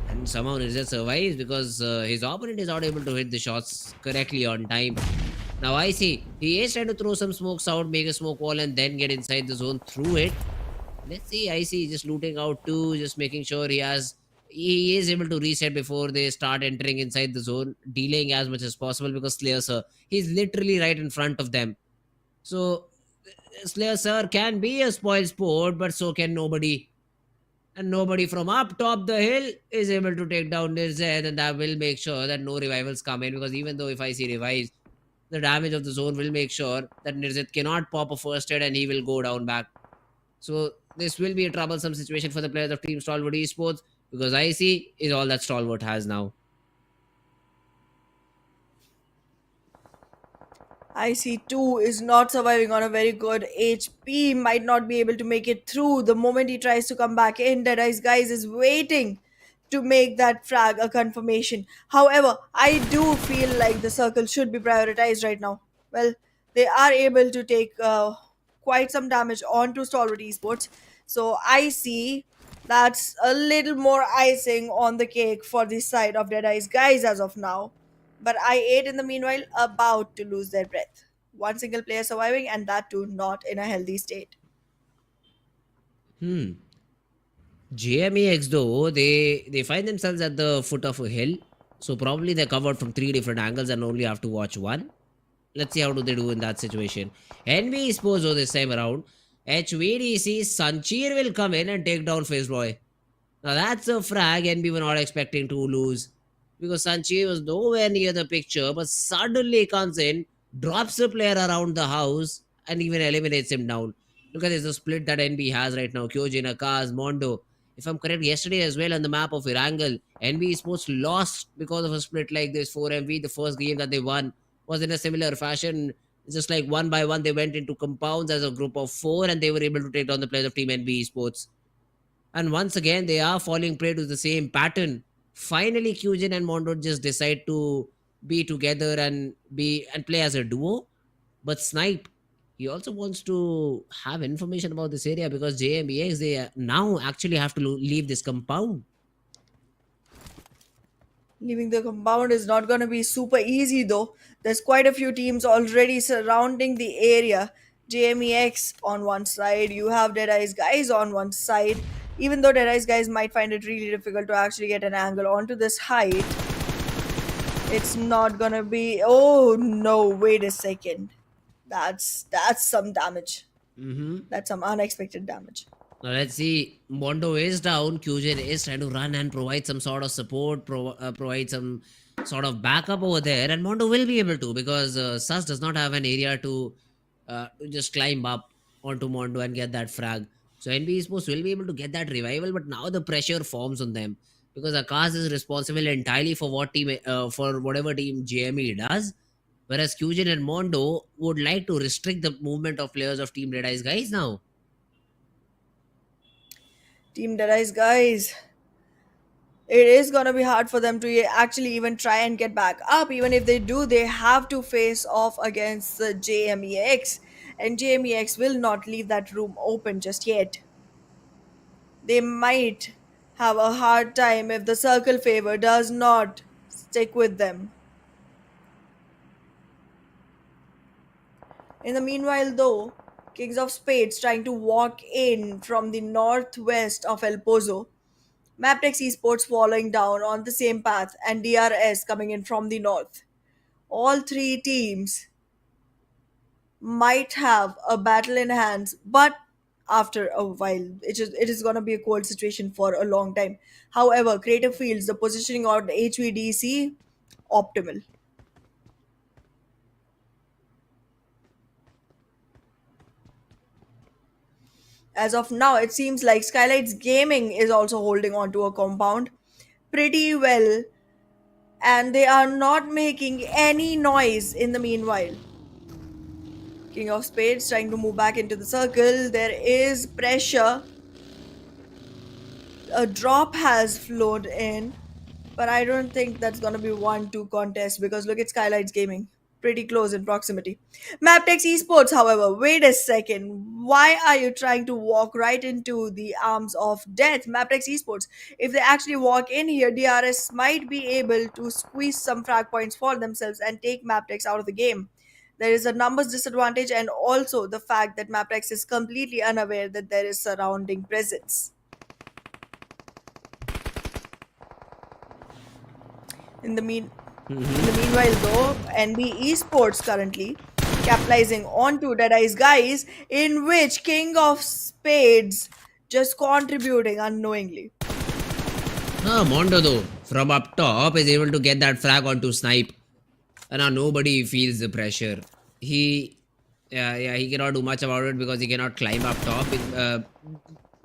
And somehow Nirzed survives because his opponent is not able to hit the shots correctly on time. Now I see he is trying to throw some smokes out, make a smoke wall, and then get inside the zone through it. Let's see. I see just looting out too, just making sure he is able to reset before they start entering inside the zone, delaying as much as possible because Slayer Sir, he's literally right in front of them. So Slayer Sir can be a spoil sport, but so can nobody. And nobody from up top the hill is able to take down Nirzed, and that will make sure that no revivals come in, because even though if I see revives, the damage of the zone will make sure that Nirzed cannot pop a first hit and he will go down back. So this will be a troublesome situation for the players of Team Stalwart Esports, because IC is all that Stalwart has now. IC2 is not surviving on a very good HP, might not be able to make it through. The moment he tries to come back in, Deadeye's guys is waiting to make that frag a confirmation. However, I do feel like the circle should be prioritized right now. Well, they are able to take quite some damage onto Stalwart Esports. So I see that's a little more icing on the cake for the side of Deadeye's guys as of now. But I8 in the meanwhile about to lose their breath. One single player surviving, and that too not in a healthy state. JMEX though, they find themselves at the foot of a hill, so probably they're covered from three different angles and only have to watch one. Let's see how do they do in that situation. NBeSports though this time around, HVDC Sanchir will come in and take down Fizboy. Now that's a frag NB were not expecting to lose, because Sanchi was nowhere near the picture, but suddenly comes in, drops the player around the house, and even eliminates him down. Look at this, the split that NB has right now. Kyojin, Akaz, Mondo. If I'm correct, yesterday as well on the map of Erangel, NB Sports lost because of a split like this. 4MV, the first game that they won, was in a similar fashion. Just like one by one, they went into compounds as a group of four, and they were able to take down the players of Team NB Sports. And once again, they are falling prey to the same pattern. Finally, Kyujin and Mondo just decide to be together and play as a duo. But Snipe, he also wants to have information about this area, because JMEX, they now actually have to leave this compound. Leaving the compound is not going to be super easy though. There's quite a few teams already surrounding the area. JMEX on one side, you have Deadeye's guys on one side. Even though Deadeye's guys might find it really difficult to actually get an angle onto this height, it's not gonna be. Oh no! Wait a second. That's some damage. That's some unexpected damage. Now let's see. Mondo is down. Kyujin is trying to run and provide some sort of support, provide some sort of backup over there. And Mondo will be able to, because Sus does not have an area to just climb up onto Mondo and get that frag. So NB Sports will be able to get that revival, but now the pressure forms on them, because Akash is responsible entirely for for whatever team JME does. Whereas Kyujin and Mondo would like to restrict the movement of players of Team Deadeye's guys now. Team Deadeye's guys. It is gonna be hard for them to actually even try and get back up. Even if they do, they have to face off against the JMEX, and JMEX will not leave that room open just yet. They might have a hard time if the circle favor does not stick with them. In the meanwhile, though, Kings of Spades trying to walk in from the northwest of El Pozo. Mabetex Esports following down on the same path, and DRS coming in from the north. All three teams might have a battle in hands, but after a while, it is going to be a cold situation for a long time. However, Creative Fields, the positioning on HVDC, optimal. As of now, it seems like SKYLIGHTZ Gaming is also holding on to a compound pretty well, and they are not making any noise in the meanwhile. King of Spades trying to move back into the circle. There is pressure. A drop has flowed in. But I don't think that's gonna be 1-2 contest because look at SKYLIGHTZ Gaming. Pretty close in proximity. Mabetex Esports, however, wait a second. Why are you trying to walk right into the arms of death? Mabetex Esports, if they actually walk in here, DRS might be able to squeeze some frag points for themselves and take Mabetex out of the game. There is a numbers disadvantage and also the fact that Mabetex is completely unaware that there is surrounding presence. In the meanwhile, though, NBeSports currently capitalizing onto DEADEYES guys, in which King of Spades just contributing unknowingly. Mondo though, from up top is able to get that frag onto Snipe. And now nobody feels the pressure. He cannot do much about it because he cannot climb up top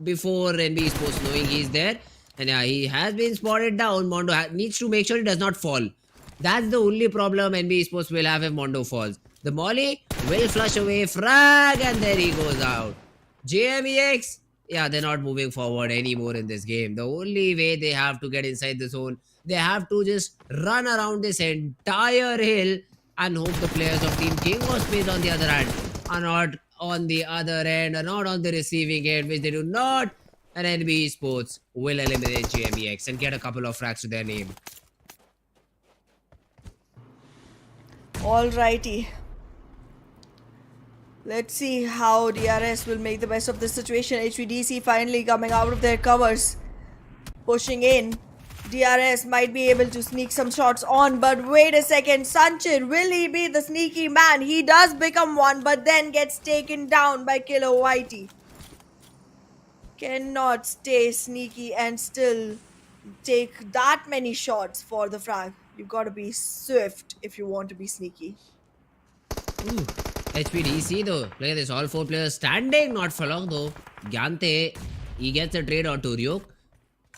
before NBeSports knowing he's there. And yeah, he has been spotted down. Mondo needs to make sure he does not fall. That's the only problem NBeSports will have if Mondo falls. The Molly will flush away frag and there he goes out. JMEX, yeah, they're not moving forward anymore in this game. The only way they have to get inside the zone, they have to just run around this entire hill and hope the players of Team King of Spades on the other hand are not on the other end, are not on the receiving end, which they do not. And NBeSports will eliminate JMEX and get a couple of frags to their name. Alrighty. Let's see how DRS will make the best of this situation. HVDC finally coming out of their covers. Pushing in. DRS might be able to sneak some shots on, but wait a second. Sanchit, will he be the sneaky man? He does become one, but then gets taken down by Killer Whitey. Cannot stay sneaky and still take that many shots for the frag. You've got to be swift if you want to be sneaky. Ooh, HPDC though. Look at this, all four players standing, not for long though. Gyante, he gets a trade onto Ryuk.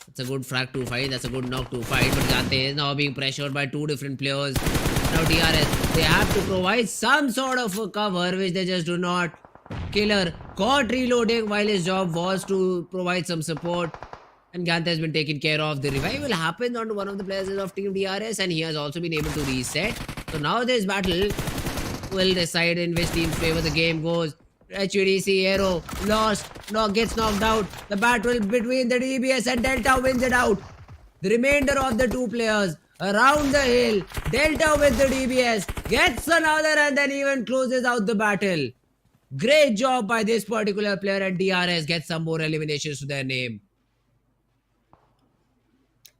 That's a good frag to fight, that's a good knock to fight. But Gyante is now being pressured by two different players. Now DRS, they have to provide some sort of a cover, which they just do not. Killer caught reloading while his job was to provide some support. And Gyante has been taken care of. The revival happened onto one of the players of Team DRS and he has also been able to reset. So now this battle will decide in which team's favor the game goes. HUDC Aero lost, gets knocked out. The battle between the DBS and Delta wins it out. The remainder of the two players around the hill. Delta with the DBS gets another and then even closes out the battle. Great job by this particular player, and DRS gets some more eliminations to their name.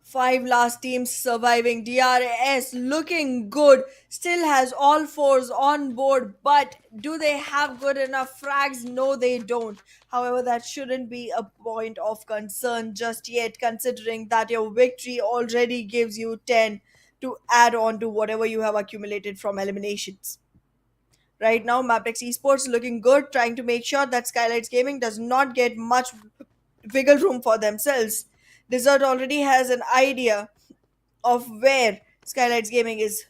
5 last teams surviving. DRS looking good. Still has all fours on board. But do they have good enough frags? No, they don't. However, that shouldn't be a point of concern just yet, considering that your victory already gives you 10 to add on to whatever you have accumulated from eliminations. Right now, Mabetex Esports looking good, trying to make sure that SKYLIGHTZ Gaming does not get much wiggle room for themselves. Desert already has an idea of where SKYLIGHTZ Gaming is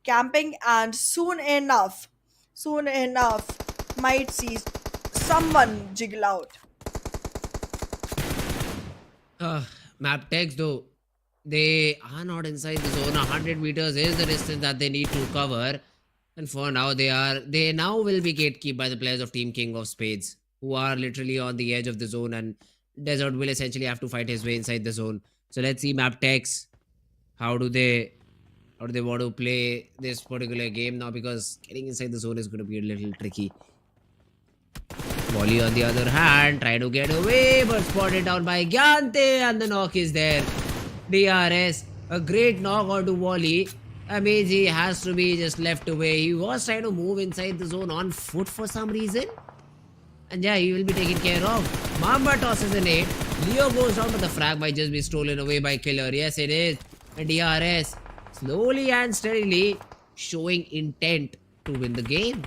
camping, and soon enough, might see someone jiggle out. Mabetex though, they are not inside the zone. 100 meters is the distance that they need to cover. And for now, they now will be gatekept by the players of Team King of Spades, who are literally on the edge of the zone, and Desert will essentially have to fight his way inside the zone. So let's see Mabetex. How do they want to play this particular game now? Because getting inside the zone is going to be a little tricky. Wally on the other hand, try to get away, but spotted down by Gyante, and the knock is there. DRS, a great knock onto Wally. I mean, he has to be just left away. He was trying to move inside the zone on foot for some reason. And yeah, he will be taken care of. Mamba tosses a nade. Leo goes down, but the frag might just be stolen away by Killer. Yes, it is. And DRS slowly and steadily showing intent to win the game.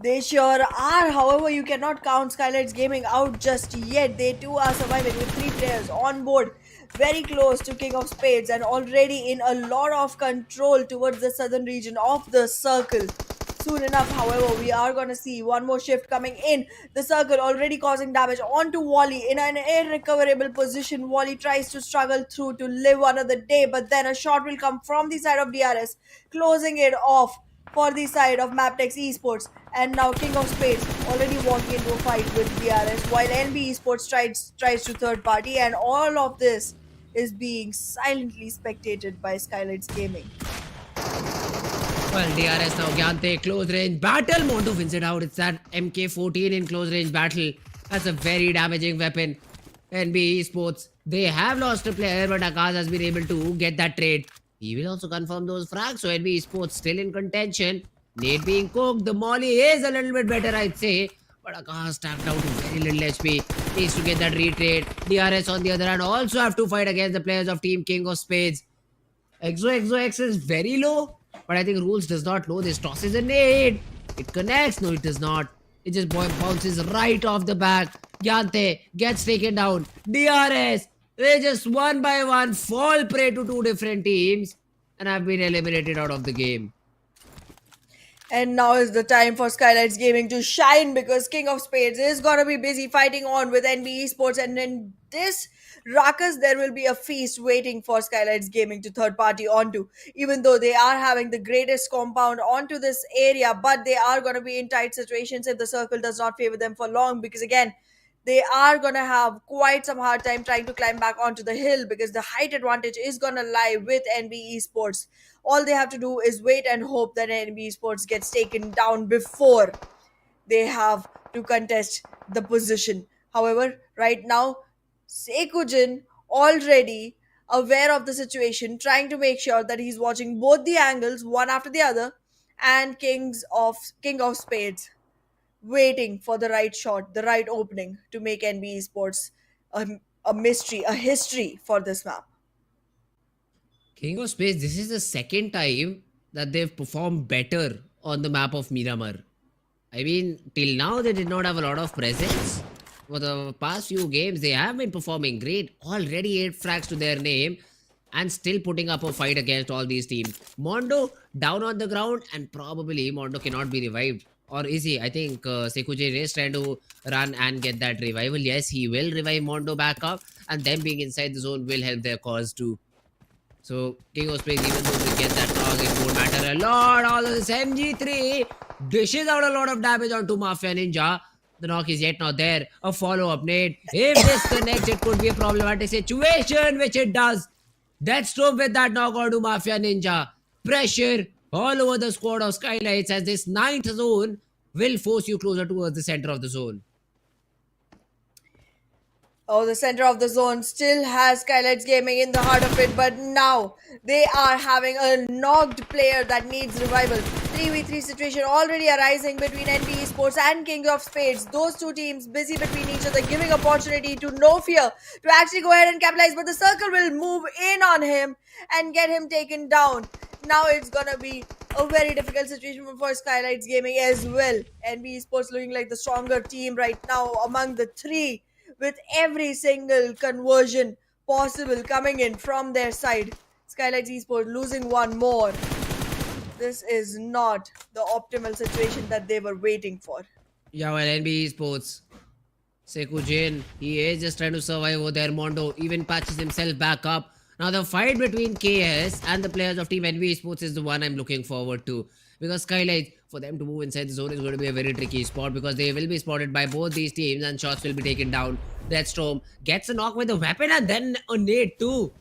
They sure are. However, you cannot count SKYLIGHTZ Gaming out just yet. They too are surviving with 3 players on board, very close to King of Spades and already in a lot of control towards the southern region of the circle. soon enough. However, we are going to see one more shift coming in. The circle already causing damage onto Wally in an irrecoverable position. Wally tries to struggle through to live another day, but then a shot will come from the side of DRS, closing it off for the side of Mabetex Esports. And now King of Spades already walking into a fight with DRS, while NBeSports tries to third party, and all of this is being silently spectated by SKYLIGHTZ Gaming. Well, DRS now, Gyante, close range battle. Mondo wins it out. It's that MK14 in close range battle. That's a very damaging weapon. NB Esports, they have lost a player, but Akash has been able to get that trade. He will also confirm those frags. So NB Esports still in contention. Nate being cooked. The molly is a little bit better, I'd say. But Akash tapped out to very little HP. Needs to get that retrade. DRS on the other hand also have to fight against the players of Team King of Spades. XOXOX is very low. But I think Rules does not know this. Tosses a nade. It connects. No, it does not. It just bounces right off the back. Gyante gets taken down. DRS. They just one by one fall prey to two different teams and have been eliminated out of the game. And now is the time for SKYLIGHTZ Gaming to shine, because King of Spades is gonna be busy fighting on with NB Esports, and in this ruckus there will be a feast waiting for SKYLIGHTZ Gaming to third party onto. Even though they are having the greatest compound onto this area, but they are gonna be in tight situations if the circle does not favor them for long, because again, they are going to have quite some hard time trying to climb back onto the hill, because the height advantage is going to lie with NB Esports. All they have to do is wait and hope that NB Esports gets taken down before they have to contest the position. However, right now, Sekujin already aware of the situation, trying to make sure that he's watching both the angles, one after the other, and King of Spades waiting for the right shot, the right opening to make NB Esports a mystery, a history for this map. King of Space, this is the second time that they've performed better on the map of Miramar. I mean, till now they did not have a lot of presence. For the past few games, they have been performing great. Already 8 frags to their name and still putting up a fight against all these teams. Mondo down on the ground, and probably Mondo cannot be revived. Or is he? I think Sekujin is trying to run and get that revival. Yes, he will revive Mondo back up, and them being inside the zone will help their cause too. So, King of Space, even though they get that knock, it won't matter a lot. All of this MG3 dishes out a lot of damage onto Mafia Ninja. The knock is yet not there. A follow-up nade. If this connects, it could be a problematic situation, which it does. Deathstorm with that knock onto Mafia Ninja. Pressure all over the squad of SKYLIGHTZ, as this 9th zone will force you closer towards the center of the zone. Oh, the center of the zone still has SKYLIGHTZ Gaming in the heart of it, but now they are having a knocked player that needs revival. 3v3 situation already arising between NB Esports and King of Spades. Those two teams busy between each other, giving opportunity to No Fear to actually go ahead and capitalize, but the circle will move in on him and get him taken down. Now it's gonna be a very difficult situation for SKYLIGHTZ Gaming as well. NB Esports looking like the stronger team right now among the three, with every single conversion possible coming in from their side. SKYLIGHTZ Esports losing one more. This is not the optimal situation that they were waiting for. Yeah, well, NB Esports. Sekujin, he is just trying to survive over there. Mondo even patches himself back up. Now, the fight between KS and the players of Team NB Esports is the one I'm looking forward to. Because SKYLIGHTZ, for them to move inside the zone is going to be a very tricky spot, because they will be spotted by both these teams and shots will be taken down. Deathstorm gets a knock with a weapon and then a nade too.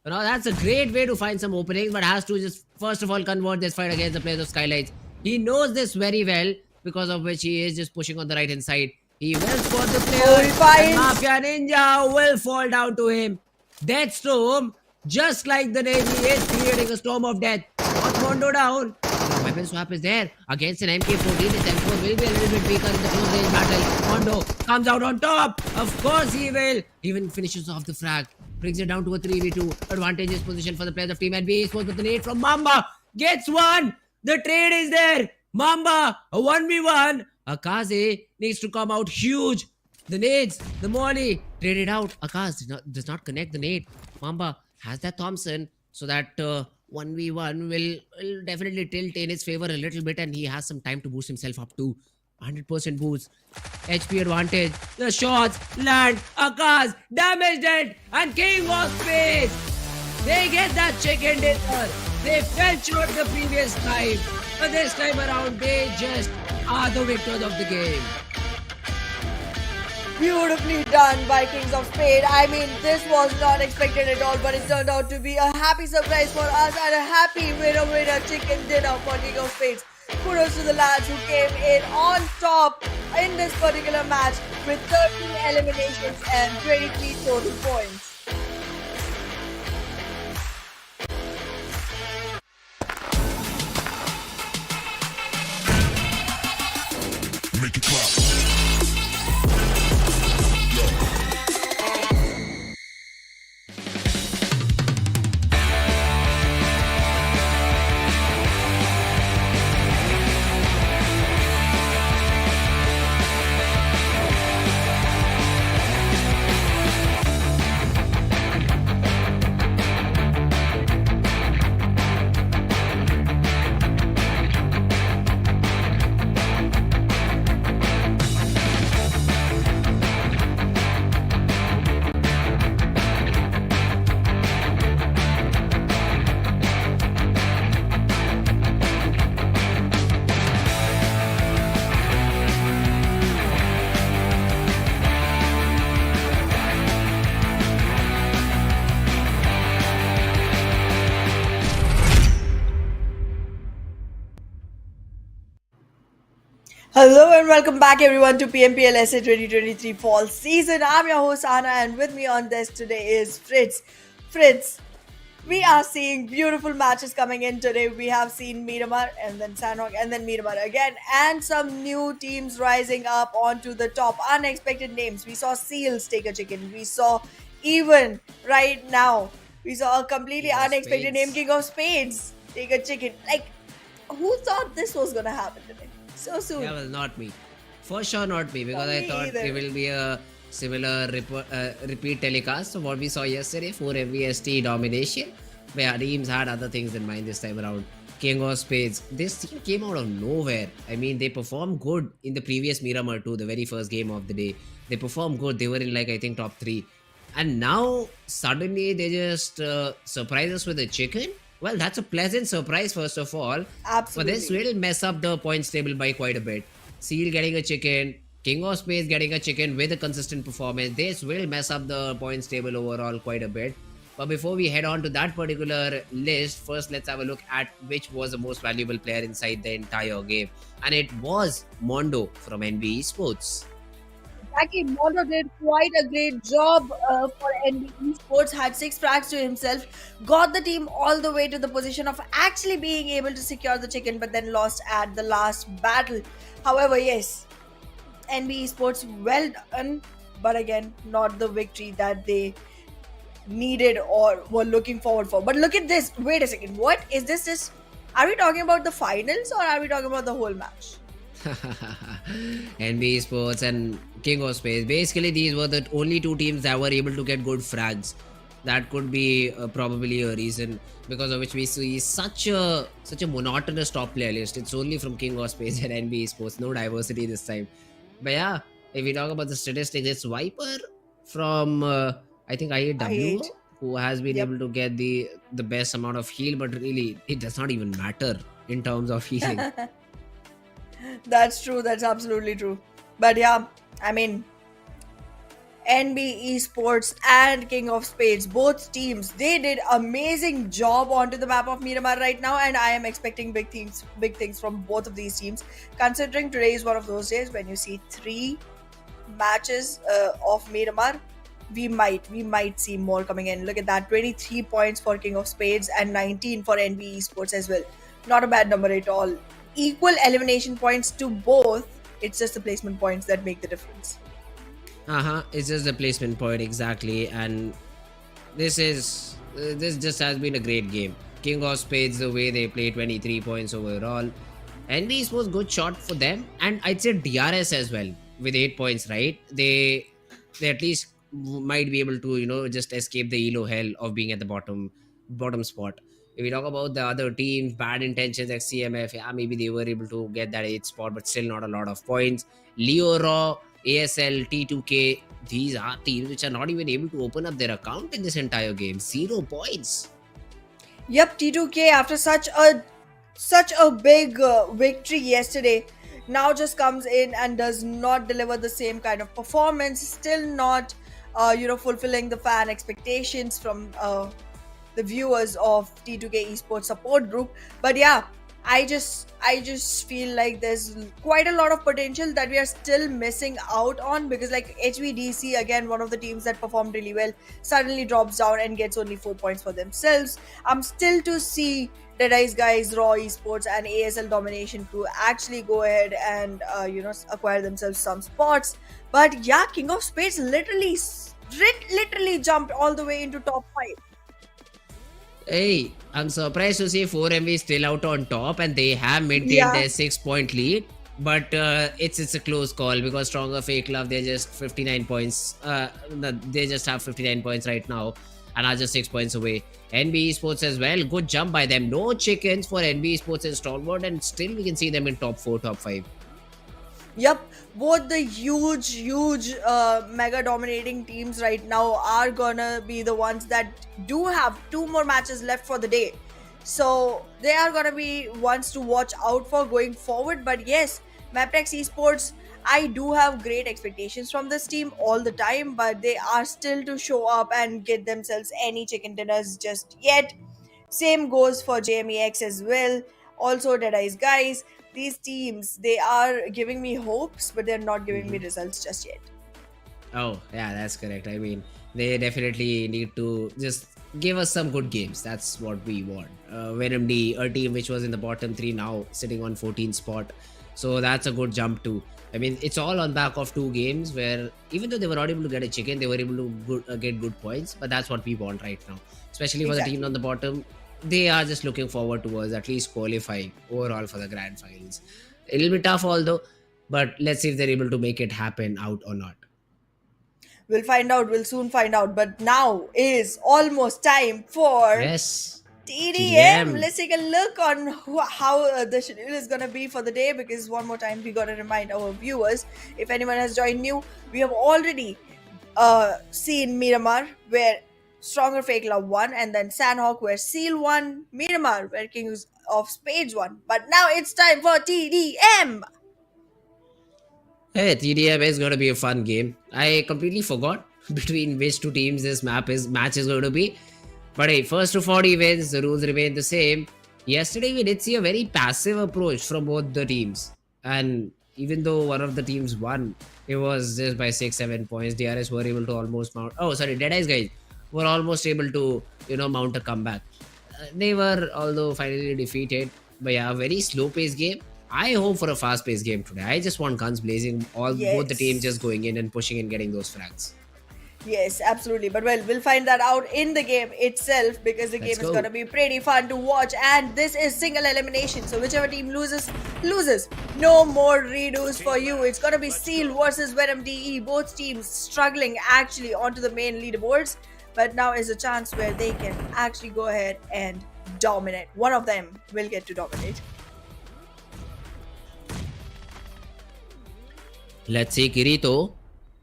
You know, that's a great way to find some openings, but has to just first of all convert this fight against the players of SKYLIGHTZ. He knows this very well, because of which he is just pushing on the right hand side. He will spot the player, and Mafia Ninja will fall down to him. Deathstorm, just like the Navy, is creating a storm of death. Got Mondo down. Weapon swap is there against an MK14. His M4 will be a little bit weaker in the close range battle. Mondo comes out on top. Of course he will. Even finishes off the frag. Brings it down to a 3v2. Advantageous position for the players of Team NB Esports, with the nade from Mamba. Gets one. The trade is there. Mamba, a 1v1. Akaze needs to come out huge. The nades, the molly, traded out. Akaze does not connect the nade. Mamba has that Thompson, so that 1v1 will definitely tilt in his favor a little bit, and he has some time to boost himself up to 100% boost. HP advantage. The shots land. Akash damaged it, and King of Space. They get that chicken dinner. They fell short the previous time, but this time around they just are the victors of the game. Beautifully done by Kings of Spades. I mean, this was not expected at all, but it turned out to be a happy surprise for us and a happy winner chicken dinner for King of Spades. Kudos to the lads who came in on top in this particular match with 13 eliminations and 23 total points. Make it clap. Hello and welcome back everyone to PMPL SA 2023 Fall Season. I'm your host Anna, and with me on this today is Fritz. Fritz, we are seeing beautiful matches coming in today. We have seen Miramar and then Sanhok and then Miramar again, and some new teams rising up onto the top. Unexpected names. We saw Seals take a chicken. We saw even right now, we saw a completely unexpected name, King of Spades, take a chicken. Like, who thought this was gonna happen today? So soon. Yeah, well, not me. For sure, not me, because I thought either. it will be a similar repeat telecast of what we saw yesterday for MVST domination, where teams had other things in mind this time around. King of Spades. This team came out of nowhere. I mean, they performed good in the previous Miramar 2, the very first game of the day. They performed good. They were in, like, I think, top 3. And now, suddenly, they just surprise us with a chicken. Well, that's a pleasant surprise, first of all. Absolutely. But this will mess up the points table by quite a bit. Seal getting a chicken, King of Spades getting a chicken with a consistent performance. This will mess up the points table overall quite a bit. But before we head on to that particular list, first let's have a look at which was the most valuable player inside the entire game. And it was Mondo from NBeSports. Exactly, Mondo did quite a great job for NBeSports, had 6 frags to himself, got the team all the way to the position of actually being able to secure the chicken, but then lost at the last battle. However, yes, NBeSports well done, but again, not the victory that they needed or were looking forward for. But look at this. Wait a second. What is this? Are we talking about the finals or are we talking about the whole match? NBeSports and King of Space. Basically, these were the only 2 teams that were able to get good frags. That could be probably a reason because of which we see such a monotonous top player list. It's only from King of Space and NBeSports. No diversity this time. But yeah, if we talk about the statistics, it's Viper from I think IAW who has been able to get the best amount of heal, but really it does not even matter in terms of healing. That's true. That's absolutely true. But yeah, I mean, NBeSports and King of Spades, both teams, they did amazing job onto the map of Miramar right now, and I am expecting big things from both of these teams. Considering today is one of those days when you see 3 matches of Miramar, we might see more coming in. Look at that, 23 points for King of Spades and 19 for NBeSports as well. Not a bad number at all. Equal elimination points to both. It's just the placement points that make the difference. It's just the placement point, exactly. And this just has been a great game. King of Spades, the way they play, 23 points overall. NBeSports was good shot for them, and I'd say DRS as well with 8 points, right? They at least might be able to just escape the elo hell of being at the bottom spot. If we talk about the other teams, Bad Intentions, XCMF, yeah, maybe they were able to get that 8th spot, but still not a lot of points. Leo Raw, ASL, T2K, these are teams which are not even able to open up their account in this entire game. 0 points. Yep, T2K after such a big victory yesterday now just comes in and does not deliver the same kind of performance. Still not, fulfilling the fan expectations from the viewers of T2K Esports support group. But yeah, I just feel like there's quite a lot of potential that we are still missing out on, because like HVDC, again one of the teams that performed really well, suddenly drops down and gets only 4 points for themselves. I'm still to see DEADEYES guys, Raw Esports and ASL DominationCrew actually go ahead and acquire themselves some spots. But yeah, King of Spades literally jumped all the way into top 5. Hey, I'm surprised to see 4MV is still out on top and they have maintained Yeah. their 6-point lead. But it's a close call because stronger FAKELOVE, they're just 59 points. They just have 59 points right now and are just 6 points away. NBeSports as well, good jump by them. No chickens for NBeSports and Stalwart, and still we can see them in top 4, top 5. Yep, both the huge mega dominating teams right now are gonna be the ones that do have 2 more matches left for the day. So they are gonna be ones to watch out for going forward. But yes, Mabetex Esports, I do have great expectations from this team all the time, but they are still to show up and get themselves any chicken dinners just yet. Same goes for JMEX as well. Also, DEADEYES guys. These teams, they are giving me hopes, but they're not giving me results just yet. Oh, yeah, that's correct. I mean, they definitely need to just give us some good games. That's what we want. Venom D, a team which was in the bottom 3 now, sitting on 14th spot. So that's a good jump too. I mean, it's all on back of 2 games where even though they were not able to get a chicken, they were able to get good points. But that's what we want right now, especially for the team on the bottom. They are just looking forward towards at least qualifying overall for the grand finals. It'll be tough, although, but let's see if they're able to make it happen out or not. We'll find out. We'll soon find out. But now is almost time for Yes. TDM. Let's take a look on how the schedule is going to be for the day, because one more time we got to remind our viewers, if anyone has joined new, we have already seen Miramar where Stronger FAKELOVE won, and then Sanhok where Seal won, Miramar where Kings of Spades won. But now it's time for TDM. Hey, TDM is going to be a fun game. I completely forgot between which 2 teams this match is going to be. But hey, first to 40 wins, the rules remain the same. Yesterday we did see a very passive approach from both the teams. And even though one of the teams won, it was just by 6-7 points. DRS were able to almost mount... Oh, sorry, DEADEYES guys were almost able to, mount a comeback. They were, although finally defeated. But yeah, a very slow-paced game. I hope for a fast-paced game today. I just want guns blazing, both the teams just going in and pushing and getting those frags. Yes, absolutely. But well, we'll find that out in the game itself, because the game is going to be pretty fun to watch. And this is single elimination. So whichever team loses. No more redos for you. It's going to be Seal versus Venom DE. Both teams struggling actually onto the main leaderboards. But now is a chance where they can actually go ahead and dominate. One of them will get to dominate. Let's see, Kirito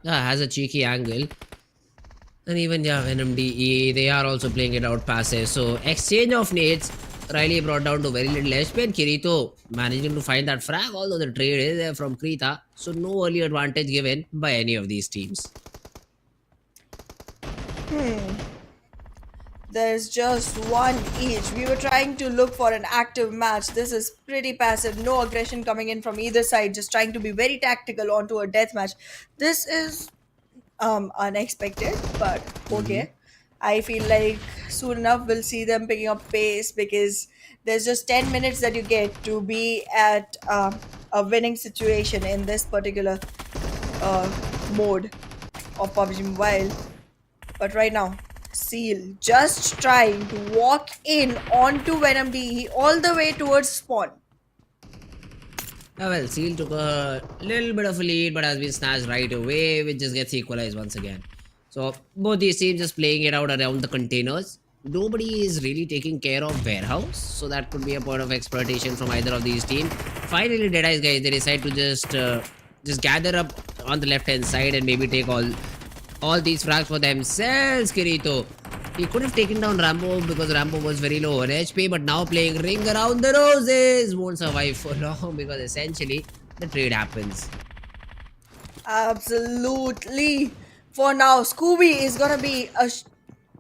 has a cheeky angle. And even, Venom DE, they are also playing it out passive. So, exchange of nades, Riley brought down to very little HP, and Kirito managing to find that frag, although the trade is there from Krita. So, no early advantage given by any of these teams. There's just one each. We were trying to look for an active match. This is pretty passive. No aggression coming in from either side. Just trying to be very tactical onto a deathmatch. This is unexpected, but okay. I feel like soon enough we'll see them picking up pace, because there's just 10 minutes that you get to be at a winning situation in this particular mode of PUBG Mobile. But right now, Seal just trying to walk in onto Venom DE all the way towards spawn. Well, Seal took a little bit of a lead, but has been snatched right away, which just gets equalized once again. So, both these teams just playing it out around the containers. nobody is really taking care of warehouse, so that could be a point of exploitation from either of these teams. Finally, Deadeye's guys, they decide to just gather up on the left hand side and maybe take all these frags for themselves. Kirito, he could have taken down Rambo because Rambo was very low on HP, but now playing Ring Around the Roses won't survive for long because essentially the trade happens. Absolutely. For now, Scooby is gonna be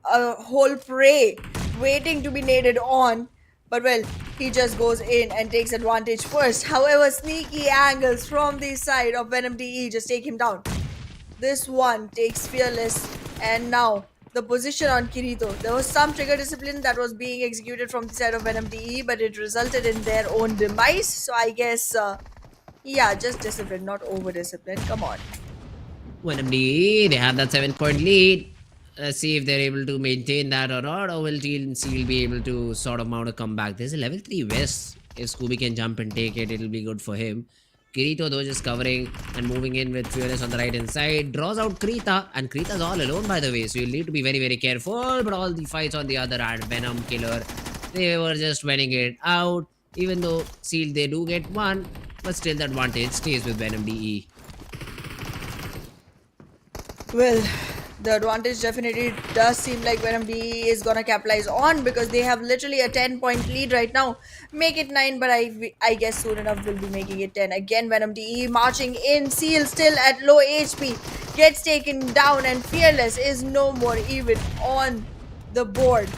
a whole prey waiting to be naded on. But well, he just goes in and takes advantage first. However, sneaky angles from the side of Venom DE just take him down. This one takes Fearless, and now the position on Kirito. There was some trigger discipline that was being executed from the side of Venom DE, but it resulted in their own demise. So I guess, yeah, just discipline, not over discipline. Come on. Venom DE, they have that 7-point lead. Let's see if they're able to maintain that or not, or will TNC be able to sort of mount a comeback. There's a level 3 West. If Scooby can jump and take it, it'll be good for him. Kirito though just covering and moving in with Fearless on the right hand side. Draws out Krita, and Krita's all alone by the way, so you'll need to be very very careful. But all the fights on the other hand, Venom, Killer, they were just winning it out. Even though Seal they do get one, but still the advantage stays with Venom DE. Well, the advantage definitely does seem like Venom DE is gonna capitalize on, because they have literally a 10-point lead right now. Make it 9, but I guess soon enough we'll be making it 10. Again, Venom DE marching in. Seal still at low HP. Gets taken down, and Fearless is no more even on the board.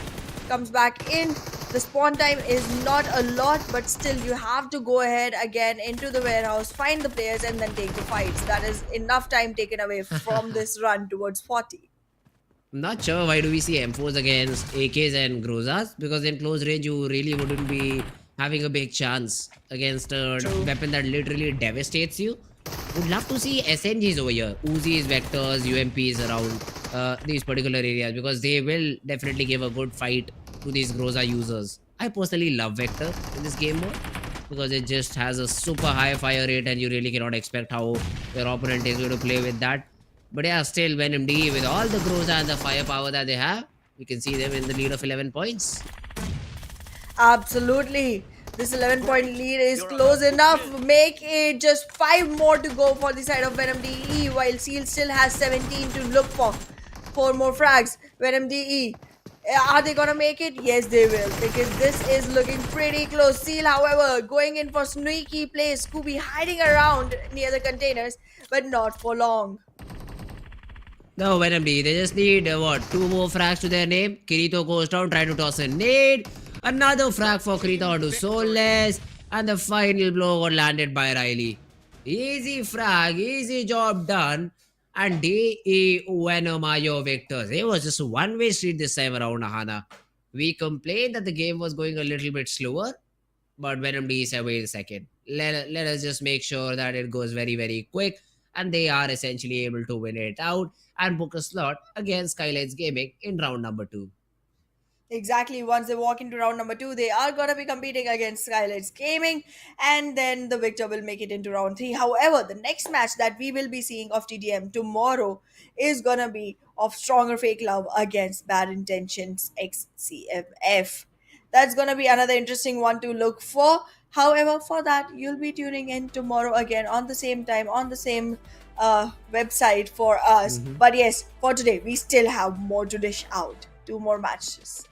Comes back in. The spawn time is not a lot, but still you have to go ahead again into the warehouse, find the players, and then take the fights. That is enough time taken away from this run towards 40. I'm not sure why do we see M4s against AKs and Grozas, because in close range you really wouldn't be having a big chance against a weapon that literally devastates you. Would love to see SNGs over here, Uzis, Vectors, UMPs around these particular areas, because they will definitely give a good fight to these Groza users. I personally love Vector in this game mode because it just has a super high fire rate and you really cannot expect how your opponent is going to play with that. But yeah, still Venom D with all the Groza and the firepower that they have, we can see them in the lead of 11 points. Absolutely. This 11-point lead is close enough. Make it just 5 more to go for the side of Venom DE, while Seal still has 17 to look for. 4 more frags. Venom DE. Are they gonna make it? Yes, they will, because this is looking pretty close. Seal, however, going in for sneaky plays. Scooby hiding around near the containers, but not for long. No, Venom D, they just need, 2 more frags to their name. Kirito goes down, trying to toss a nade. Another frag for Kirito onto Soulless. And the final blow got landed by Riley. Easy frag, easy job done. And DE Venom are your victors. It was just a one-way street this time around, Ahana. We complained that the game was going a little bit slower, but Venom D said, wait a second. Let us just make sure that it goes very, very quick. And they are essentially able to win it out and book a slot against SKYLIGHTZ Gaming in round number 2. Exactly. Once they walk into round number 2, they are going to be competing against SKYLIGHTZ Gaming, and then the victor will make it into round 3. However, the next match that we will be seeing of TDM tomorrow is going to be of Stronger FAKELOVE against Bad Intentions CMF. That's going to be another interesting one to look for. However, for that, you'll be tuning in tomorrow again on the same time, on the same website for us. But yes, for today, we still have more to dish out. 2 more matches.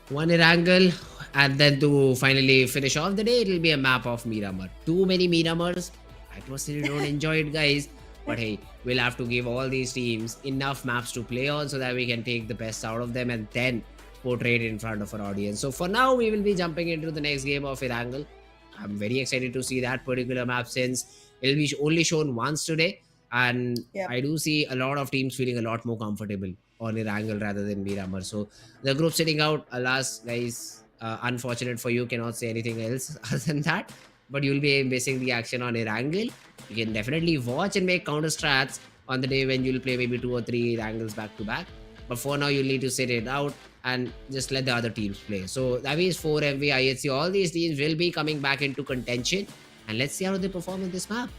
One Erangel, and then to finally finish off the day, it'll be a map of Miramar. Too many Miramars. I personally don't enjoy it, guys. But hey, we'll have to give all these teams enough maps to play on so that we can take the best out of them and then portray it in front of our audience. So for now, we will be jumping into the next game of Erangel. I'm very excited to see that particular map since it'll be only shown once today. And I do see a lot of teams feeling a lot more comfortable on Erangel rather than Miramar. So the group sitting out, alas, guys, unfortunate for you, cannot say anything else other than that. But you'll be basing the action on Erangel. You can definitely watch and make counter strats on the day when you'll play maybe 2 or 3 Erangels back to back. But for now, you'll need to sit it out and just let the other teams play. So that means 4 MV, IHC, all these teams will be coming back into contention. And let's see how they perform in this map.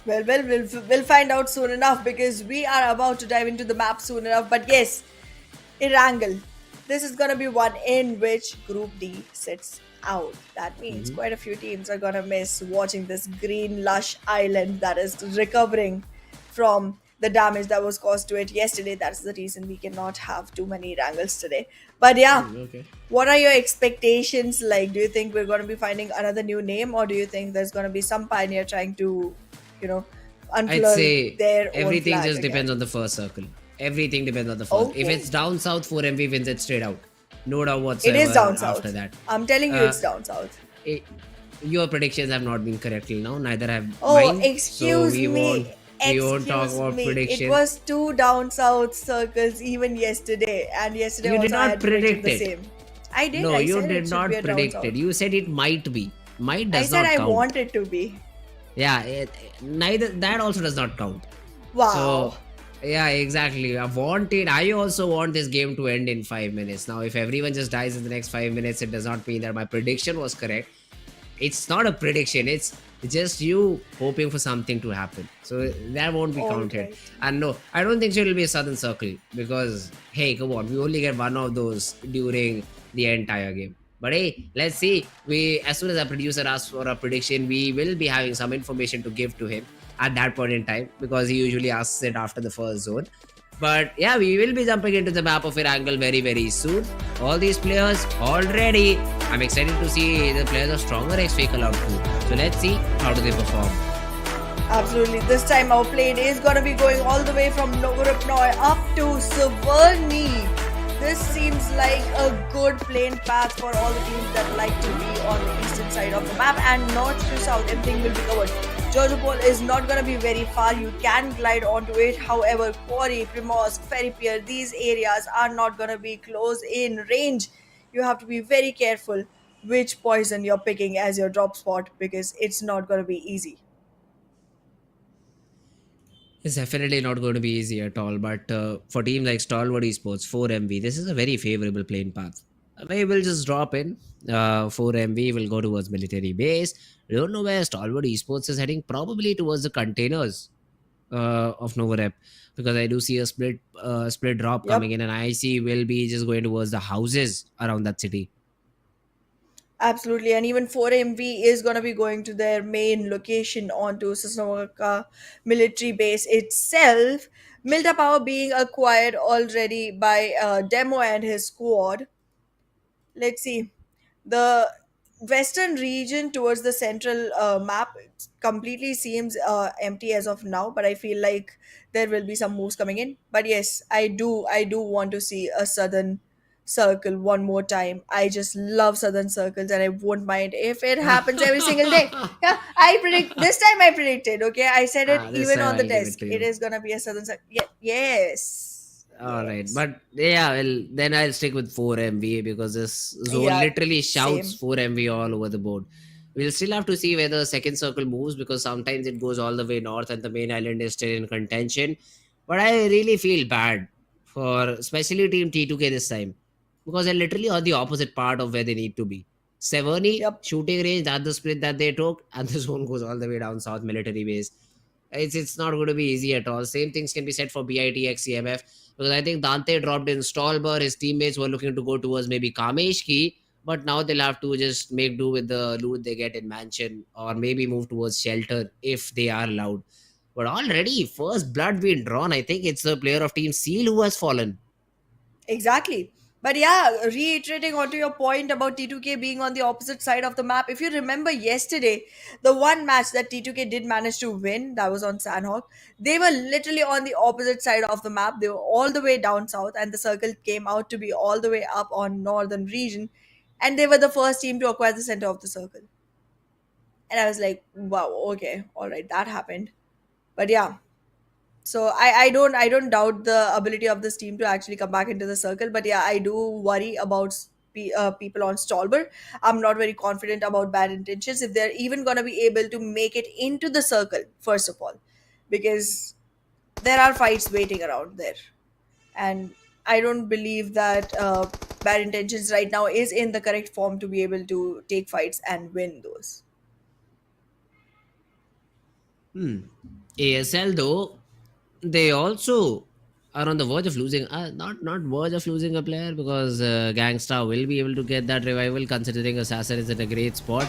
Well, we'll find out soon enough, because we are about to dive into the map soon enough. But yes, Erangel. this is gonna be one in which Group D sits out. That means Mhm. quite a few teams are gonna miss watching this green lush island that is recovering from the damage that was caused to it yesterday. That's the reason we cannot have too many Erangels today. But yeah, Okay. what are your expectations like? Do you think we're going to be finding another new name, or do you think there's going to be some pioneer trying to, you know, I'd unfurl say their own everything flag just depends again? on the first circle. Everything depends on the first. If Okay. it's down south, 4MV wins it straight out. No doubt It is whatsoever down after south. that. I'm telling you, Uh, it's down south. it, your predictions have not been correct till now, neither have Oh, mine. So excuse me. we won't talk Excuse about me. It prediction. was two down south circles even yesterday, and yesterday You did also I not had predicted predict the it. same. I did. No, I you said it did should be not a down predict south. it. You said it might be. Might I does said not I count. want it to be. Yeah, neither that also does not count. So Wow. yeah, exactly. I want it. I also want this game to end in 5 minutes. Now, if everyone just dies in the next 5 minutes, it does not mean that my prediction was correct. It's not a prediction. It's just you hoping for something to happen. So that won't be All counted. right. And no, I don't think so it'll be a southern circle because hey, come on, we only get one of those during the entire game. But hey, let's see. We as soon as our producer asks for a prediction, we will be having some information to give to him at that point in time because he usually asks it after the first zone. But yeah, we will be jumping into the map of Erangel very, very soon. All these players already. I'm excited to see the players are stronger as FAKELOVE too. So let's see how do they perform. Absolutely. This time our plane is gonna be going all the way from Novorupnoy up to Suvarni. This seems like a good plane path for all the teams that like to be on the eastern side of the map, and north to south everything will be covered. Jojopol is not gonna be very far. You can glide onto it. However, Quarry, Primorsk, Ferry Pier, these areas are not gonna be close in range. You have to be very careful which poison you're picking as your drop spot because it's not gonna be easy. It's definitely not going to be easy at all. But for teams like Stalwart Esports, 4MV, this is a very favorable playing path. Maybe we'll just drop in. 4MV will go towards military base. We don't know where Stalwart Esports is heading. Probably towards the containers of Novorep because I do see a split drop coming Yep. in, and I see will be just going towards the houses around that city. Absolutely, and even 4MV is going to be going to their main location onto Sanhok military base itself. Milta Power being acquired already by Demo and his squad. Let's see. The western region towards the central map completely seems empty as of now, but I feel like there will be some moves coming in. But yes, I do want to see a southern circle one more time. I just love southern circles, and I won't mind if it happens every single day. Yeah, I predict this time. I predicted. Okay, I said it This even time on the I'll give it desk. to It you. is gonna be a southern circle. Yeah, yes, All right, yes. but yeah, well, then I'll stick with 4MV because this zone Yeah, literally shouts same. 4MV all over the board. We'll still have to see where the second circle moves because sometimes it goes all the way north and the main island is still in contention. But I really feel bad for especially Team T2K this time because they're literally on the opposite part of where they need to be. Severny Yep. shooting range, that's the split that they took, and the zone goes all the way down south military base. It's not going to be easy at all. Same things can be said for BITX CMF because I think Dante dropped in Stallbar. His teammates were looking to go towards maybe Kameshki, but now they'll have to just make do with the loot they get in Mansion or maybe move towards Shelter if they are allowed. But already, first blood being drawn, I think it's the player of Team Seal who has fallen. Exactly. But yeah, reiterating onto your point about T2K being on the opposite side of the map, if you remember yesterday, the one match that T2K did manage to win, that was on Sanhok, they were literally on the opposite side of the map. They were all the way down south, and the circle came out to be all the way up on northern region. And they were the first team to acquire the center of the circle. And I was like, wow, okay, all right, that happened. But yeah, so I don't doubt the ability of this team to actually come back into the circle. But yeah, I do worry about people on Stolber. I'm not very confident about bad intentions if they're even gonna be able to make it into the circle. First of all, because there are fights waiting around there, and I don't believe that bad intentions right now is in the correct form to be able to take fights and win those. Hmm. ASL though, they also are on the verge of losing. Not verge of losing a player, because Gangsta will be able to get that revival, considering Assassin is in a great spot.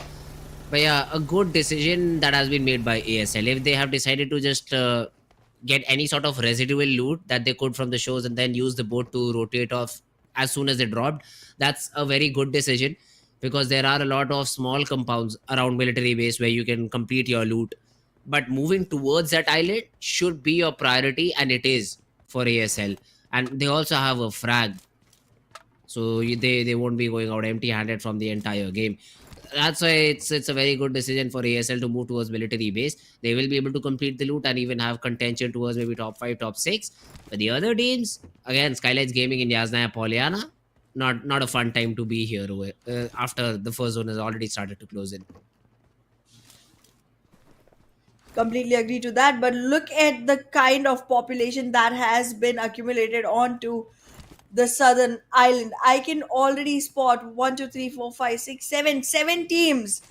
But yeah, a good decision that has been made by ASL. If they have decided to just get any sort of residual loot that they could from the shows and then use the boat to rotate off as soon as they dropped, that's a very good decision, because there are a lot of small compounds around military base where you can complete your loot. But moving towards that island should be your priority, and it is for ASL. And they also have a frag, so they won't be going out empty handed from the entire game. That's why it's a very good decision for ASL to move towards military base. They will be able to complete the loot and even have contention towards maybe top 5, top 6. But the other teams, again, SKYLIGHTZ Gaming in Yasnaya Polyana, not a fun time to be here after the first zone has already started to close in. Completely agree to that, but look at the kind of population that has been accumulated onto the southern island. I can already spot 1, 2, 3, 4, 5, 6, 7 teams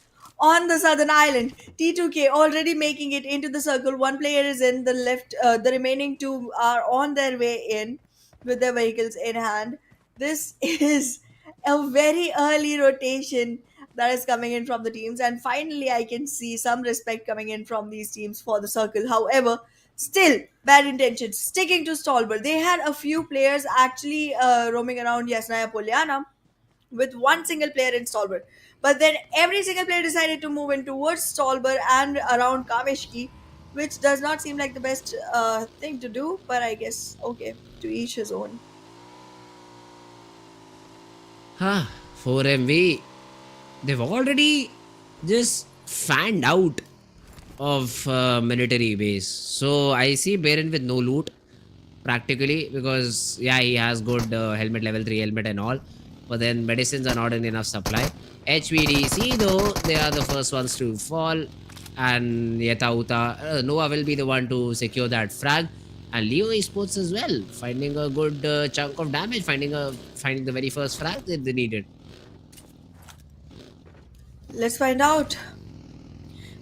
on the southern island. T2K already making it into the circle. One player is in the left, the remaining two are on their way in with their vehicles in hand. This is a very early rotation that is coming in from the teams, and finally I can see some respect coming in from these teams for the circle. However, still bad intentions sticking to Stalwart. They had a few players actually roaming around Yasnaya Polyana with one single player in Stalwart, but then every single player decided to move in towards Stalwart and around Kaveshki, which does not seem like the best thing to do, but I guess okay, to each his own. 4MV, they've already just fanned out of military base. So I see Baron with no loot practically, because yeah, he has good helmet, level 3 helmet and all, but then medicines are not in enough supply. HVDC though, they are the first ones to fall, and Yetauta, Noah will be the one to secure that frag, and Leo Esports as well, finding a good chunk of damage, finding the very first frag that they needed. Let's find out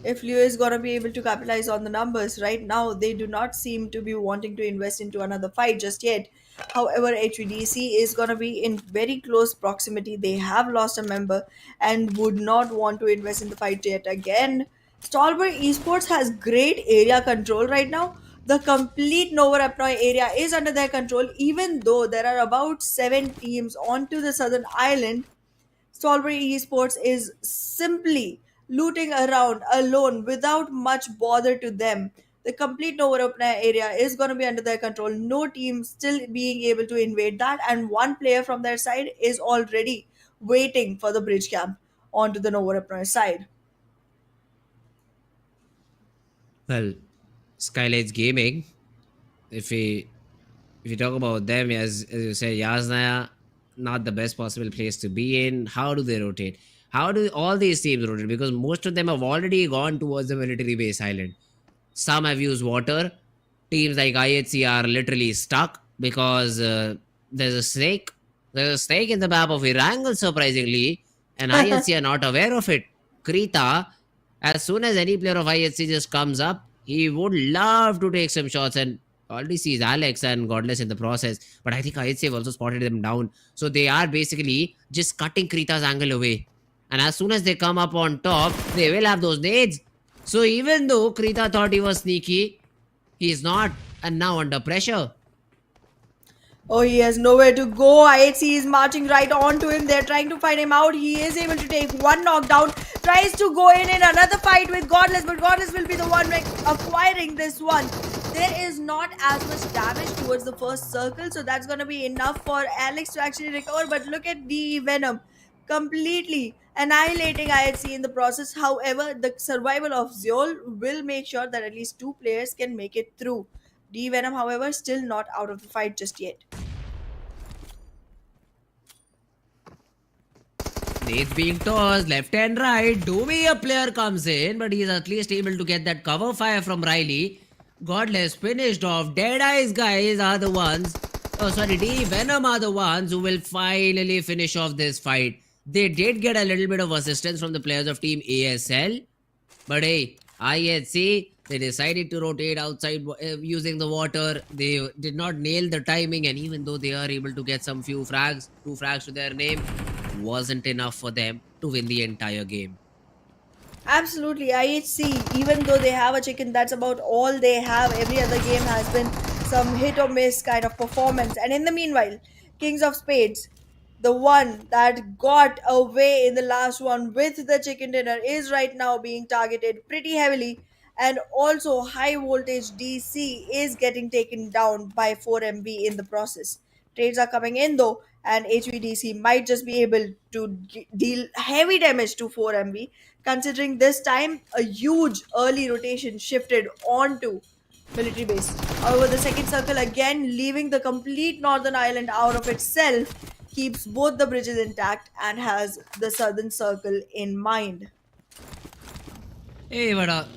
if Leo is gonna be able to capitalize on the numbers. Right now, they do not seem to be wanting to invest into another fight just yet. However, HVDC is gonna be in very close proximity. They have lost a member and would not want to invest in the fight yet again. Stalwart Esports has great area control right now. The complete Novorapnoi area is under their control, even though there are about 7 teams onto the southern island. Stalwart Esports is simply looting around alone without much bother to them. The complete Novorapna area is going to be under their control. No team still being able to invade that, and one player from their side is already waiting for the bridge camp onto the Novorapna side. Well, SKYLIGHTZ Gaming, if we talk about them, as you say, Yasnaya, not the best possible place to be in. How do they rotate? How do all these teams rotate? Because most of them have already gone towards the military base island. Some have used water. Teams like IHC are literally stuck because there's a snake. There's a snake in the map of Erangel, surprisingly, and IHC are not aware of it. Krita, as soon as any player of IHC just comes up, he would love to take some shots, and already sees Alex and Godless in the process. But I think IHC have also spotted them down. So they are basically just cutting Krita's angle away. And as soon as they come up on top, they will have those nades. So even though Krita thought he was sneaky, he is not, and now under pressure. Oh, he has nowhere to go. IHC is marching right on to him. They're trying to find him out. He is able to take one knockdown. Tries to go in another fight with Godless, but Godless will be the one acquiring this one. There is not as much damage towards the first circle, so that's going to be enough for Alex to actually recover. But look at the Venom completely annihilating IHC in the process. However, the survival of Zeol will make sure that at least 2 players can make it through. D Venom, however, still not out of the fight just yet. Nades being tossed left and right. Domi, a player comes in, but he's at least able to get that cover fire from Riley. Godless finished off. DEADEYES guys are the ones. Oh, sorry, D Venom are the ones who will finally finish off this fight. They did get a little bit of assistance from the players of Team ASL. But hey, IHC, They decided to rotate outside using the water. They did not nail the timing, and even though they are able to get some few frags, 2 frags to their name, wasn't enough for them to win the entire game. Absolutely, IHC, even though they have a chicken, that's about all they have. Every other game has been some hit or miss kind of performance. And in the meanwhile, Kings of Spades, the one that got away in the last one with the chicken dinner, is right now being targeted pretty heavily. And also, high voltage DC is getting taken down by 4MV in the process. Trades are coming in though, and HVDC might just be able to deal heavy damage to 4MV, considering this time a huge early rotation shifted onto military base. However, the second circle again leaving the complete northern island out of itself keeps both the bridges intact and has the southern circle in mind. Hey, but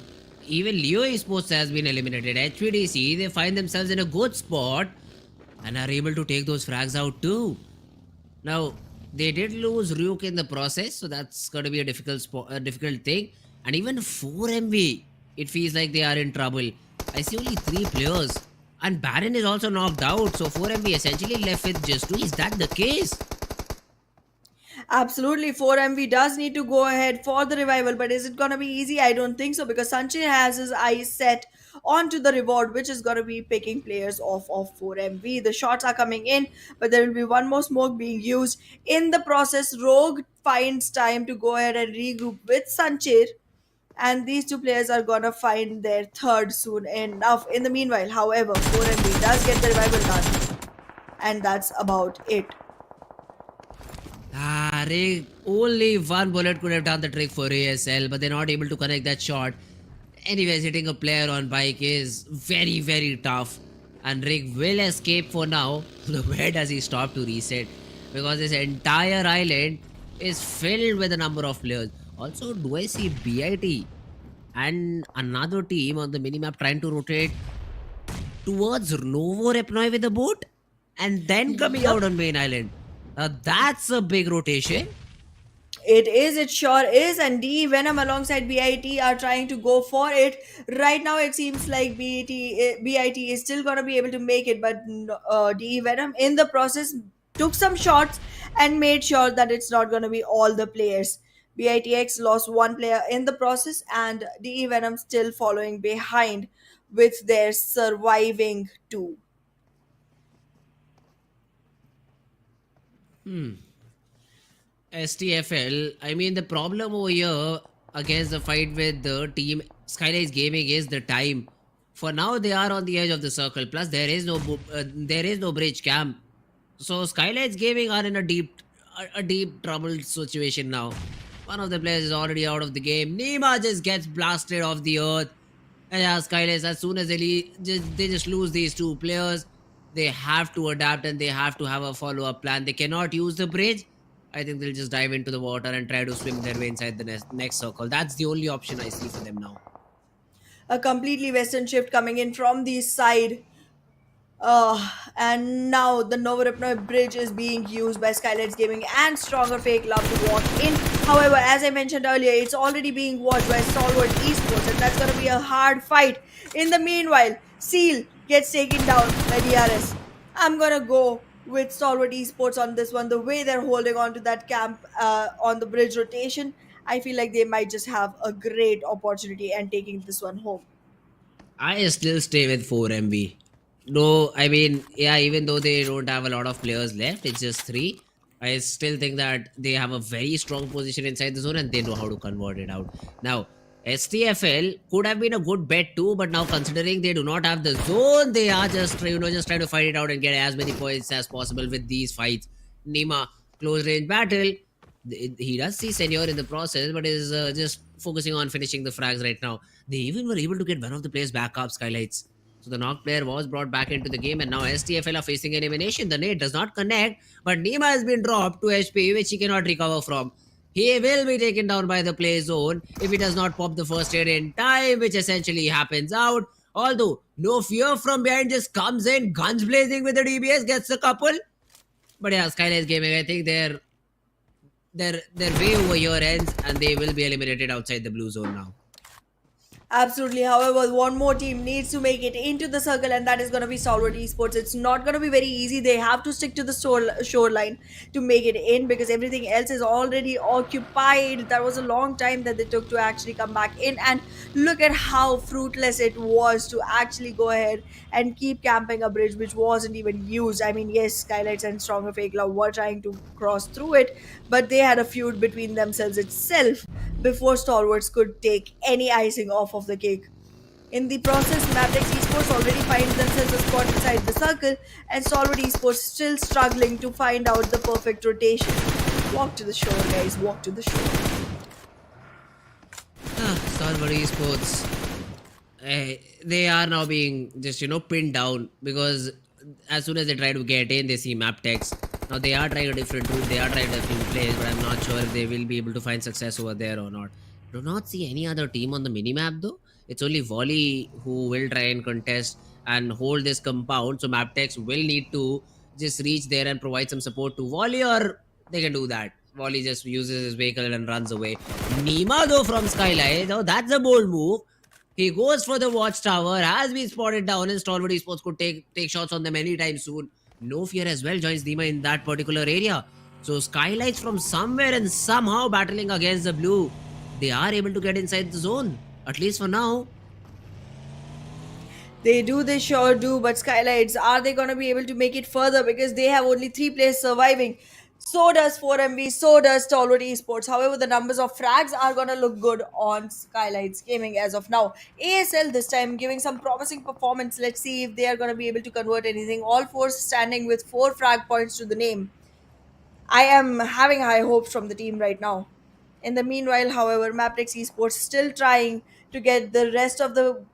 even Leo Esports has been eliminated. HVDC, they find themselves in a good spot and are able to take those frags out too. Now, they did lose Ryuk in the process, so that's going to be a difficult thing. And even 4MV, it feels like they are in trouble. I see only 3 players, and Baron is also knocked out, so 4MV essentially left with just 2. Is that the case? Absolutely, 4MV does need to go ahead for the revival, but is it gonna be easy? I don't think so because Sanche has his eyes set onto the reward, which is gonna be picking players off of 4MV. The shots are coming in, but there will be one more smoke being used. In the process, Rogue finds time to go ahead and regroup with Sanche, and these two players are gonna find their third soon enough. In the meanwhile, however, 4MV does get the revival done, and that's about it. Ah, Rig, only one bullet could have done the trick for ASL, but they're not able to connect that shot. Anyways, hitting a player on bike is very, very tough. And Rig will escape for now. Where does he stop to reset? Because this entire island is filled with a number of players. Also, do I see BIT and another team on the minimap trying to rotate towards Novo Repnoi with a boat and then coming out on main island? That's a big rotation. It sure is, and DE Venom alongside BIT are trying to go for it. Right now, it seems like BIT is still gonna be able to make it, but DE Venom in the process took some shots and made sure that it's not gonna be all the players. BITX lost one player in the process, and DE Venom still following behind with their surviving two. STFL, I mean, the problem over here against the fight with the team SKYLIGHTZ Gaming is the time. For now, they are on the edge of the circle. Plus, there is no bridge camp. So SKYLIGHTZ Gaming are in a deep troubled situation now. One of the players is already out of the game. Nima just gets blasted off the earth. And yeah, SKYLIGHTZ, as soon as they just lose these 2 players, they have to adapt and they have to have a follow-up plan. They cannot use the bridge. I think they'll just dive into the water and try to swim their way inside the next circle. That's the only option I see for them now. A completely western shift coming in from the side. And now the Novoripno bridge is being used by SKYLIGHTZ Gaming and Stronger Fake Love to walk in. However, as I mentioned earlier, it's already being watched by Stalwart Esports, and that's going to be a hard fight. In the meanwhile, Seal gets taken down by DRS. I'm going to go with Stalwart Esports on this one. The way they're holding on to that camp on the bridge rotation, I feel like they might just have a great opportunity and taking this one home. I still stay with 4MV. No, I mean, yeah, even though they don't have a lot of players left, it's just 3. I still think that they have a very strong position inside the zone and they know how to convert it out. Now, STFL could have been a good bet too, but now considering they do not have the zone, they are just trying to fight it out and get as many points as possible with these fights. Nima, close range battle. He does see Senior in the process, but is just focusing on finishing the frags right now. They even were able to get one of the players back up, SKYLIGHTZ. So the knocked player was brought back into the game, and now STFL are facing an elimination. The nade does not connect, but Nima has been dropped to HP, which he cannot recover from. He will be taken down by the play zone if he does not pop the first aid in time, which essentially happens out. Although, no fear from behind just comes in, guns blazing with the DBS, gets a couple. But yeah, SKYLIGHTZ Gaming, I think their way over here ends, and they will be eliminated outside the blue zone now. Absolutely. However, one more team needs to make it into the circle, and that is going to be Stalwart Esports. It's not going to be very easy. They have to stick to the shoreline to make it in because everything else is already occupied. That was a long time that they took to actually come back in, and look at how fruitless it was to actually go ahead and keep camping a bridge which wasn't even used. I mean, yes, SKYLIGHTZ and Stronger FAKELOVE were trying to cross through it, but they had a feud between themselves itself before Stalwarts could take any icing off of the cake. In the process, Mabetex Esports already finds themselves a spot inside the circle, and Stalwart Esports still struggling to find out the perfect rotation. Walk to the shore, guys. Walk to the shore. Stalwart Esports. They are now being just pinned down because as soon as they try to get in, they see Mabetex. Now they are trying a different route, they are trying a different place, but I'm not sure if they will be able to find success over there or not. Do not see any other team on the minimap though. It's only Volley who will try and contest and hold this compound. So Mabetex will need to just reach there and provide some support to Volley, or they can do that. Volley just uses his vehicle and runs away. Nima though from SKYLIGHTZ, oh, that's a bold move. He goes for the watchtower, has been spotted down, and Stalwart Esports could take shots on them anytime soon. No Fear as well joins Dima in that particular area. So SKYLIGHTZ from somewhere and somehow battling against the blue. They are able to get inside the zone, at least for now. They sure do, but SKYLIGHTZ, are they going to be able to make it further because they have only 3 players surviving? So does 4MV, so does Stalwart Esports. However, the numbers of frags are going to look good on SKYLIGHTZ Gaming as of now. ASL this time giving some promising performance. Let's see if they are going to be able to convert anything. All four standing with 4 frag points to the name. I am having high hopes from the team right now. In the meanwhile, however, Mabetex Esports still trying to get the rest of the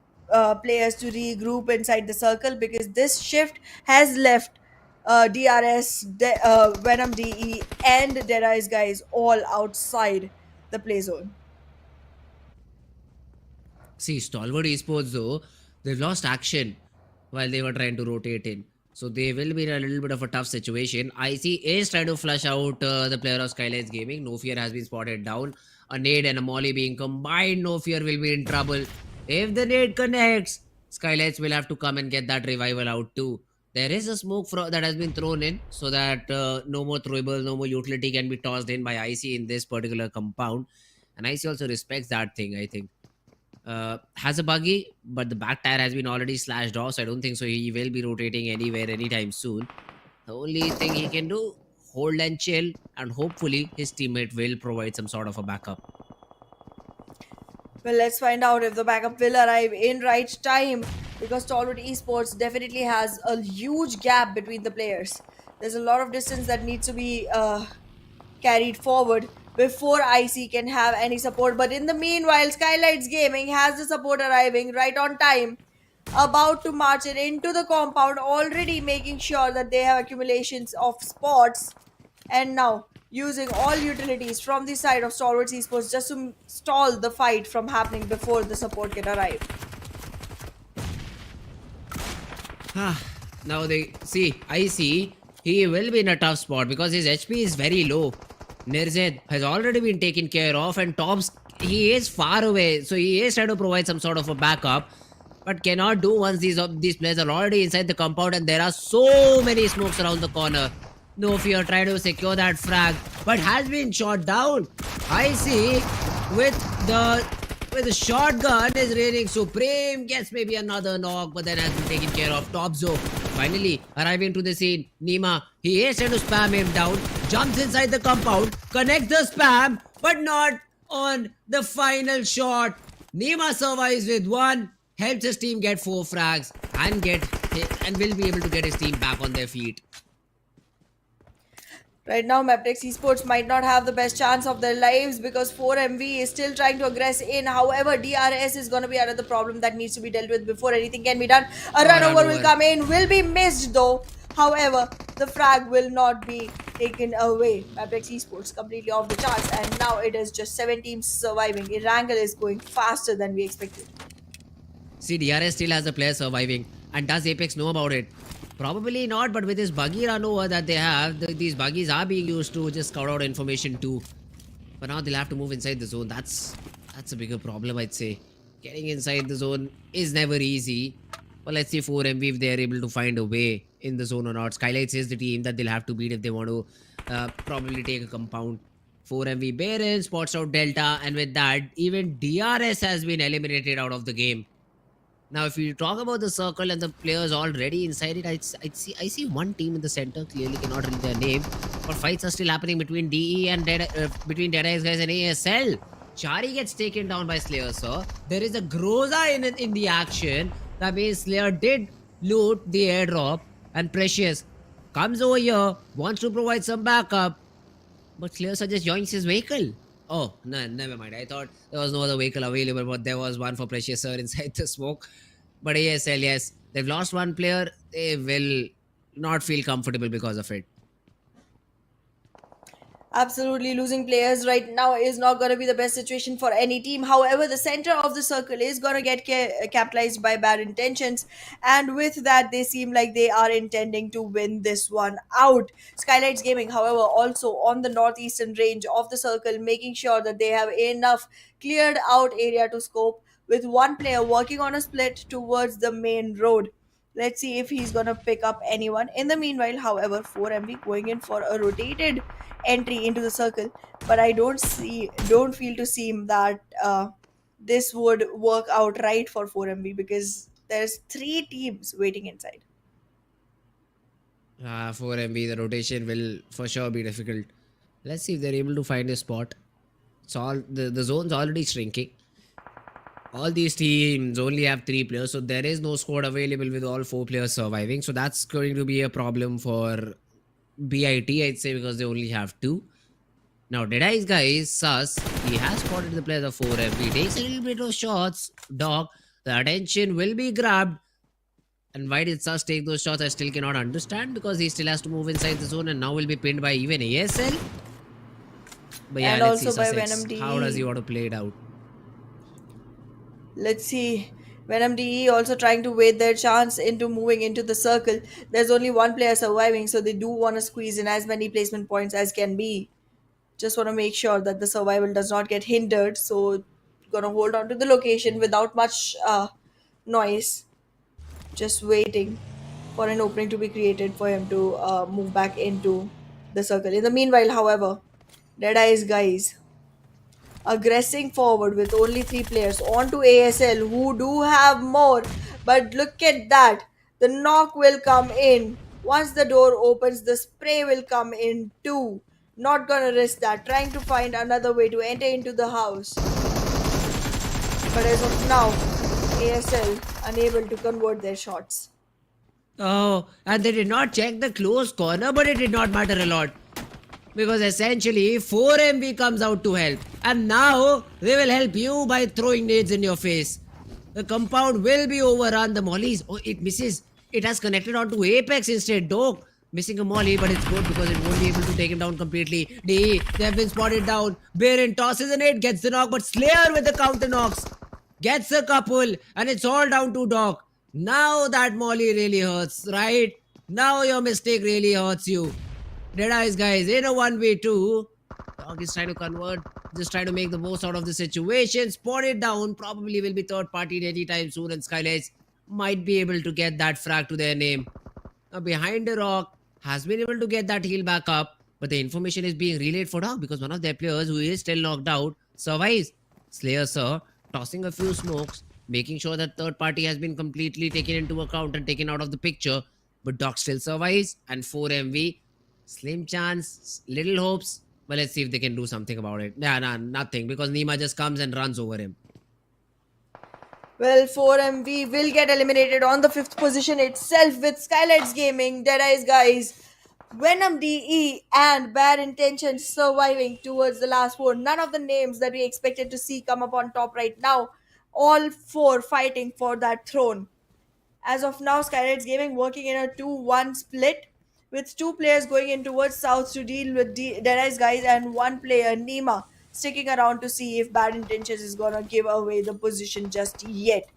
players to regroup inside the circle because this shift has left Venom DE, and DEADEYES guys all outside the play zone. See, Stalwart Esports though, they've lost action while they were trying to rotate in. So they will be in a little bit of a tough situation. IC is trying to flush out the player of SKYLIGHTZ Gaming. No Fear has been spotted down. A nade and a molly being combined. No Fear will be in trouble. If the nade connects, SKYLIGHTZ will have to come and get that revival out too. There is a smoke that has been thrown in so that no more throwable, no more utility can be tossed in by IC in this particular compound. And IC also respects that thing, I think. Has a buggy, but the back tire has been already slashed off, so I don't think so he will be rotating anywhere anytime soon. The only thing he can do, hold and chill, and hopefully his teammate will provide some sort of a backup. Well, let's find out if the backup will arrive in right time because Stalwart Esports definitely has a huge gap between the players. There's a lot of distance that needs to be carried forward before IC can have any support. But in the meanwhile, SKYLIGHTZ Gaming has the support arriving right on time, about to march it into the compound, already making sure that they have accumulations of spots, and now using all utilities from the side of Stalwart Esports just to stall the fight from happening before the support can arrive. Now they see, IC, he will be in a tough spot because his HP is very low. Nirzed has already been taken care of, and Tops, he is far away, so he is trying to provide some sort of a backup, but cannot do once these players are already inside the compound and there are so many smokes around the corner. No Fear trying to secure that frag, but has been shot down. IC with the shotgun is reigning supreme, gets maybe another knock, but then has been taken care of. Topzo finally arriving to the scene. Nima, he is trying to spam him down, jumps inside the compound, connects the spam, but not on the final shot. Nima survives with 1, helps his team get 4 frags, and will be able to get his team back on their feet. Right now, Mabetex Esports might not have the best chance of their lives because 4MV is still trying to aggress in. However, DRS is going to be another problem that needs to be dealt with before anything can be done. A run over will come in, will be missed though. However, the frag will not be taken away. Mabetex Esports completely off the charts, and now it is just 7 teams surviving. Erangel is going faster than we expected. See, DRS still has a player surviving, and does Apex know about it? Probably not, but with this buggy run over that they have, these buggies are being used to just scout out information too. But now they'll have to move inside the zone. That's a bigger problem, I'd say. Getting inside the zone is never easy. But let's see 4MV if they are able to find a way in the zone or not. SKYLIGHTZ is the team that they'll have to beat if they want to probably take a compound. 4MV Baron spots out Delta, and with that, even DRS has been eliminated out of the game. Now, if you talk about the circle and the players already inside it, I see one team in the center. Clearly, cannot read their name, but fights are still happening between DE and between DEADEYES guys and ASL. Chari gets taken down by Slayer, sir. There is a Groza in the action. That means Slayer did loot the airdrop, and Precious comes over here, wants to provide some backup, but Slayer just joins his vehicle. Oh, no, never mind. I thought there was no other vehicle available, but there was one for Precious Sir inside the smoke. But ASL, yes, they've lost one player. They will not feel comfortable because of it. Absolutely, losing players right now is not going to be the best situation for any team. However, the center of the circle is going to get capitalized by bad intentions, and with that, they seem like they are intending to win this one out. SKYLIGHTZ Gaming, however, also on the northeastern range of the circle, making sure that they have enough cleared out area to scope, with one player working on a split towards the main road. Let's see if he's gonna pick up anyone. In the meanwhile, however, 4MV going in for a rotated entry into the circle, but I don't feel to seem that this would work out right for 4MV because there's three teams waiting inside. 4MB, the rotation will for sure be difficult. Let's see if they're able to find a spot. It's all the zone's already shrinking. All these teams only have 3 players, so there is no squad available with all 4 players surviving. So that's going to be a problem for BIT, I'd say, because they only have 2. Now, DEADEYES guys, sus. He has spotted the players of 4F. He takes a little bit of shots. Dog, the attention will be grabbed. And why did Sus take those shots? I still cannot understand, because he still has to move inside the zone and now will be pinned by even ASL. But yeah, And let's also see by Sussex. Venom DE. How does he want to play it out? Let's see. Venom DE also trying to wait their chance into moving into the circle. There's only one player surviving, so they do want to squeeze in as many placement points as can be. Just want to make sure that the survival does not get hindered. So, gonna hold on to the location without much noise. Just waiting for an opening to be created for him to move back into the circle. In the meanwhile, however, DEADEYES guys aggressing forward with only 3 players onto ASL who do have more. But look at that. The knock will come in. Once the door opens, the spray will come in too. Not gonna risk that. Trying to find another way to enter into the house. But as of now, ASL unable to convert their shots. Oh, and they did not check the close corner, but it did not matter a lot. Because essentially 4MB comes out to help. And now they will help you by throwing nades in your face. The compound will be overrun. The mollies. Oh, it misses. It has connected onto Apex instead. Dog missing a molly, but it's good because it won't be able to take him down completely. DE, they have been spotted down. Baron tosses a nade, gets the knock, but Slayer with the counter knocks. Gets a couple, and it's all down to Doc. Now that molly really hurts, right? Now your mistake really hurts you. DEADEYES guys in a 1v2. Dog is trying to convert, just trying to make the most out of the situation. Spot it down, probably will be third party anytime soon, and SKYLIGHTZ might be able to get that frag to their name. Now behind the rock, has been able to get that heal back up, but the information is being relayed for Dog because one of their players who is still knocked out survives. Slayer sir tossing a few smokes, making sure that third party has been completely taken into account and taken out of the picture, but Doc still survives, and 4MV. Slim chance, little hopes, but let's see if they can do something about it. Nah, nothing, because Nima just comes and runs over him. Well, 4MV will get eliminated on the 5th position itself with SKYLIGHTZ Gaming, DEADEYES guys, Venom DE, and Bad Intentions surviving towards the last 4. None of the names that we expected to see come up on top right now. All 4 fighting for that throne. As of now, SKYLIGHTZ Gaming working in a 2-1 split, with 2 players going in towards south to deal with DEADEYES guys, and 1 player, Nima, sticking around to see if Bad Intentions is gonna give away the position just yet.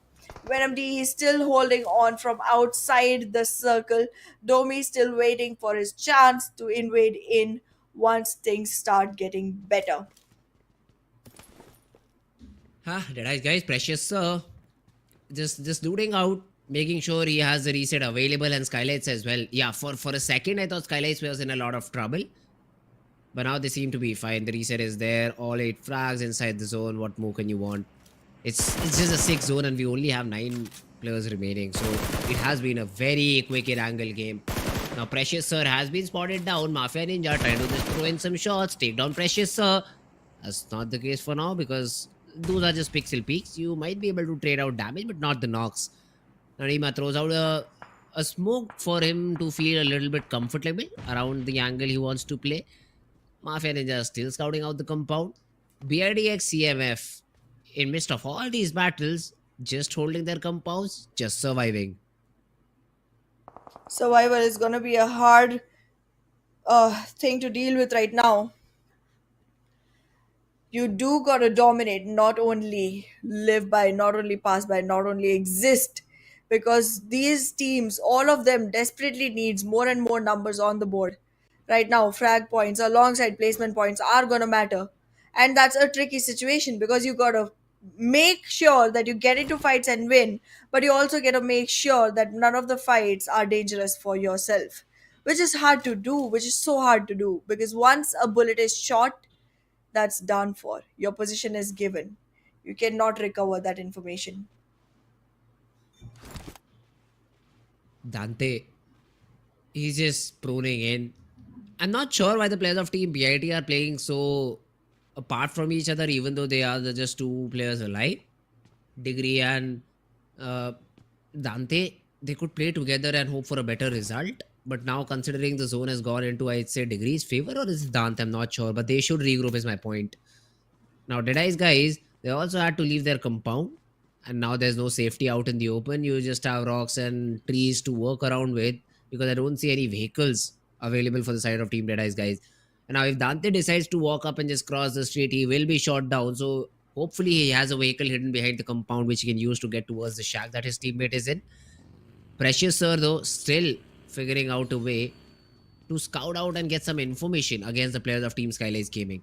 Venom D is still holding on from outside the circle. Domi still waiting for his chance to invade in once things start getting better. Deadies guys, precious sir. Just looting out, making sure he has the reset available and SKYLIGHTZ as well. Yeah, for a second I thought SKYLIGHTZ was in a lot of trouble. But now they seem to be fine. The reset is there. All 8 frags inside the zone. What more can you want? It's just a 6 zone and we only have 9 players remaining. So it has been a very quick Erangel game. Now Precious Sir has been spotted down. Mafia Ninja trying to just throw in some shots. Take down Precious Sir. That's not the case for now because those are just pixel peaks. You might be able to trade out damage but not the knocks. Narima throws out a smoke for him to feel a little bit comfortable around the angle he wants to play. Mafia Ninja still scouting out the compound. DRS CMF, in midst of all these battles, just holding their compounds, just surviving. Survival is gonna be a hard thing to deal with right now. You do gotta dominate, not only live by, not only pass by, not only exist. Because these teams, all of them desperately needs more and more numbers on the board. Right now, frag points alongside placement points are gonna matter. And that's a tricky situation because you gotta make sure that you get into fights and win, but you also gotta make sure that none of the fights are dangerous for yourself. Which is hard to do, which is so hard to do. Because once a bullet is shot, that's done for. Your position is given. You cannot recover that information. Dante, he's just pruning in. I'm not sure why the players of Team BIT are playing so apart from each other, even though they are just 2 players alive. Degree and uh, Dante, they could play together and hope for a better result. But now, considering the zone has gone into, I'd say, Degree's favor, or is it Dante? I'm not sure. But they should regroup, is my point. Now, Deadies guys, they also had to leave their compound. And now there's no safety out in the open. You just have rocks and trees to work around with because I don't see any vehicles available for the side of Team Deadies guys. And now, if Dante decides to walk up and just cross the street, he will be shot down. So, hopefully, he has a vehicle hidden behind the compound which he can use to get towards the shack that his teammate is in. Precious Sir, though, still figuring out a way to scout out and get some information against the players of Team SKYLIGHTZ Gaming.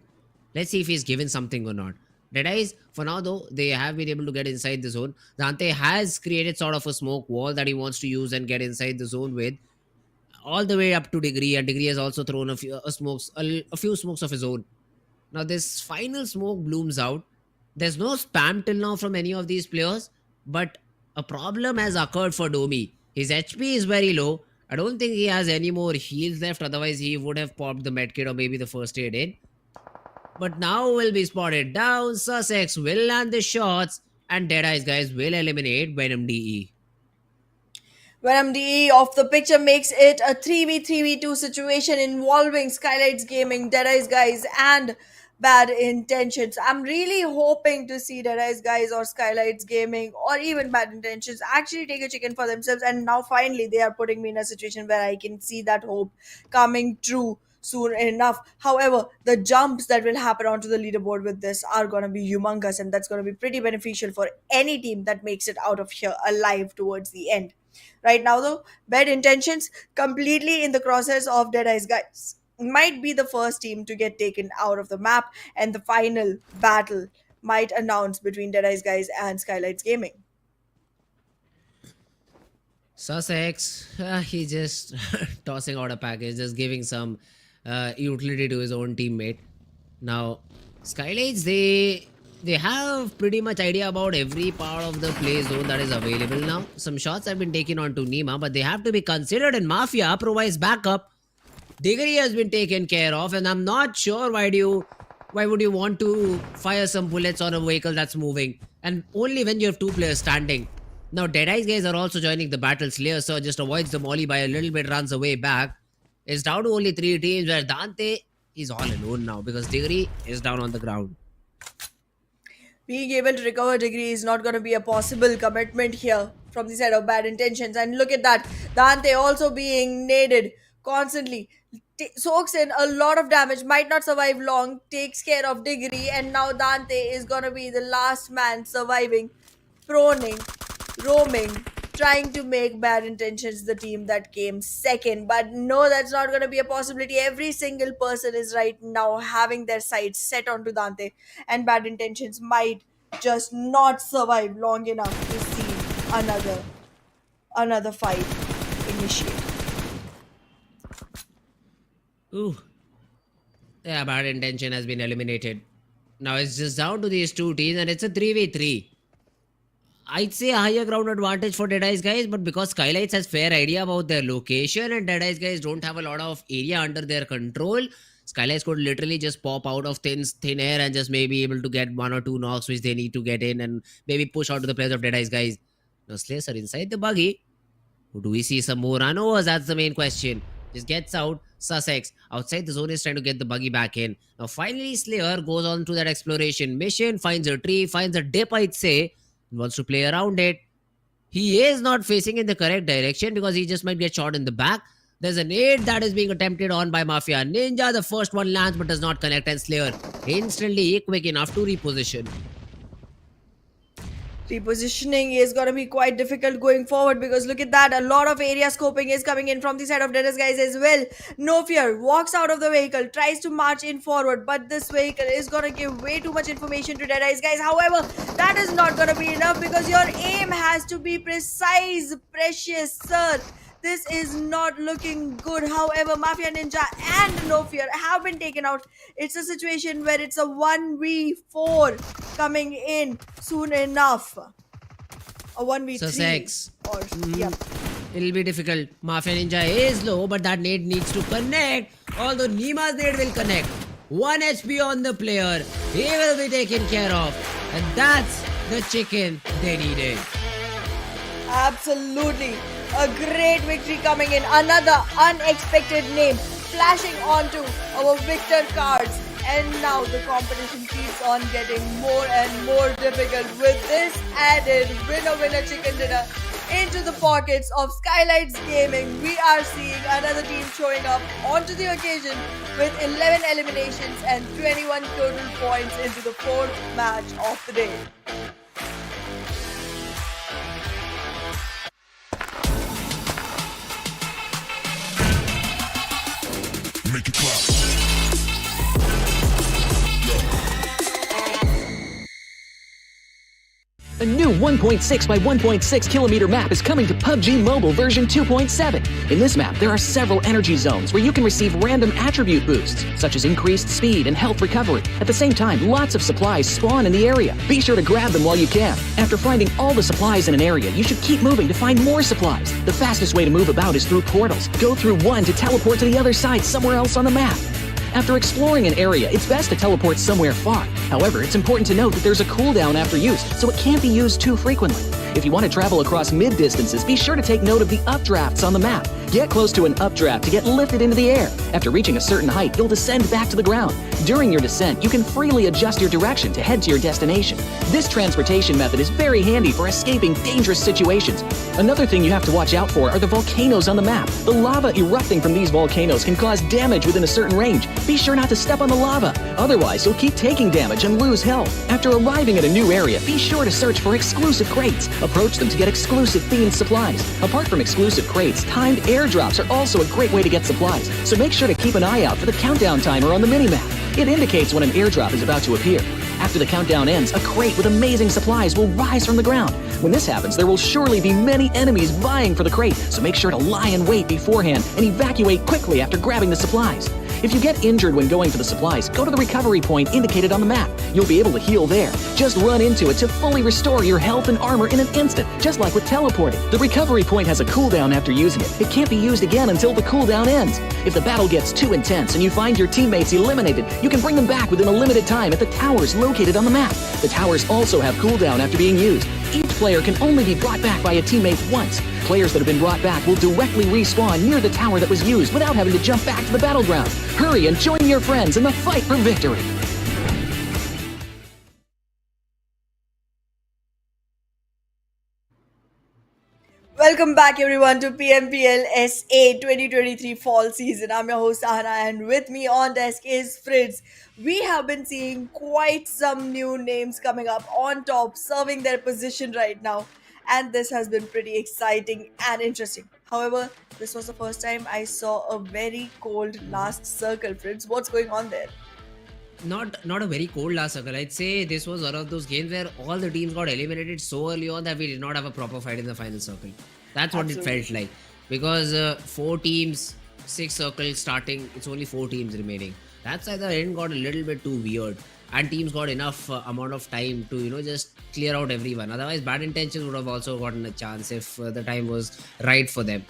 Let's see if he's given something or not. Deadies, for now though, they have been able to get inside the zone. Dante has created sort of a smoke wall that he wants to use and get inside the zone with, all the way up to Degree, and Degree has also thrown a few smokes of his own. Now this final smoke blooms out. There's no spam till now from any of these players, but a problem has occurred for Domi. His HP is very low. I don't think he has any more heals left, otherwise he would have popped the medkit or maybe the first aid in. But now will be spotted down. Sussex will land the shots, and Deadies guys will eliminate Venom DE. Venom DE off the picture makes it a 3v3v2 situation involving SKYLIGHTZ Gaming, Deadies guys, and Bad Intentions. I'm really hoping to see Deadies guys or SKYLIGHTZ Gaming or even Bad Intentions actually take a chicken for themselves. And now finally they are putting me in a situation where I can see that hope coming true soon enough. However, the jumps that will happen onto the leaderboard with this are going to be humongous, and that's going to be pretty beneficial for any team that makes it out of here alive towards the end. Right now, though, Bad Intentions completely in the crosshairs of Deadies guys might be the first team to get taken out of the map, and the final battle might announce between Deadies guys and SKYLIGHTZ Gaming. Sussex, he just tossing out a package, just giving some utility to his own teammate. Now, SKYLIGHTZ, they have pretty much idea about every part of the play zone that is available now. Some shots have been taken onto Nima, but they have to be considered, and Mafia provides backup. Degree has been taken care of, and I'm not sure why would you want to fire some bullets on a vehicle that's moving, and only when you have 2 players standing. Now, Deadies guys are also joining the battle. Slayer Sir just avoids the molly by a little bit, runs away back. It's down to only 3 teams where Dante is all alone now because Degree is down on the ground. Being able to recover Degree is not going to be a possible commitment here from the side of Bad Intentions. And look at that. Dante also being naded constantly. Soaks in a lot of damage, might not survive long, takes care of Degree, and now Dante is going to be the last man surviving, proning, roaming, trying to make Bad Intentions the team that came second. But no, that's not going to be a possibility. Every single person is right now having their sights set onto Dante, and Bad Intentions might just not survive long enough to see another fight initiate. Ooh. Yeah, bad intention has been eliminated. Now it's just down to these two teams and it's a 3v3. I'd say a higher ground advantage for Deadeye's guys, but because SKYLIGHTZ has fair idea about their location and Deadeye's guys don't have a lot of area under their control, SKYLIGHTZ could literally just pop out of thin air and just maybe able to get one or two knocks which they need to get in and maybe push out to the players of Deadeye's guys. Now Slayers are inside the buggy. Do we see some more runovers? That's the main question. Just gets out. Sussex outside the zone is trying to get the buggy back in. Now finally Slayer goes on to that exploration mission, finds a tree, finds a dip, I'd say, and wants to play around it. He is not facing in the correct direction because he just might get shot in the back. There's a nade that is being attempted on by Mafia Ninja. The first one lands but does not connect, and Slayer instantly quick enough to reposition. Repositioning is going to be quite difficult going forward because look at that, a lot of area scoping is coming in from the side of Deadeye's guys as well. No Fear walks out of the vehicle, tries to march in forward, but this vehicle is going to give way too much information to Deadeye's guys. However, that is not going to be enough because your aim has to be precise, precious, sir. This is not looking good. However, Mafia Ninja and No Fear have been taken out. It's a situation where it's a 1v4 coming in soon enough. A 1v3. Sussex. Or, yep. It'll be difficult. Mafia Ninja is low, but that nade needs to connect. Although Nima's nade will connect. 1 HP on the player. He will be taken care of. And that's the chicken they needed. Absolutely. A great victory coming in. Another unexpected name flashing onto our victor cards. And now the competition keeps on getting more and more difficult with this added winner chicken dinner into the pockets of SKYLIGHTZ Gaming. We are seeing another team showing up onto the occasion with 11 eliminations and 21 total points into the fourth match of the day. Make it clap. A new 1.6 by 1.6 kilometer map is coming to PUBG Mobile version 2.7. In this map, there are several energy zones where you can receive random attribute boosts, such as increased speed and health recovery. At the same time, lots of supplies spawn in the area. Be sure to grab them while you can. After finding all the supplies in an area, you should keep moving to find more supplies. The fastest way to move about is through portals. Go through one to teleport to the other side somewhere else on the map. After exploring an area, it's best to teleport somewhere far. However, it's important to note that there's a cooldown after use, so it can't be used too frequently. If you want to travel across mid-distances, be sure to take note of the updrafts on the map. Get close to an updraft to get lifted into the air. After reaching a certain height, you'll descend back to the ground. During your descent, you can freely adjust your direction to head to your destination. This transportation method is very handy for escaping dangerous situations. Another thing you have to watch out for are the volcanoes on the map. The lava erupting from these volcanoes can cause damage within a certain range. Be sure not to step on the lava, otherwise you'll keep taking damage and lose health. After arriving at a new area, be sure to search for exclusive crates. Approach them to get exclusive themed supplies. Apart from exclusive crates, timed airdrops are also a great way to get supplies, so make sure to keep an eye out for the countdown timer on the minimap. It indicates when an airdrop is about to appear. After the countdown ends, a crate with amazing supplies will rise from the ground. When this happens, there will surely be many enemies vying for the crate, so make sure to lie in wait beforehand and evacuate quickly after grabbing the supplies. If you get injured when going for the supplies, go to the recovery point indicated on the map. You'll be able to heal there. Just run into it to fully restore your health and armor in an instant, just like with teleporting. The recovery point has a cooldown after using it. It can't be used again until the cooldown ends. If the battle gets too intense and you find your teammates eliminated, you can bring them back within a limited time at the towers located on the map. The towers also have cooldown after being used. Each player can only be brought back by a teammate once. Players that have been brought back will directly respawn near the tower that was used without having to jump back to the battleground. Hurry and join your friends in the fight for victory. Welcome back everyone to PMPL SA 2023 Fall Season. I'm your host Ahana and with me on desk is Fritz. We have been seeing quite some new names coming up on top, serving their position right now. And this has been pretty exciting and interesting. However, this was the first time I saw a very cold last circle, Fritz. What's going on there? not a very cold last circle. I'd say this was one of those games where all the teams got eliminated so early on that we did not have a proper fight in the final circle. That's what Absolutely. it felt like. Because 4 teams, 6 circles starting, it's only 4 teams remaining. That's why the end got a little bit too weird. And teams got enough amount of time to, just clear out everyone. Otherwise, Bad Intentions would have also gotten a chance if the time was right for them.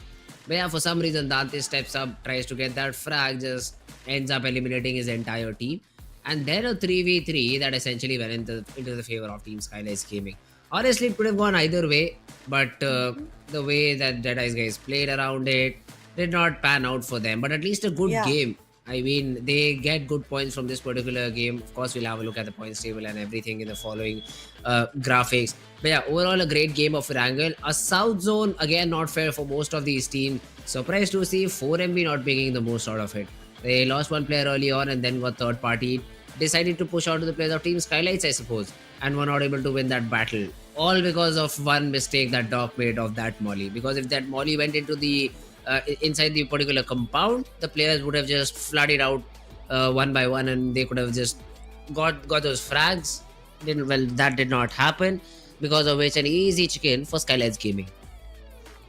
But yeah, for some reason, Dante steps up, tries to get that frag, just ends up eliminating his entire team. And then a 3v3 that essentially went into the favor of Team SKYLIGHTZ Gaming. Honestly, it could have gone either way, but the way that DEADEYES guys played around it did not pan out for them. But at least a good game. I mean, they get good points from this particular game. Of course, we'll have a look at the points table and everything in the following graphics. But yeah, overall a great game of Erangel. A South Zone, again, not fair for most of these teams. Surprised to see 4MB not making the most out of it. They lost one player early on and then got third party. Decided to push out to the players of Team SKYLIGHTZ, I suppose, and were not able to win that battle. All because of one mistake that Doc made of that molly. Because if that molly went into the inside the particular compound, the players would have just flooded out one by one, and they could have just got those frags. That did not happen, because of which an easy chicken for SKYLIGHTZ Gaming.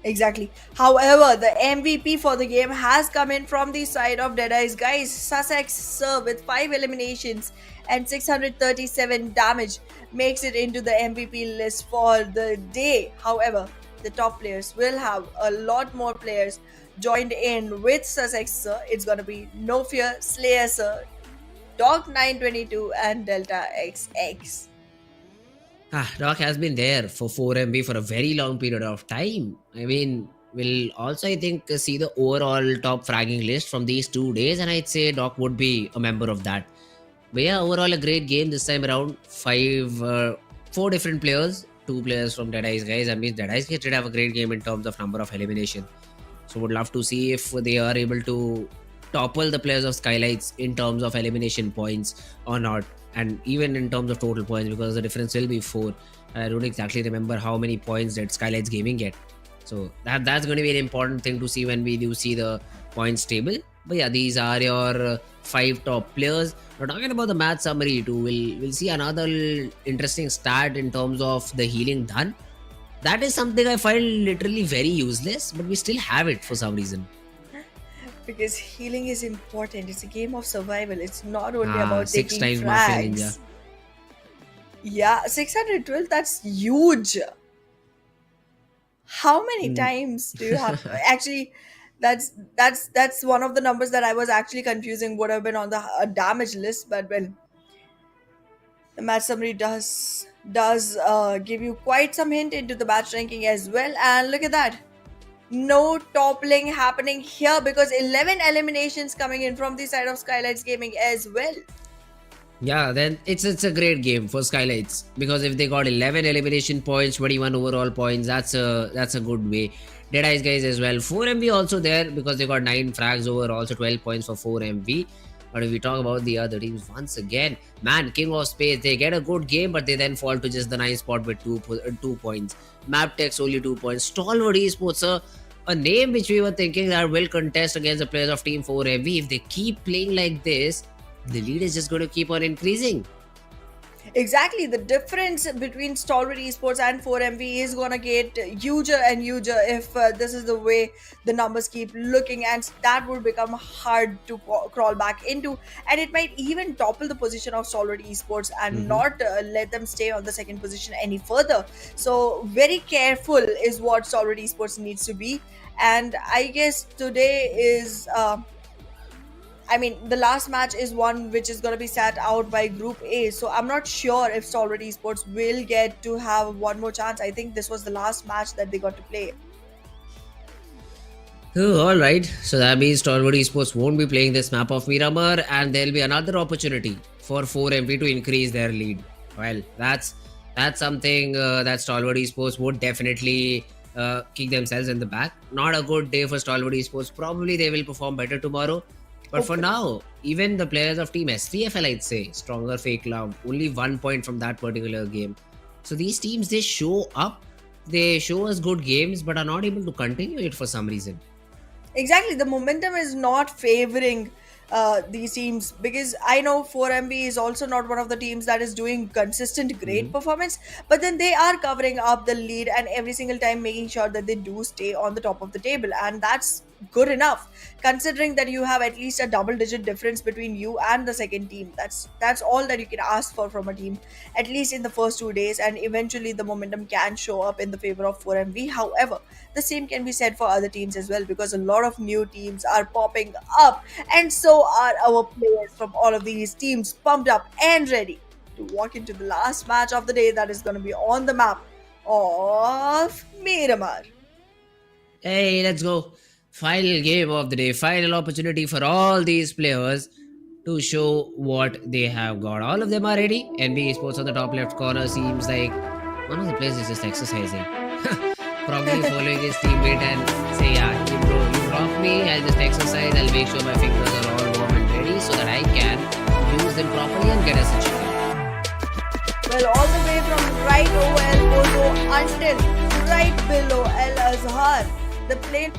Exactly. However, the MVP for the game has come in from the side of DEADEYES guys. Sussex Sir with 5 eliminations and 637 damage makes it into the MVP list for the day. However, the top players will have a lot more players joined in with Sussex Sir. It's gonna be No Fear, Slayer Sir, Dog 922 and Delta XX. Doc has been there for 4MB for a very long period of time. I mean, we'll also, I think, see the overall top fragging list from these 2 days, and I'd say Doc would be a member of that. But yeah, overall a great game this time around. 4 different players, 2 players from DEADEYES guys. I mean, DEADEYES did have a great game in terms of number of elimination. So would love to see if they are able to topple the players of SKYLIGHTZ in terms of elimination points or not. And even in terms of total points, because the difference will be 4. I don't exactly remember how many points did SKYLIGHTZ Gaming get. So that's going to be an important thing to see when we do see the points table. But yeah, these are your 5 top players. Now talking about the match summary too, we'll see another interesting stat in terms of the healing done. That is something I find literally very useless, but we still have it for some reason. Because healing is important. It's a game of survival. It's not only about 6 taking times Mafia frags. Ninja. Yeah, 612, that's huge. How many times do you have? Actually, that's one of the numbers that I was actually confusing. Would have been on the damage list, but well, the match summary does give you quite some hint into the match ranking as well. And look at that. No toppling happening here because 11 eliminations coming in from the side of SKYLIGHTZ Gaming as well. Yeah, then it's a great game for SKYLIGHTZ, because if they got 11 elimination points, 21 overall points, that's a good way. DEADEYES guys as well. 4MV also there because they got 9 frags overall, so 12 points for 4MV. But if we talk about the other teams, once again, man, King of Spades, they get a good game, but they then fall to just the 9th spot with 2 points. Mabetex only 2 points. Stalwart Esports, a name which we were thinking that will contest against the players of Team 4MV. If they keep playing like this, the lead is just going to keep on increasing. Exactly. The difference between Stalwart Esports and 4MV is going to get huger and huger if this is the way the numbers keep looking, and that would become hard to crawl back into, and it might even topple the position of Stalwart Esports and not let them stay on the 2nd position any further. So very careful is what Stalwart Esports needs to be. And I guess today is the last match is one which is going to be sat out by Group A. So I'm not sure if Stalwart Esports will get to have one more chance. I think this was the last match that they got to play. Oh, alright, so that means Stalwart Esports won't be playing this map of Miramar, and there'll be another opportunity for 4MV to increase their lead. Well, that's something that Stalwart Esports would definitely kick themselves in the back. Not a good day for Stalwart Esports. Probably they will perform better tomorrow. But for now, even the players of Team STFL, I'd say, stronger FAKELOVE, only 1 point from that particular game. So these teams, they show up, they show us good games, but are not able to continue it for some reason. Exactly. The momentum is not favoring these teams, because I know 4MB is also not one of the teams that is doing consistent great performance, but then they are covering up the lead and every single time making sure that they do stay on the top of the table, and that's good enough considering that you have at least a double digit difference between you and the second team. That's all that you can ask for from a team, at least in the first 2 days, and eventually the momentum can show up in the favor of 4MV. However, the same can be said for other teams as well, because a lot of new teams are popping up, and so are our players from all of these teams pumped up and ready to walk into the last match of the day that is going to be on the map of Miramar. Hey, let's go. Final game of the day. Final opportunity for all these players to show what they have got. All of them are ready. NBeSports on the top left corner seems like one of the players is just exercising. Probably following his teammate and say, yeah, bro, you rock me. I'll just exercise. I'll make sure my fingers are all warm and ready so that I can use them properly and get us a chicken. Well, all the way from right over El Pozo until right below El Azhar, the plane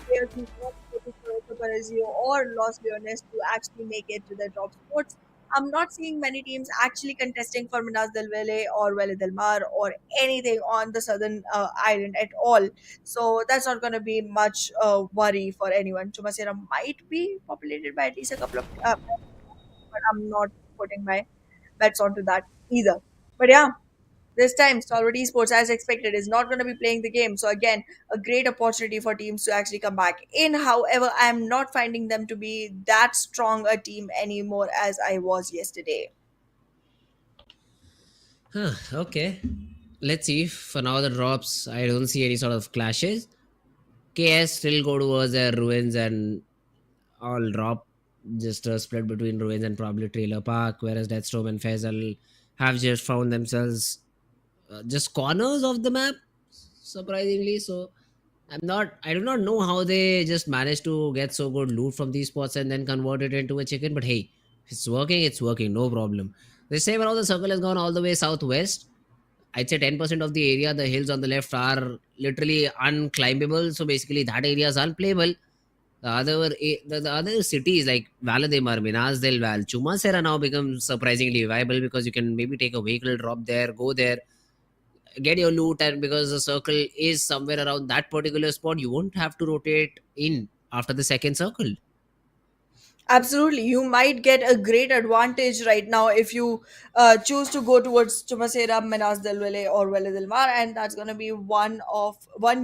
players who want to go to Parezio or Los Leones to actually make it to the top spots. I'm not seeing many teams actually contesting for Minas del Valle or Valle del Mar or anything on the southern island at all. So that's not going to be much worry for anyone. Chumasera might be populated by at least a couple of, but I'm not putting my bets onto that either. But yeah, this time, Stalwart Esports, as expected, is not going to be playing the game. So, again, a great opportunity for teams to actually come back in. However, I am not finding them to be that strong a team anymore as I was yesterday. Huh, okay. Let's see. For now, the drops, I don't see any sort of clashes. KS still go towards their ruins and all drop. Just a split between ruins and probably Trailer Park, whereas Deathstorm and Faisal have just found themselves just corners of the map, surprisingly. So I do not know how they just managed to get so good loot from these spots and then convert it into a chicken. But hey, it's working, no problem. They say around the circle has gone all the way southwest. I'd say 10% of the area, the hills on the left are literally unclimbable. So basically, that area is unplayable. The other cities like Valle de Mar, Minas del Val, Chumacera now become surprisingly viable because you can maybe take a vehicle, drop there, go there, get your loot, and because the circle is somewhere around that particular spot, you won't have to rotate in after the second circle. Absolutely, you might get a great advantage right now if you choose to go towards Chumasera, Minas del Valle, or Valle del Mar, and that's going to be one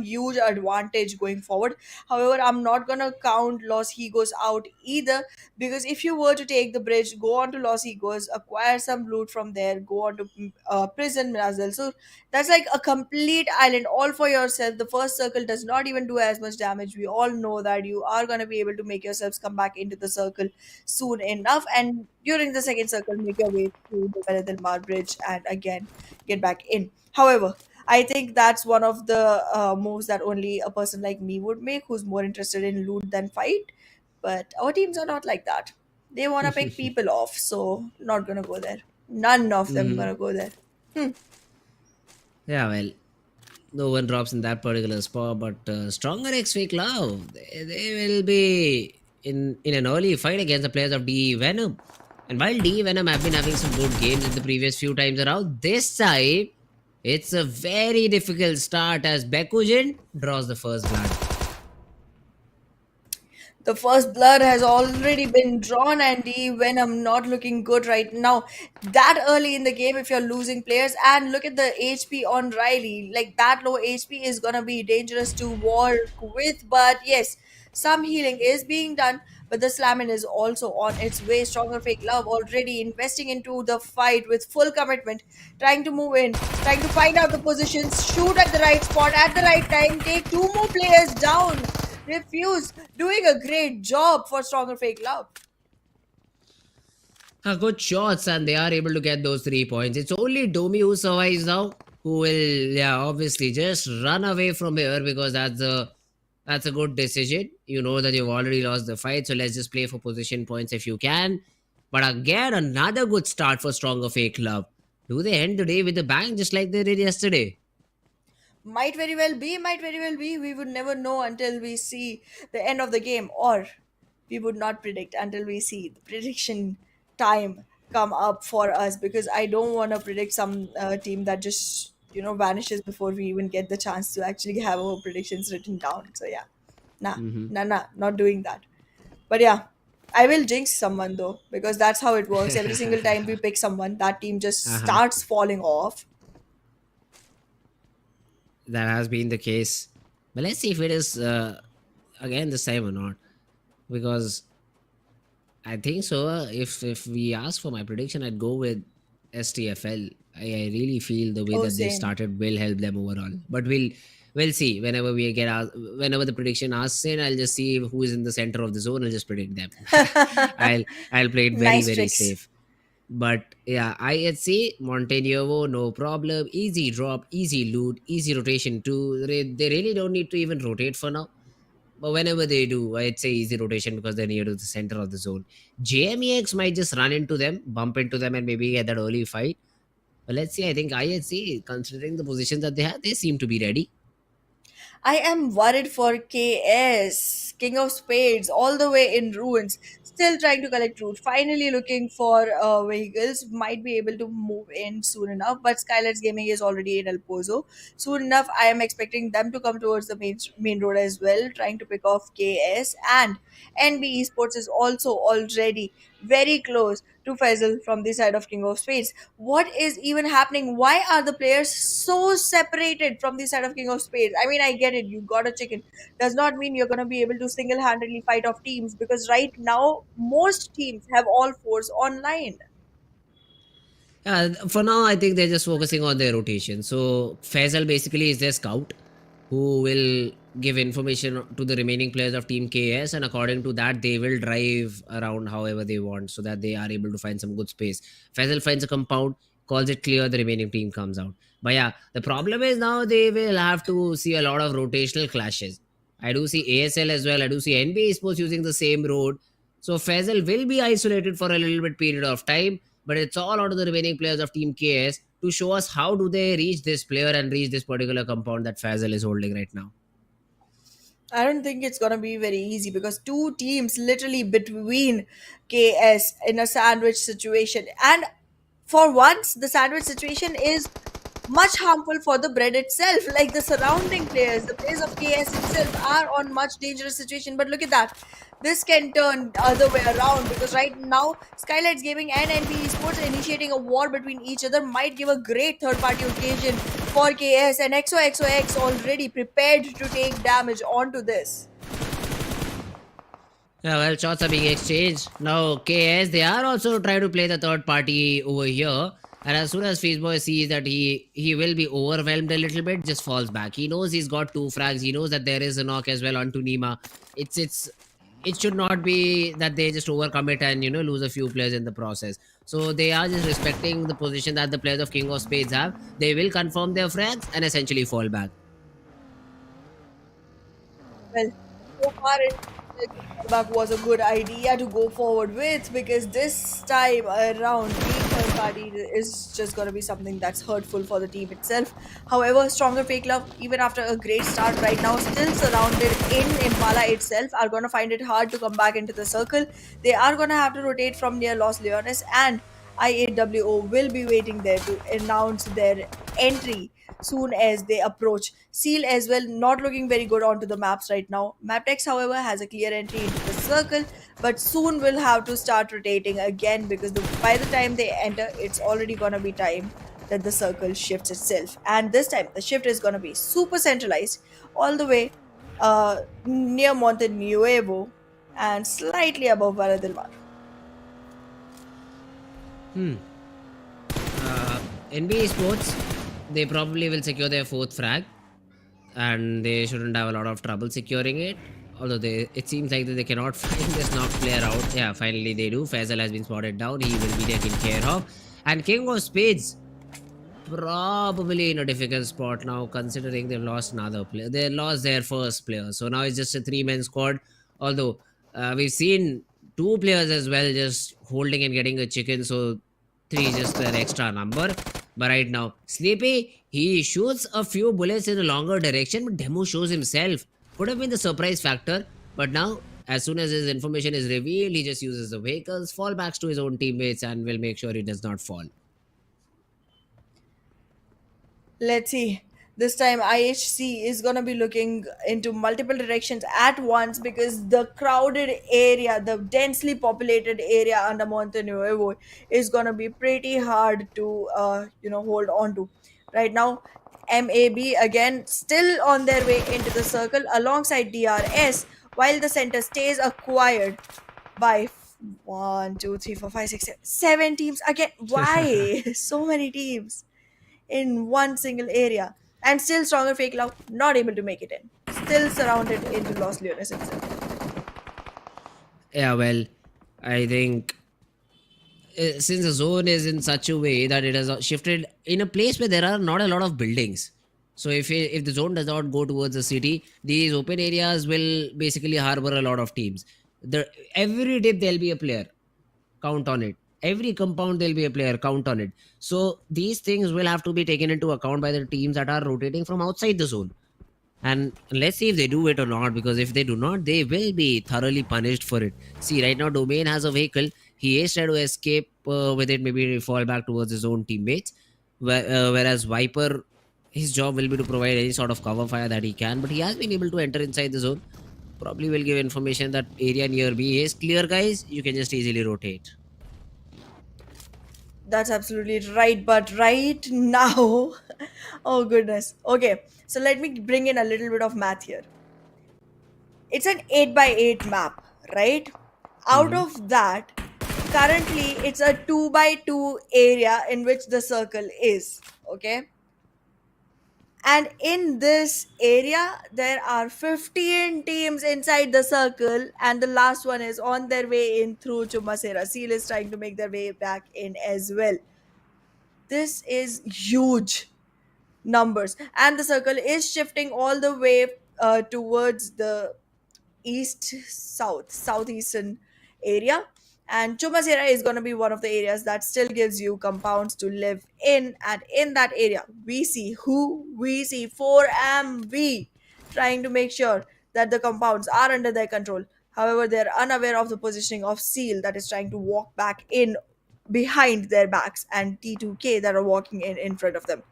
huge advantage going forward. However, I'm not going to count Los Higos out either, because if you were to take the bridge, go on to Los Higos, acquire some loot from there, go on to prison Minas del Sur, that's like a complete island all for yourself. The first circle does not even do as much damage. We all know that you are going to be able to make yourselves come back into the circle soon enough. And during the second circle, make your way through the Valle del Mar Bridge and again get back in. However, I think that's one of the moves that only a person like me would make, who's more interested in loot than fight. But our teams are not like that. They want to pick people off, so not gonna go there. None of them Mhm. gonna go there. Hmm. Yeah, well, no one drops in that particular spot, but stronger X Fake Love, they will be in an early fight against the players of DE Venom. And while DE Venom have been having some good games in the previous few times around, this time it's a very difficult start as Bekujin draws the first blood. The first blood has already been drawn, and the Venom not looking good right now. That early in the game, if you're losing players, and look at the HP on Riley, like that low HP is gonna be dangerous to work with. But yes, some healing is being done, but the slamming is also on its way. Stronger Fake Love already investing into the fight with full commitment, trying to move in, trying to find out the positions, shoot at the right spot at the right time, take two more players down. Refuse, doing a great job for Stronger Fake Love. Good shots, and they are able to get those 3 points. It's only Domi who survives now, who will, yeah, obviously just run away from here because that's a good decision. You know that you've already lost the fight, so let's just play for position points if you can. But again, another good start for Stronger Fake Love. Do they end the day with a bang just like they did yesterday? Might very well be, might very well be. We would never know until we see the end of the game, or we would not predict until we see the prediction time come up for us, because I don't want to predict some team that just vanishes before we even get the chance to actually have our predictions written down. So yeah, nah, Mm-hmm. nah, not doing that. But yeah, I will jinx someone though, because that's how it works. Every single time we pick someone, that team just Uh-huh. starts falling off. That has been the case. But let's see if it is again this time or not. Because I think so. If we ask for my prediction, I'd go with STFL. I really feel the way Oh, that they've same. started will help them overall. But we'll see. Whenever we get asked, whenever the prediction asks in, I'll just see who is in the center of the zone. I'll just predict them. I'll I'll play it very Nice very tricks. safe. But yeah, IHC Montenegro, no problem. Easy drop, easy loot, easy rotation too. They really don't need to even rotate for now. But whenever they do, I'd say easy rotation because they're near to the center of the zone. JMEX might just run into them, bump into them, and maybe get that early fight. But let's see. I think IHC, considering the position that they have, they seem to be ready. I am worried for KS, King of Spades, all the way in ruins. Still trying to collect loot. Finally looking for vehicles. Might be able to move in soon enough. But SKYLIGHTZ Gaming is already in El Pozo. Soon enough, I am expecting them to come towards the main road as well. Trying to pick off KS. And NBeSports is also already very close to Faisal from the side of King of Spades. What is even happening? Why are the players so separated from the side of King of Spades? I mean, I get it. You got a chicken. Does not mean you're going to be able to single handedly fight off teams, because right now, most teams have all fours online. For now, I think they're just focusing on their rotation. So Faisal basically is their scout who will give information to the remaining players of Team KS, and according to that, they will drive around however they want so that they are able to find some good space. Faisal finds a compound, calls it clear, the remaining team comes out. But yeah, the problem is now they will have to see a lot of rotational clashes. I do see ASL as well. I do see NBeSports using the same road. So Faisal will be isolated for a little bit period of time, but it's all out of the remaining players of Team KS to show us how do they reach this player and reach this particular compound that Faisal is holding right now. I don't think it's gonna be very easy, because two teams literally between KS in a sandwich situation. And for once, the sandwich situation is much harmful for the bread itself. Like the surrounding players, the players of KS itself are on much dangerous situation. But look at that. This can turn the other way around, because right now SKYLIGHTZ Gaming and NB Esports initiating a war between each other might give a great third party occasion for KS, and XOXOX already prepared to take damage onto this. Yeah, well, shots are being exchanged. Now, KS, they are also trying to play the third party over here. And as soon as Fizboy sees that he will be overwhelmed a little bit, just falls back. He knows he's got two frags. He knows that there is a knock as well onto Nima. It should not be that they just overcommit and lose a few players in the process. So they are just respecting the position that the players of King of Spades have. They will confirm their frags and essentially fall back. Well, so far it back was a good idea to go forward with, because this time around being third party is just going to be something that's hurtful for the team itself. However, stronger FAKELOVE, even after a great start right now, still surrounded in Impala itself, are going to find it hard to come back into the circle. They are going to have to rotate from near Los Leones, and IAWO will be waiting there to announce their entry soon as they approach. Seal as well, not looking very good onto the maps right now. Mabetex, however, has a clear entry into the circle, but soon will have to start rotating again, because by the time they enter, it's already gonna be time that the circle shifts itself. And this time, the shift is gonna be super centralized, all the way near Monte Nuevo and slightly above Vara del Mar. NBA Sports, they probably will secure their fourth frag, and they shouldn't have a lot of trouble securing it. Although it seems like that they cannot find this knocked player out. Yeah, finally they do. Faisal has been spotted down. He will be taken care of. And King of Spades, probably in a difficult spot now, considering they've lost another player. They lost their first player. So now it's just a three-man squad. Although we've seen two players as well just holding and getting a chicken. So three is just an extra number. But right now, Sleepy, he shoots a few bullets in a longer direction, but Demo shows himself. Could have been the surprise factor, but now, as soon as his information is revealed, he just uses the vehicles, fall backs to his own teammates, and will make sure he does not fall. Let's see. This time IHC is gonna be looking into multiple directions at once because the crowded area, the densely populated area under Monte Nuevo is gonna be pretty hard to hold on to. Right now, MAB again still on their way into the circle alongside DRS while the center stays acquired by 1, 2, 3, 4, 5, 6, 7 teams again. Why so many teams in one single area? And still stronger fake love, not able to make it in. Still surrounded into Los Leones itself. Yeah, well, I think since the zone is in such a way that it has shifted in a place where there are not a lot of buildings. So if the zone does not go towards the city, these open areas will basically harbor a lot of teams. The every dip there'll be a player. Count on it. Every compound there'll be a player. Count on it. So these things will have to be taken into account by the teams that are rotating from outside the zone. And let's see if they do it or not, because if they do not, they will be thoroughly punished for it. See, right now, Domain has a vehicle. He is trying to escape with it, maybe fall back towards his own teammates. Whereas Viper, his job will be to provide any sort of cover fire that he can, but he has been able to enter inside the zone. Probably will give information that area near B is clear, guys. You can just easily rotate. That's absolutely right. But right now, oh goodness. Okay, so let me bring in a little bit of math here. It's an 8 by 8 map, right? Out Hmm. of that, currently it's a 2 by 2 area in which the circle is. Okay, and in this area, there are 15 teams inside the circle, and the last one is on their way in through Chumasera. Seal is trying to make their way back in as well. This is huge numbers, and the circle is shifting all the way towards the southeastern area. And Chumasera is going to be one of the areas that still gives you compounds to live in. And in that area, we see 4MV trying to make sure that the compounds are under their control. However, they're unaware of the positioning of Seal that is trying to walk back in behind their backs, and T2K that are walking in front of them.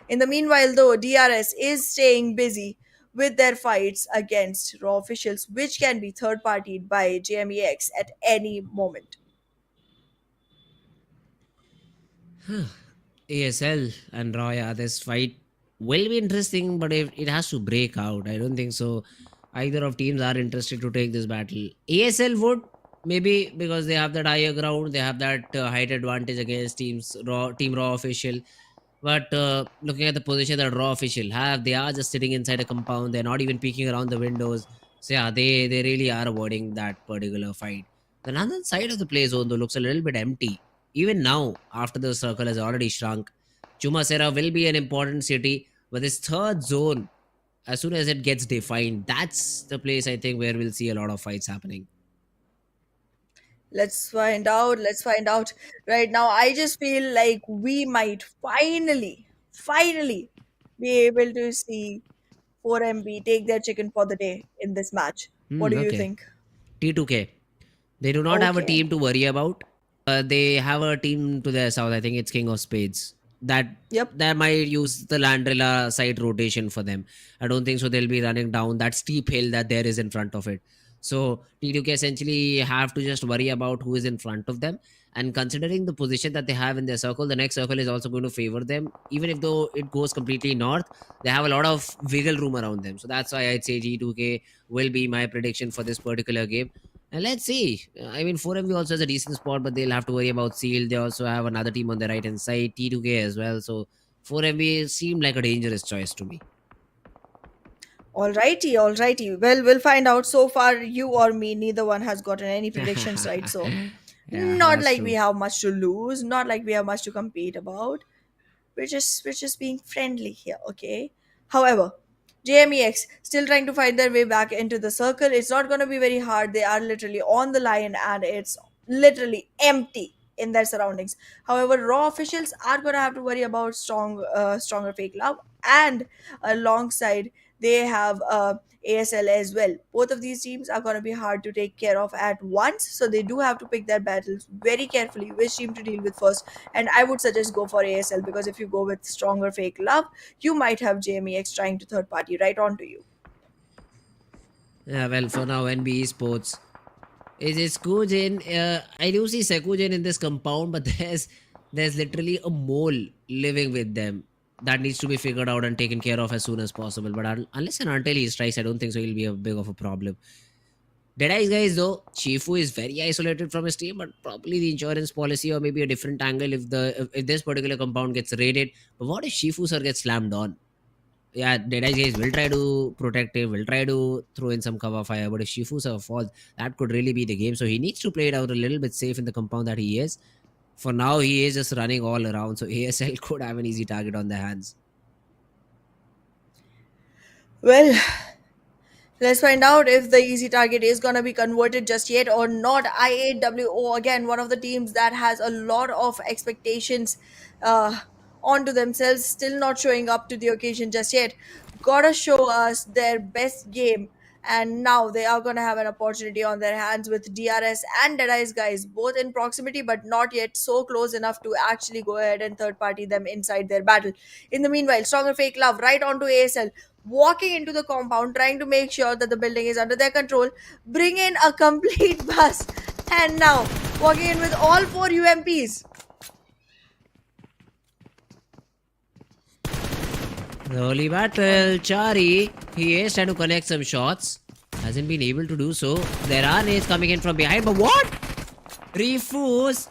In the meanwhile, though, DRS is staying busy with their fights against raw officials, which can be third partied by JMEX at any moment. ASL and Roya, this fight will be interesting, but if it has to break out, I don't think so. Either of teams are interested to take this battle. ASL would, maybe because they have that higher ground, they have that height advantage against team raw official. But looking at the position that raw official have, they are just sitting inside a compound. They're not even peeking around the windows. So yeah, they really are avoiding that particular fight. The another side of the play zone though looks a little bit empty. Even now, after the circle has already shrunk, Chumasera will be an important city. But this third zone, as soon as it gets defined, that's the place I think where we'll see a lot of fights happening. Let's find out. Let's find out. Right now, I just feel like we might finally be able to see 4MB take their chicken for the day in this match. What do you Okay. think? T2K. They do not have a Okay. team to worry about. They have a team to their south. I think it's King of Spades. That Yep. that might use the Landrilla side rotation for them. I don't think so. They'll be running down that steep hill that there is in front of it. So T2K essentially have to just worry about who is in front of them. And considering the position that they have in their circle, the next circle is also going to favor them. Even if though it goes completely north, they have a lot of wiggle room around them. So that's why I'd say G2K will be my prediction for this particular game. And let's see. I mean, 4MV also has a decent spot, but they'll have to worry about Seal. They also have another team on the right hand side, T2K as well. So 4MV seemed like a dangerous choice to me. Alrighty, alrighty. Well, we'll find out. So far, you or me, neither one has gotten any predictions right. So, Yeah, not that's like we true. have much to lose, not like we have much to compete about. We're just being friendly here, okay? However, JMEX still trying to find their way back into the circle. It's not going to be very hard. They are literally on the line, and it's literally empty in their surroundings. However, Raw officials are going to have to worry about stronger fake love, and alongside they have ASL as well. Both of these teams are going to be hard to take care of at once, so they do have to pick their battles very carefully, which team to deal with first. And I would suggest go for ASL, because if you go with stronger fake love, you might have JMEX trying to third party right onto you. Yeah, well, for now, NBeSports is Kujin. I do see Sekujin in this compound, but there's literally a mole living with them that needs to be figured out and taken care of as soon as possible. But unless and until he strikes, I don't think so he'll be a big of a problem. Deadeyes guys, though, Chifu is very isolated from his team, but probably the insurance policy or maybe a different angle if this particular compound gets raided. But what if Shifu sir gets slammed on? Yeah, Deadeyes guys will try to protect him, will try to throw in some cover fire. But if Shifu sir falls, that could really be the game. So he needs to play it out a little bit safe in the compound that he is. For now, he is just running all around. So ASL could have an easy target on their hands. Well, let's find out if the easy target is going to be converted just yet or not. IAWO, again, one of the teams that has a lot of expectations uh, onto themselves, still not showing up to the occasion just yet. Gotta show us their best game. And now they are going to have an opportunity on their hands with DRS and Deadeyes guys, both in proximity but not yet so close enough to actually go ahead and third party them inside their battle. In the meanwhile, stronger fake love right onto ASL, walking into the compound, trying to make sure that the building is under their control, bring in a complete bus, and now walking in with all 4 UMPs. The early battle, Chari, he is trying to connect some shots. Hasn't been able to do so. There are nades coming in from behind, but what? Refuse.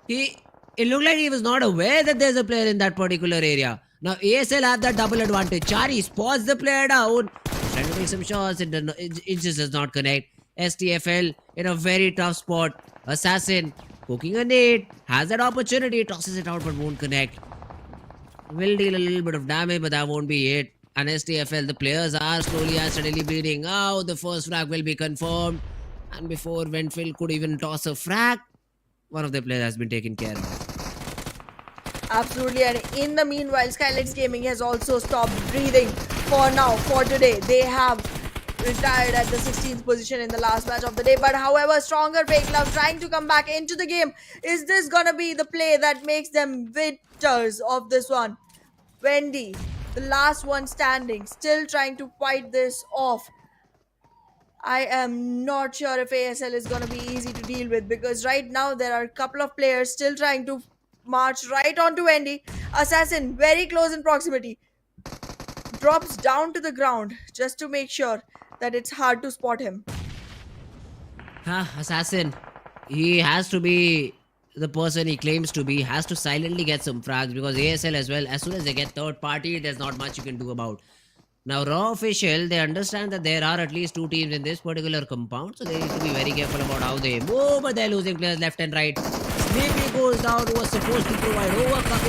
It looked like he was not aware that there's a player in that particular area. Now ASL have that double advantage. Chari spots the player down. Trying to take some shots. It just does not connect. STFL in a very tough spot. Assassin poking a nade. Has that opportunity. Tosses it out but won't connect. Will deal a little bit of damage, but that won't be it. And STFL, the players are slowly and steadily bleeding out. The first frag will be confirmed. And before Ventfil could even toss a frag, one of the players has been taken care of. Absolutely, and in the meanwhile, SKYLIGHTZ Gaming has also stopped breathing for now, for today. They have retired at the 16th position in the last match of the day. But however, stronger fake love trying to come back into the game. Is this gonna be the play that makes them victors of this one? Wendy, the last one standing, still trying to fight this off. I am not sure if ASL is going to be easy to deal with, because right now there are a couple of players still trying to march right onto Wendy. Assassin very close in proximity. Drops down to the ground just to make sure that it's hard to spot him. Assassin. He has to be the person he claims to be, has to silently get some frags, because ASL as well, as soon as they get third party, there's not much you can do about. Now, Raw official, they understand that there are at least 2 teams in this particular compound, so they need to be very careful about how they move, but they're losing players left and right. Sneaky goes down, who was supposed to provide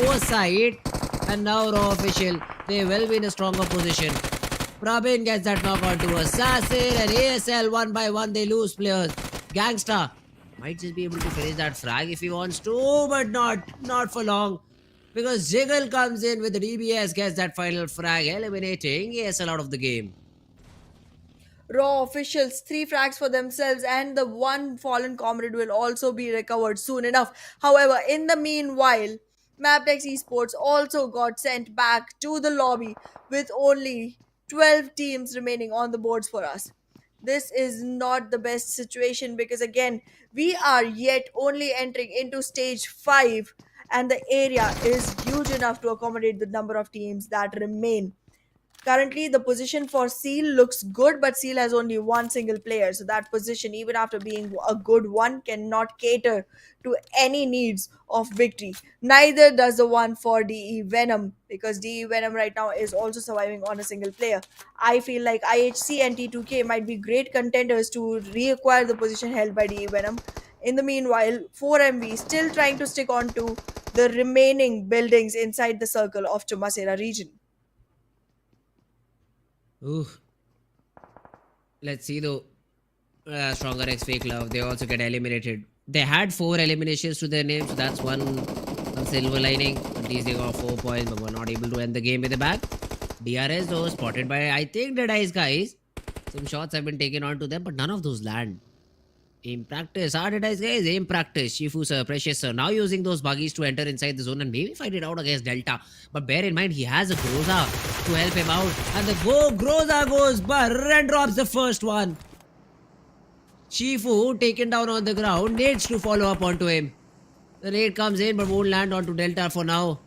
oversight, and now Raw official, they will be in a stronger position. Prabin gets that knock onto Assassin, and ASL one by one, they lose players. Gangsta might just be able to finish that frag if he wants to, but not for long. Because Jiggle comes in with the DBS, gets that final frag, eliminating ASL out of the game. Raw officials 3 frags for themselves, and the one fallen comrade will also be recovered soon enough. However, in the meanwhile, Mabetex Esports also got sent back to the lobby with only 12 teams remaining on the boards for us. This is not the best situation, because again, we are yet only entering into stage 5, and the area is huge enough to accommodate the number of teams that remain. Currently, the position for Seal looks good, but Seal has only one single player. So that position, even after being a good one, cannot cater to any needs of victory. Neither does the one for DE Venom, because DE Venom right now is also surviving on a single player. I feel like IHC and T2K might be great contenders to reacquire the position held by DE Venom. In the meanwhile, 4MV still trying to stick on to the remaining buildings inside the circle of Chumasera region. Ooh. Let's see though. Stronger X Fake Love. They also get eliminated They had 4 eliminations to their name, so that's one silver lining. At least they got 4 points, but were not able to end the game with a bag. DRS though spotted by I think DEADEYES guys. Some shots have been taken onto them, but none of those land. Aim practice. DEADEYES guys, aim practice. Shifu sir, Precious sir. Now using those buggies to enter inside the zone and maybe fight it out against Delta. But bear in mind, he has a Groza to help him out. And the Groza goes, and drops the first one. Shifu taken down on the ground, needs to follow up onto him. The nade comes in but won't land onto Delta for now.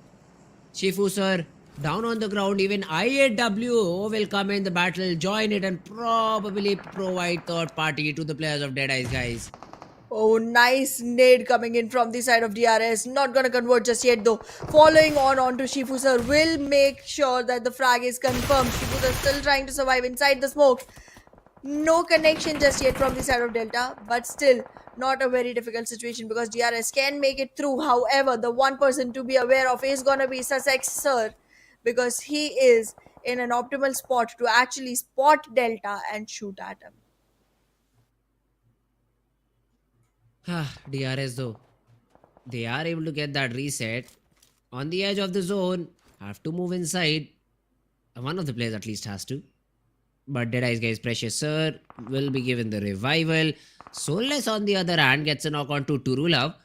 Shifu sir, down on the ground, even IAW will come in the battle, join it and probably provide third party to the players of DEADEYES guys. Oh, nice nade coming in from the side of DRS. Not gonna convert just yet though. Following on onto Shifu sir will make sure that the frag is confirmed. Shifu sir still trying to survive inside the smoke. No connection just yet from the side of Delta, but still not a very difficult situation because DRS can make it through. However, the one person to be aware of is gonna be Sussex sir because he is in an optimal spot to actually spot Delta and shoot at him. DRS though, they are able to get that reset on the edge of the zone, have to move inside. One of the players at least has to. But DEADEYES guys, Precious sir will be given the revival. Soulless on the other hand gets a knock on to Turulav.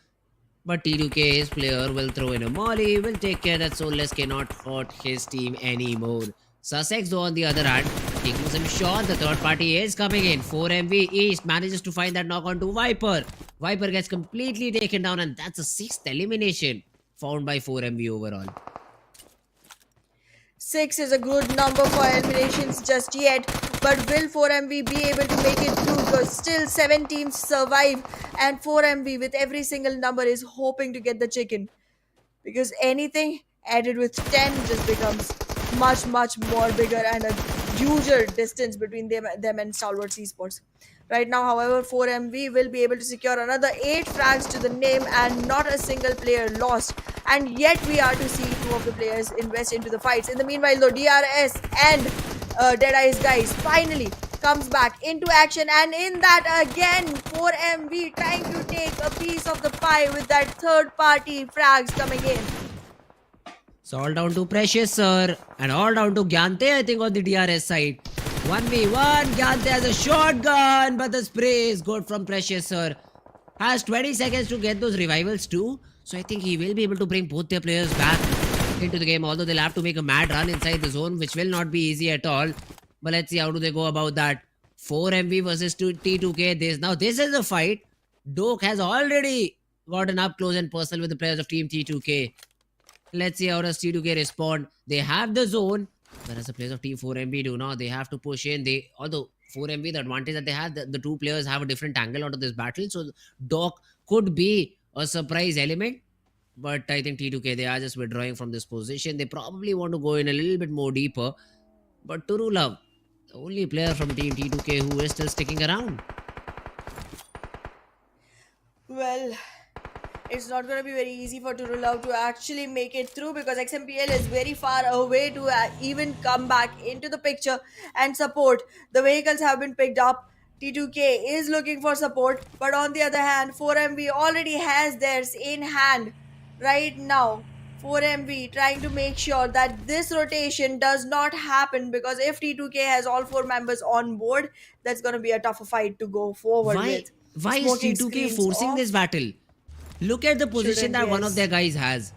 But T2K's player will throw in a molly, will take care that Soulless cannot hurt his team anymore. Sussex though on the other hand, taking some shot, the third party is coming in. 4MV East manages to find that knock on to Viper. Viper gets completely taken down and that's a 6th elimination found by 4MV overall. 6 is a good number for eliminations just yet, but will 4MV be able to make it through? Because still 7 teams survive and 4MV with every single number is hoping to get the chicken. Because anything added with 10 just becomes much more bigger and a huger distance between them and Stalwart Esports. Right now, however, 4MV will be able to secure another 8 frags to the name and not a single player lost. And yet we are to see 2 of the players invest into the fights. In the meanwhile, though, DRS and DEADEYES guys finally comes back into action. And in that again, 4MV trying to take a piece of the pie with that third party frags coming in. It's all down to Precious sir and all down to Gyante I think on the DRS side. 1v1, Gyante has a shotgun but the spray is good from Precious sir. Has 20 seconds to get those revivals too. So I think he will be able to bring both their players back into the game. Although they'll have to make a mad run inside the zone which will not be easy at all. But let's see how do they go about that. 4MV versus T2K. This is a fight. Doke has already gotten up close and personal with the players of Team T2K. Let's see how does T2K respond. They have the zone. Whereas the players of Team 4MV do now. They have to push in. Although 4MV, the advantage that they have, the two players have a different angle onto this battle. So Doc could be a surprise element. But I think T2K, they are just withdrawing from this position. They probably want to go in a little bit more deeper. But Turulav, the only player from Team T2K who is still sticking around. Well, it's not going to be very easy for Turulav to actually make it through because XMPL is very far away to even come back into the picture and support. The vehicles have been picked up. T2K is looking for support, but on the other hand, 4MV already has theirs in hand right now. 4MV trying to make sure that this rotation does not happen because if T2K has all 4 members on board, that's going to be a tougher fight to go forward with. Why is T2K forcing this battle? Look at the position that one of their guys has.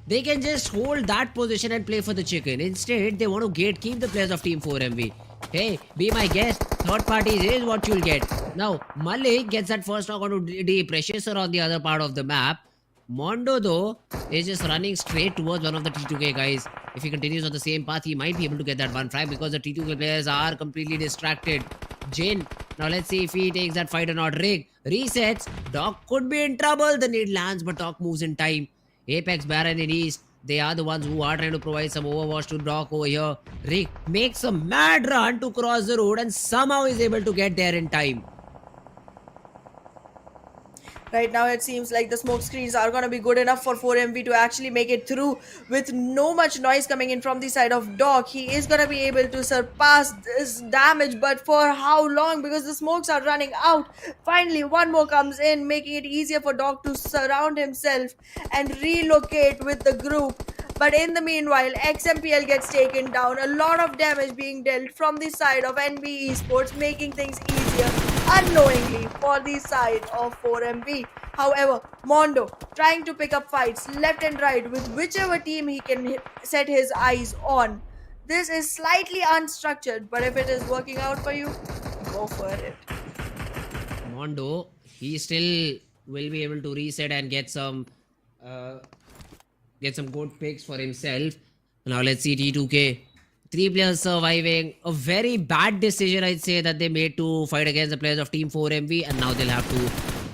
They can just hold that position and play for the chicken. Instead, they want to gatekeep the players of Team 4MV. Hey, be my guest. Third parties is what you'll get. Now, Malik gets that first knock onto the Precious or on the other part of the map. Mondo, though, is just running straight towards one of the T2K guys. If he continues on the same path, he might be able to get that one frag because the T2K players are completely distracted. Jin, now let's see if he takes that fight or not. Rig resets. Doc could be in trouble. The nade lands, but Doc moves in time. Apex, Baron, and East, they are the ones who are trying to provide some overwatch to Doc over here. Rig makes a mad run to cross the road and somehow is able to get there in time. Right now, it seems like the smoke screens are going to be good enough for 4MV to actually make it through with no much noise coming in from the side of Doc. He is going to be able to surpass this damage, but for how long? Because the smokes are running out. Finally, one more comes in, making it easier for Doc to surround himself and relocate with the group. But in the meanwhile, XMPL gets taken down. A lot of damage being dealt from the side of NBeSports, making things easier unknowingly for the side of 4MV. However, Mondo trying to pick up fights left and right with whichever team he can set his eyes on. This is slightly unstructured, but if it is working out for you, go for it. Mondo, he still will be able to reset and get some good picks for himself. Now let's see T2K. 3 players surviving. A very bad decision, I'd say, that they made to fight against the players of Team 4MV, and now they'll have to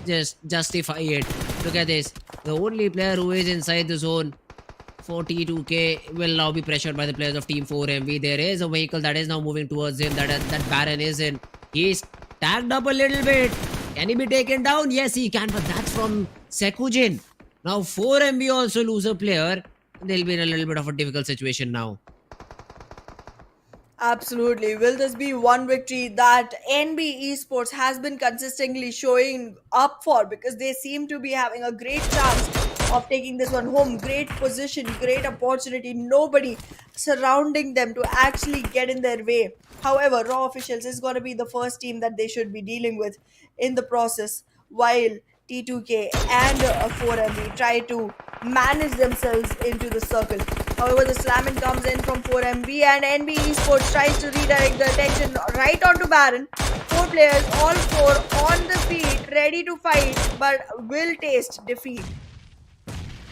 just justify it. Look at this. The only player who is inside the zone for T2K will now be pressured by the players of Team 4MV. There is a vehicle that is now moving towards him. That Baron is in. He's tagged up a little bit. Can he be taken down? Yes, he can, but that's from Sekujin. Now 4MV also lose a player. They'll be in a little bit of a difficult situation now. Absolutely. Will this be one victory that NBeSports has been consistently showing up for? Because they seem to be having a great chance of taking this one home. Great position, great opportunity. Nobody surrounding them to actually get in their way. However, Raw Officials is going to be the first team that they should be dealing with in the process, while T2K and 4MV try to manage themselves into the circle. However, the slamming comes in from 4MV and NBeSports tries to redirect the attention right onto Baron. 4 players, all 4 on the feet, ready to fight, but will taste defeat.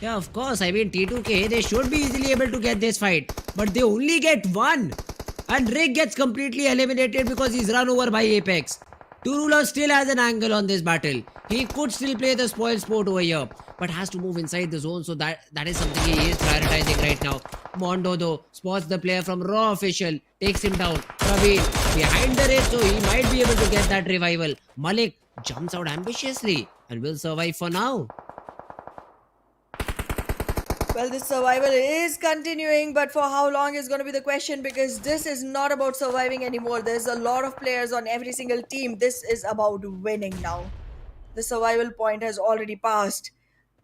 Yeah, of course. I mean, T2K, they should be easily able to get this fight. But they only get 1. And Rick gets completely eliminated because he's run over by Apex. Turula still has an angle on this battle. He could still play the spoil sport over here, but has to move inside the zone, so that is something he is prioritizing right now. Mondo though spots the player from Raw Official, takes him down. Praveen behind the red, so he might be able to get that revival. Malik jumps out ambitiously and will survive for now. Well, this survival is continuing, but for how long is going to be the question, because this is not about surviving anymore. There's a lot of players on every single team. This is about winning now. The survival point has already passed,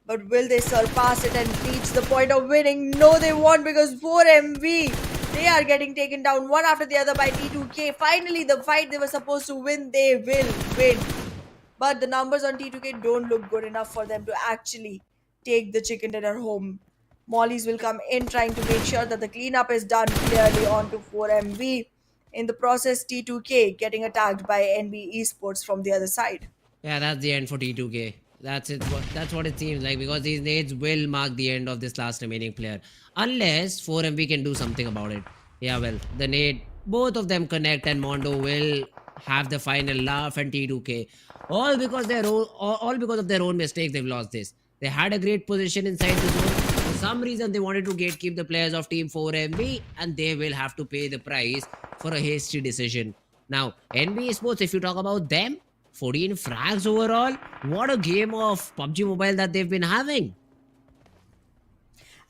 but will they surpass it and reach the point of winning? No, they won't, because 4MV, they are getting taken down one after the other by T2K. Finally, the fight they were supposed to win, they will win. But the numbers on T2K don't look good enough for them to actually take the chicken dinner home. Mollies will come in trying to make sure that the cleanup is done clearly onto 4MV. In the process, T2K getting attacked by NBeSports from the other side. Yeah, that's the end for T2K. That's it. That's what it seems like, because these nades will mark the end of this last remaining player. Unless 4MV can do something about it. Yeah, well, the nade, both of them connect and Mondo will have the final laugh, and T2K. All because of their own mistakes, they've lost this. They had a great position inside the zone. For some reason, they wanted to gatekeep the players of Team 4MV, and they will have to pay the price for a hasty decision. Now, NBeSports, if you talk about them, 14 frags overall. What a game of PUBG Mobile that they've been having.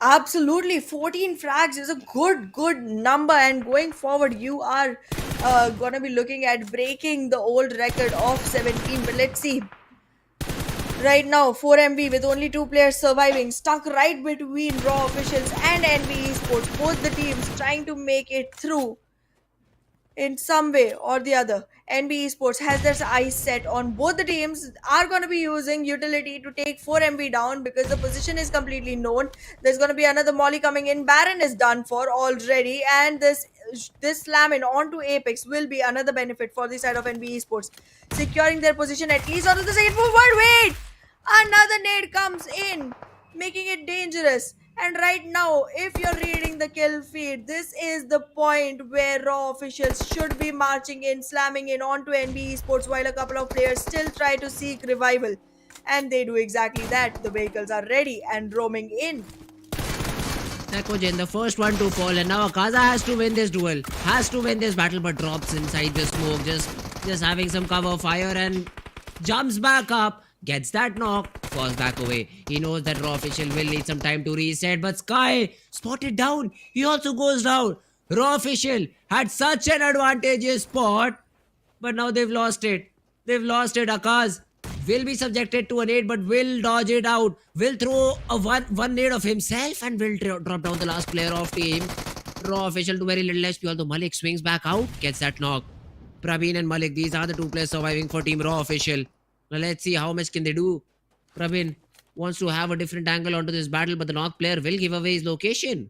Absolutely, 14 frags is a good number, and going forward, you are gonna be looking at breaking the old record of 17. But let's see. Right now, 4MV with only 2 players surviving, stuck right between Raw Officials and NBeSports. Both the teams trying to make it through in some way or the other. NBeSports has their eyes set on both the teams, are going to be using utility to take 4MV down because the position is completely known. There's going to be another molly coming in. Baron is done for already, and this slam in onto Apex will be another benefit for the side of NBeSports, securing their position at least onto the second forward. Wait! Another nade comes in, making it dangerous. And right now, if you're reading the kill feed, this is the point where Raw Officials should be marching in, slamming in onto NBeSports, while a couple of players still try to seek revival. And they do exactly that. The vehicles are ready and roaming in. Sekujin, the first one to fall, and now Akaza has to win this duel, has to win this battle, but drops inside the smoke, just having some cover fire and jumps back up. Gets that knock, falls back away. He knows that Raw Official will need some time to reset, but Sky spotted down. He also goes down. Raw Official had such an advantageous spot, but now they've lost it. They've lost it. Akaz will be subjected to a nade, but will dodge it out. Will throw a one nade of himself and will drop down the last player of team. Raw Official to very little HP, although Malik swings back out, gets that knock. Praveen and Malik, these are the two players surviving for Team Raw Official. Now let's see how much can they do. Praveen wants to have a different angle onto this battle, but the knock player will give away his location.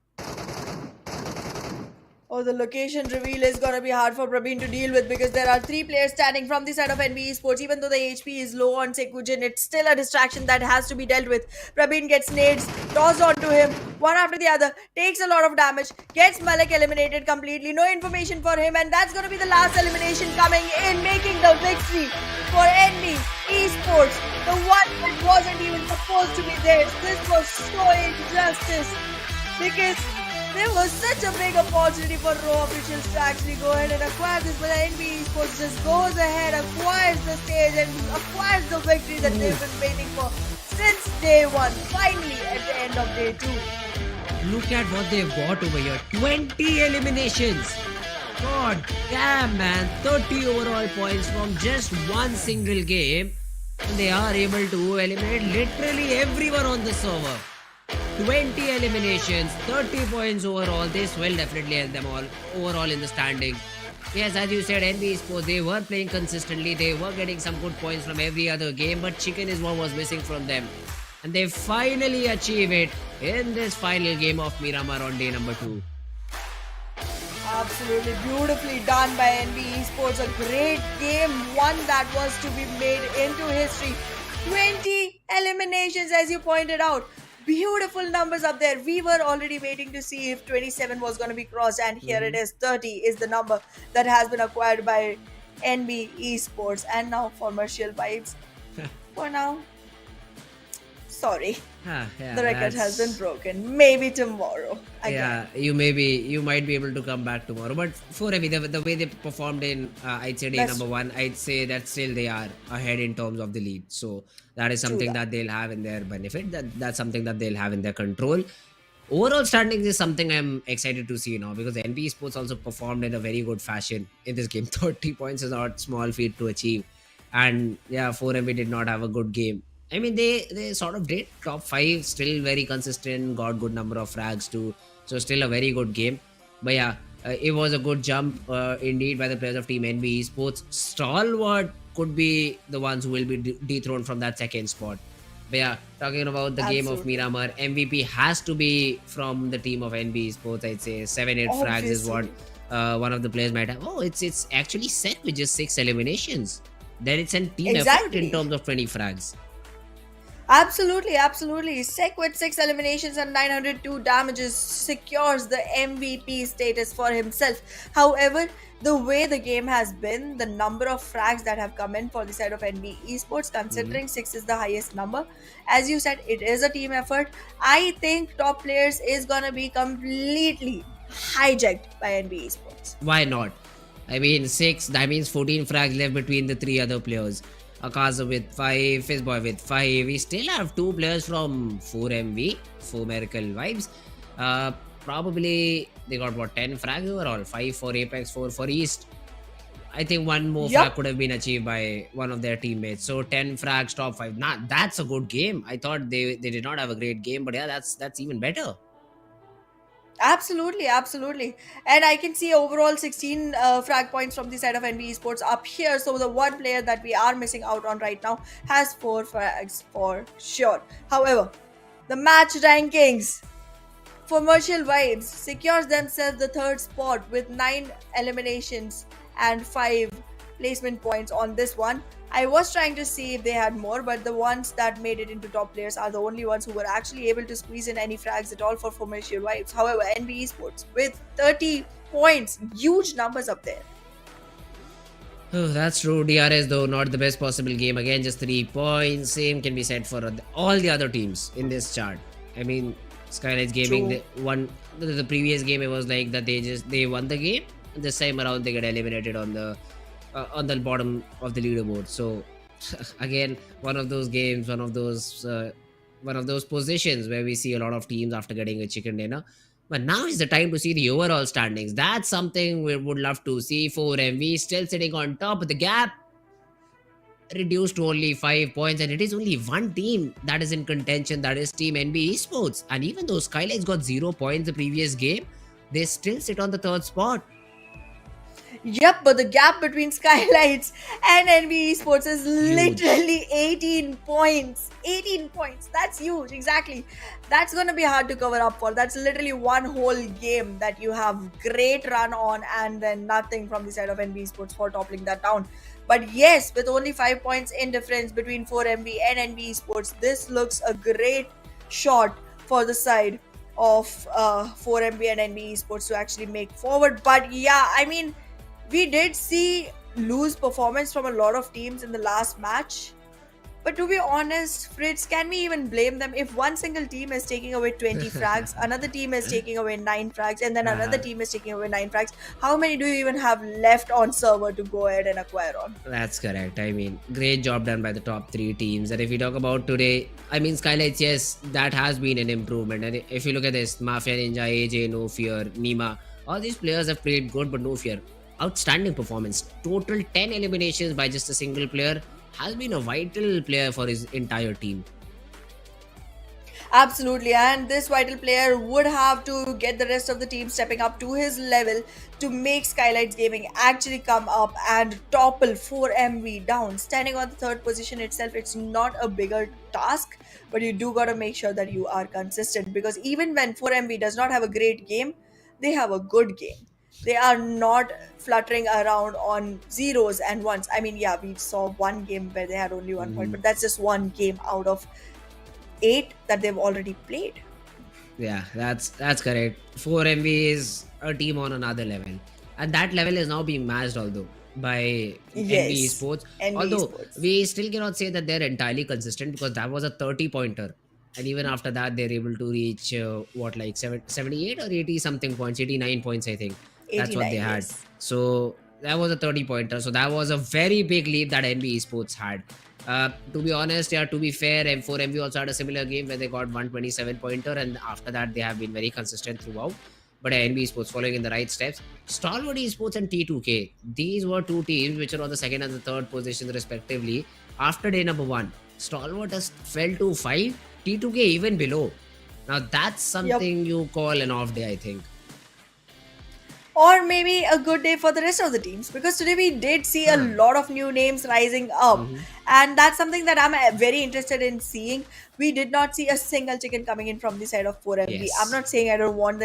Oh, the location reveal is gonna be hard for Praveen to deal with because there are 3 players standing from the side of NBeSports. Even though the HP is low on Sekujin, it's still a distraction that has to be dealt with. Praveen gets nades, tossed onto him, one after the other, takes a lot of damage, gets Malik eliminated completely, no information for him, and that's gonna be the last elimination coming in, making the victory for NBeSports. The one that wasn't even supposed to be there. This was so injustice because there was such a big opportunity for Raw Officials to actually go ahead and acquire this, but NBeSports just goes ahead, acquires the stage and acquires the victory that they've been waiting for since day 1, finally at the end of day 2. Look at what they've got over here. 20 eliminations. God damn, man. 30 overall points from just one single game. And they are able to eliminate literally everyone on the server. 20 eliminations, 30 points overall. This will definitely help them all overall in the standing. Yes, as you said, NBeSports, they were playing consistently. They were getting some good points from every other game, but chicken is what was missing from them. And they finally achieve it in this final game of Miramar on day number 2. Absolutely beautifully done by NBeSports. A great game, one that was to be made into history. 20 eliminations, as you pointed out. Beautiful numbers up there. We were already waiting to see if 27 was going to be crossed, and here it is. 30 is the number that has been acquired by NBeSports. And now for commercial vibes. For now, sorry. The record has been broken. Maybe tomorrow. Again. Yeah, you might be able to come back tomorrow. But for the way they performed in, I'd say day number 1, I'd say that still they are ahead in terms of the lead. So that is something that they'll have in their benefit. That's something that they'll have in their control. Overall standings is something I'm excited to see now because NBeSports also performed in a very good fashion in this game. 30 points is not small feat to achieve. And yeah, 4MB did not have a good game. I mean, they sort of did top 5, still very consistent, got good number of frags too. So still a very good game. But yeah, it was a good jump indeed by the players of Team NBeSports. Stalwart could be the ones who will be dethroned from that second spot. But yeah, talking about the game of Miramar, MVP has to be from the team of NBeSports. I'd say 7-8 frags is what one of the players might have. Oh, it's actually set with just 6 eliminations. Then it's a team effort in terms of 20 frags. Absolutely. Sek with 6 eliminations and 902 damages secures the MVP status for himself. However, the way the game has been, the number of frags that have come in for the side of NBeSports, considering 6 is the highest number, as you said, it is a team effort. I think top players is gonna be completely hijacked by NBeSports. Why not? I mean, 6, that means 14 frags left between the 3 other players. Akaza with 5, Fizzboy with 5. We still have 2 players from 4MV, 4 Miracle Vibes. Probably they got what, 10 frags overall, 5 for Apex, 4 for East. I think one more frag could have been achieved by one of their teammates. So 10 frags, top 5. Nah, that's a good game. I thought they did not have a great game, but yeah, that's even better. Absolutely. And I can see overall 16 frag points from the side of NBeSports up here. So the one player that we are missing out on right now has 4 frags for sure. However, the match rankings. Commercial Vibes secures themselves the 3rd spot with 9 eliminations and 5 placement points on this one. I was trying to see if they had more, but the ones that made it into top players are the only ones who were actually able to squeeze in any frags at all for Commercial Vibes. However, NBeSports with 30 points, huge numbers up there. Oh, that's true. DRS though, not the best possible game. Again, just 3 points. Same can be said for all the other teams in this chart. I mean, SKYLIGHTZ Gaming won the previous game. It was like that they won the game. This time around, they get eliminated on the bottom of the leaderboard. So again, one of those games, one of those positions where we see a lot of teams after getting a chicken dinner. But now is the time to see the overall standings. That's something we would love to see. 4MV still sitting on top of the gap, reduced to only 5 points, and it is only one team that is in contention, that is Team NBeSports. And even though SKYLIGHTZ got 0 points the previous game, they still sit on the third spot. Yep, but the gap between SKYLIGHTZ and NBeSports is literally 18 points. 18 points. That's huge. Exactly. That's going to be hard to cover up for. That's literally one whole game that you have great run on and then nothing from the side of NBeSports for toppling that down. But yes, with only 5 points in difference between 4MV and NBeSports, this looks a great shot for the side of 4MV and NBeSports to actually make forward. But yeah, I mean, we did see loose performance from a lot of teams in the last match. But to be honest, Fritz, can we even blame them? If one single team is taking away 20 frags, another team is taking away 9 frags, and then another team is taking away 9 frags, how many do you even have left on server to go ahead and acquire on? That's correct. I mean, great job done by the top 3 teams. And if we talk about today, I mean, SKYLIGHTZ, yes, that has been an improvement. And if you look at this, Mafia Ninja, AJ, No Fear, Nima, all these players have played good, but No Fear. Outstanding performance. Total 10 eliminations by just a single player. Has been a vital player for his entire team. Absolutely, and this vital player would have to get the rest of the team stepping up to his level to make SKYLIGHTZ Gaming actually come up and topple 4MV down. Standing on the third position itself, it's not a bigger task, but you do gotta make sure that you are consistent, because even when 4MV does not have a great game, they have a good game. They are not fluttering around on zeros and ones. I mean, yeah, we saw one game where they had only 1 point, but that's just one game out of 8 that they've already played. Yeah, that's correct. 4MV is a team on another level, and that level is now being matched, although by NBeSports. Although we still cannot say that they're entirely consistent, because that was a 30-pointer. And even after that, they're able to reach 78 or 80 something points, 89 points, I think. That's what they had. Yes. So that was a 30-pointer. So that was a very big leap that NBeSports had. To be honest, yeah, to be fair, M4MV also had a similar game where they got 127-pointer, and after that they have been very consistent throughout. But NBeSports following in the right steps. Stalwart Esports and T2K, these were 2 teams which are on the second and the third position respectively. After day number 1, Stalwart has fell to 5, T2K even below. Now that's something you call an off day, I think. Or maybe a good day for the rest of the teams, because today we did see a lot of new names rising up, and that's something that I'm very interested in seeing. We did not see a single chicken coming in from the side of 4MV. Yes. I'm not saying I don't want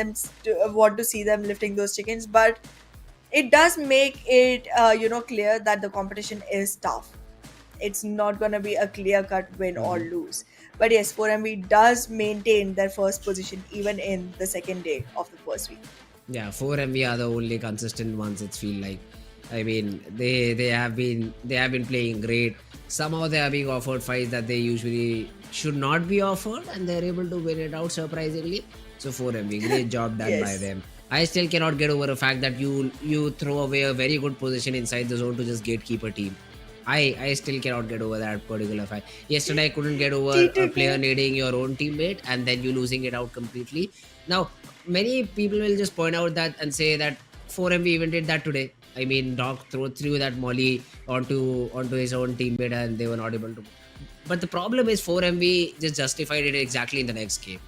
to see them lifting those chickens, but it does make it clear that the competition is tough. It's not going to be a clear-cut win or lose. But yes, 4MV does maintain their first position even in the second day of the first week. Yeah, 4MV are the only consistent ones, it feel like. I mean, they have been playing great. Somehow they are being offered fights that they usually should not be offered, and they're able to win it out surprisingly. So 4MV, great job done by them. I still cannot get over the fact that you throw away a very good position inside the zone to just gatekeep a team. I still cannot get over that particular fact. Yesterday I couldn't get over a player needing your own teammate and then you losing it out completely. Now, many people will just point out that and say that 4MV even did that today. I mean, Doc threw that molly onto his own teammate and they were not able to. But the problem is 4MV just justified it exactly in the next game.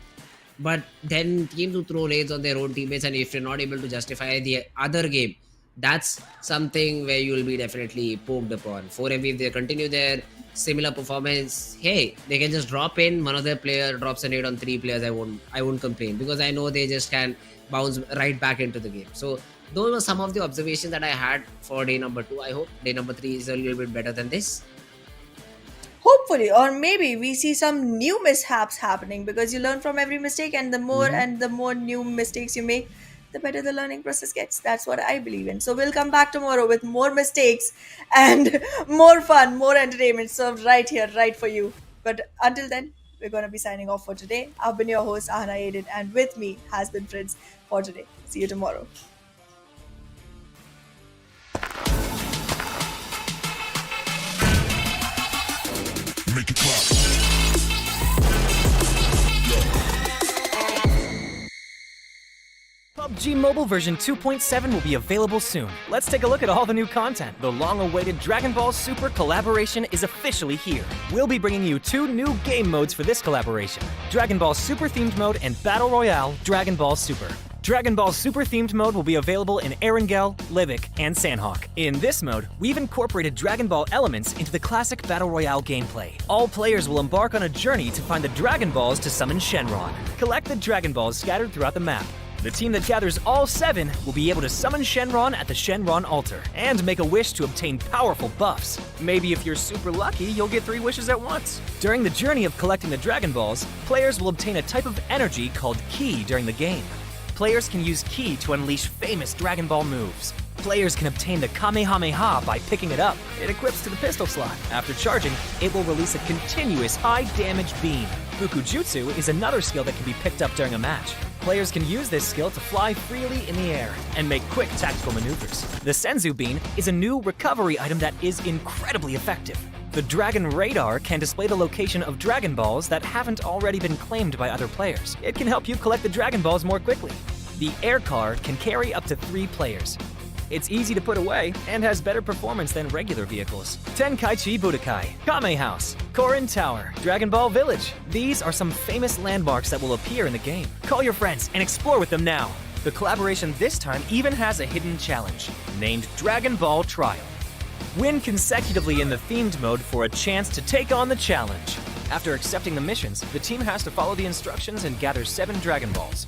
But then teams who throw raids on their own teammates, and if you're not able to justify the other game, that's something where you will be definitely poked upon. 4MV, if they continue their similar performance, hey, they can just drop in. One of their player drops a raid on 3 players. I won't complain, because I know they just can bounce right back into the game. So those were some of the observations that I had for day number 2. I hope day number 3 is a little bit better than this. Hopefully, or maybe we see some new mishaps happening, because you learn from every mistake, and the more new mistakes you make, the better the learning process gets. That's what I believe in. So we'll come back tomorrow with more mistakes and more fun, more entertainment served right here, right for you. But until then, we're going to be signing off for today. I've been your host, Ahana Aiden, and with me has been Fritz for today. See you tomorrow. PUBG Mobile version 2.7 will be available soon. Let's take a look at all the new content. The long-awaited Dragon Ball Super collaboration is officially here. We'll be bringing you 2 new game modes for this collaboration: Dragon Ball Super themed mode and Battle Royale Dragon Ball Super. Dragon Ball Super themed mode will be available in Erangel, Livic, and Sanhok. In this mode, we've incorporated Dragon Ball elements into the classic Battle Royale gameplay. All players will embark on a journey to find the Dragon Balls to summon Shenron. Collect the Dragon Balls scattered throughout the map. The team that gathers all 7 will be able to summon Shenron at the Shenron altar and make a wish to obtain powerful buffs. Maybe if you're super lucky, you'll get 3 wishes at once. During the journey of collecting the Dragon Balls, players will obtain a type of energy called Ki during the game. Players can use Ki to unleash famous Dragon Ball moves. Players can obtain the Kamehameha by picking it up. It equips to the pistol slot. After charging, it will release a continuous high-damage beam. Fukujutsu is another skill that can be picked up during a match. Players can use this skill to fly freely in the air and make quick tactical maneuvers. The Senzu Bean is a new recovery item that is incredibly effective. The Dragon Radar can display the location of Dragon Balls that haven't already been claimed by other players. It can help you collect the Dragon Balls more quickly. The Air Car can carry up to 3 players. It's easy to put away and has better performance than regular vehicles. Tenkaichi Budokai, Kame House, Korin Tower, Dragon Ball Village. These are some famous landmarks that will appear in the game. Call your friends and explore with them now. The collaboration this time even has a hidden challenge, named Dragon Ball Trial. Win consecutively in the themed mode for a chance to take on the challenge. After accepting the missions, the team has to follow the instructions and gather 7 Dragon Balls.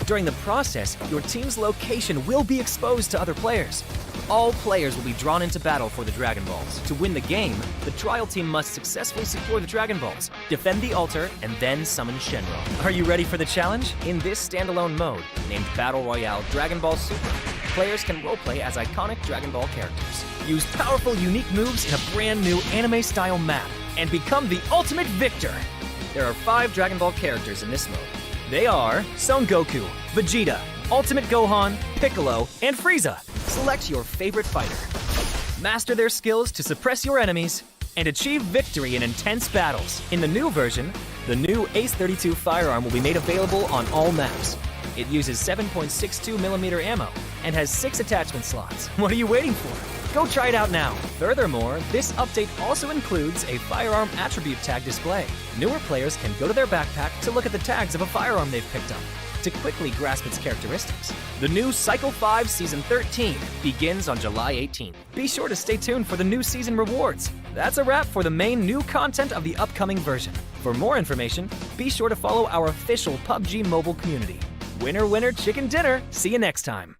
During the process, your team's location will be exposed to other players. All players will be drawn into battle for the Dragon Balls. To win the game, the trial team must successfully secure the Dragon Balls, defend the altar, and then summon Shenron. Are you ready for the challenge? In this standalone mode, named Battle Royale Dragon Ball Super, players can roleplay as iconic Dragon Ball characters, use powerful, unique moves in a brand new anime-style map, and become the ultimate victor. There are 5 Dragon Ball characters in this mode. They are Son Goku, Vegeta, Ultimate Gohan, Piccolo, and Frieza. Select your favorite fighter. Master their skills to suppress your enemies and achieve victory in intense battles. In the new version, the new Ace 32 firearm will be made available on all maps. It uses 7.62mm ammo and has 6 attachment slots. What are you waiting for? Go try it out now. Furthermore, this update also includes a firearm attribute tag display. Newer players can go to their backpack to look at the tags of a firearm they've picked up to quickly grasp its characteristics. The new Cycle 5 Season 13 begins on July 18th. Be sure to stay tuned for the new season rewards. That's a wrap for the main new content of the upcoming version. For more information, be sure to follow our official PUBG Mobile community. Winner, winner, chicken dinner. See you next time.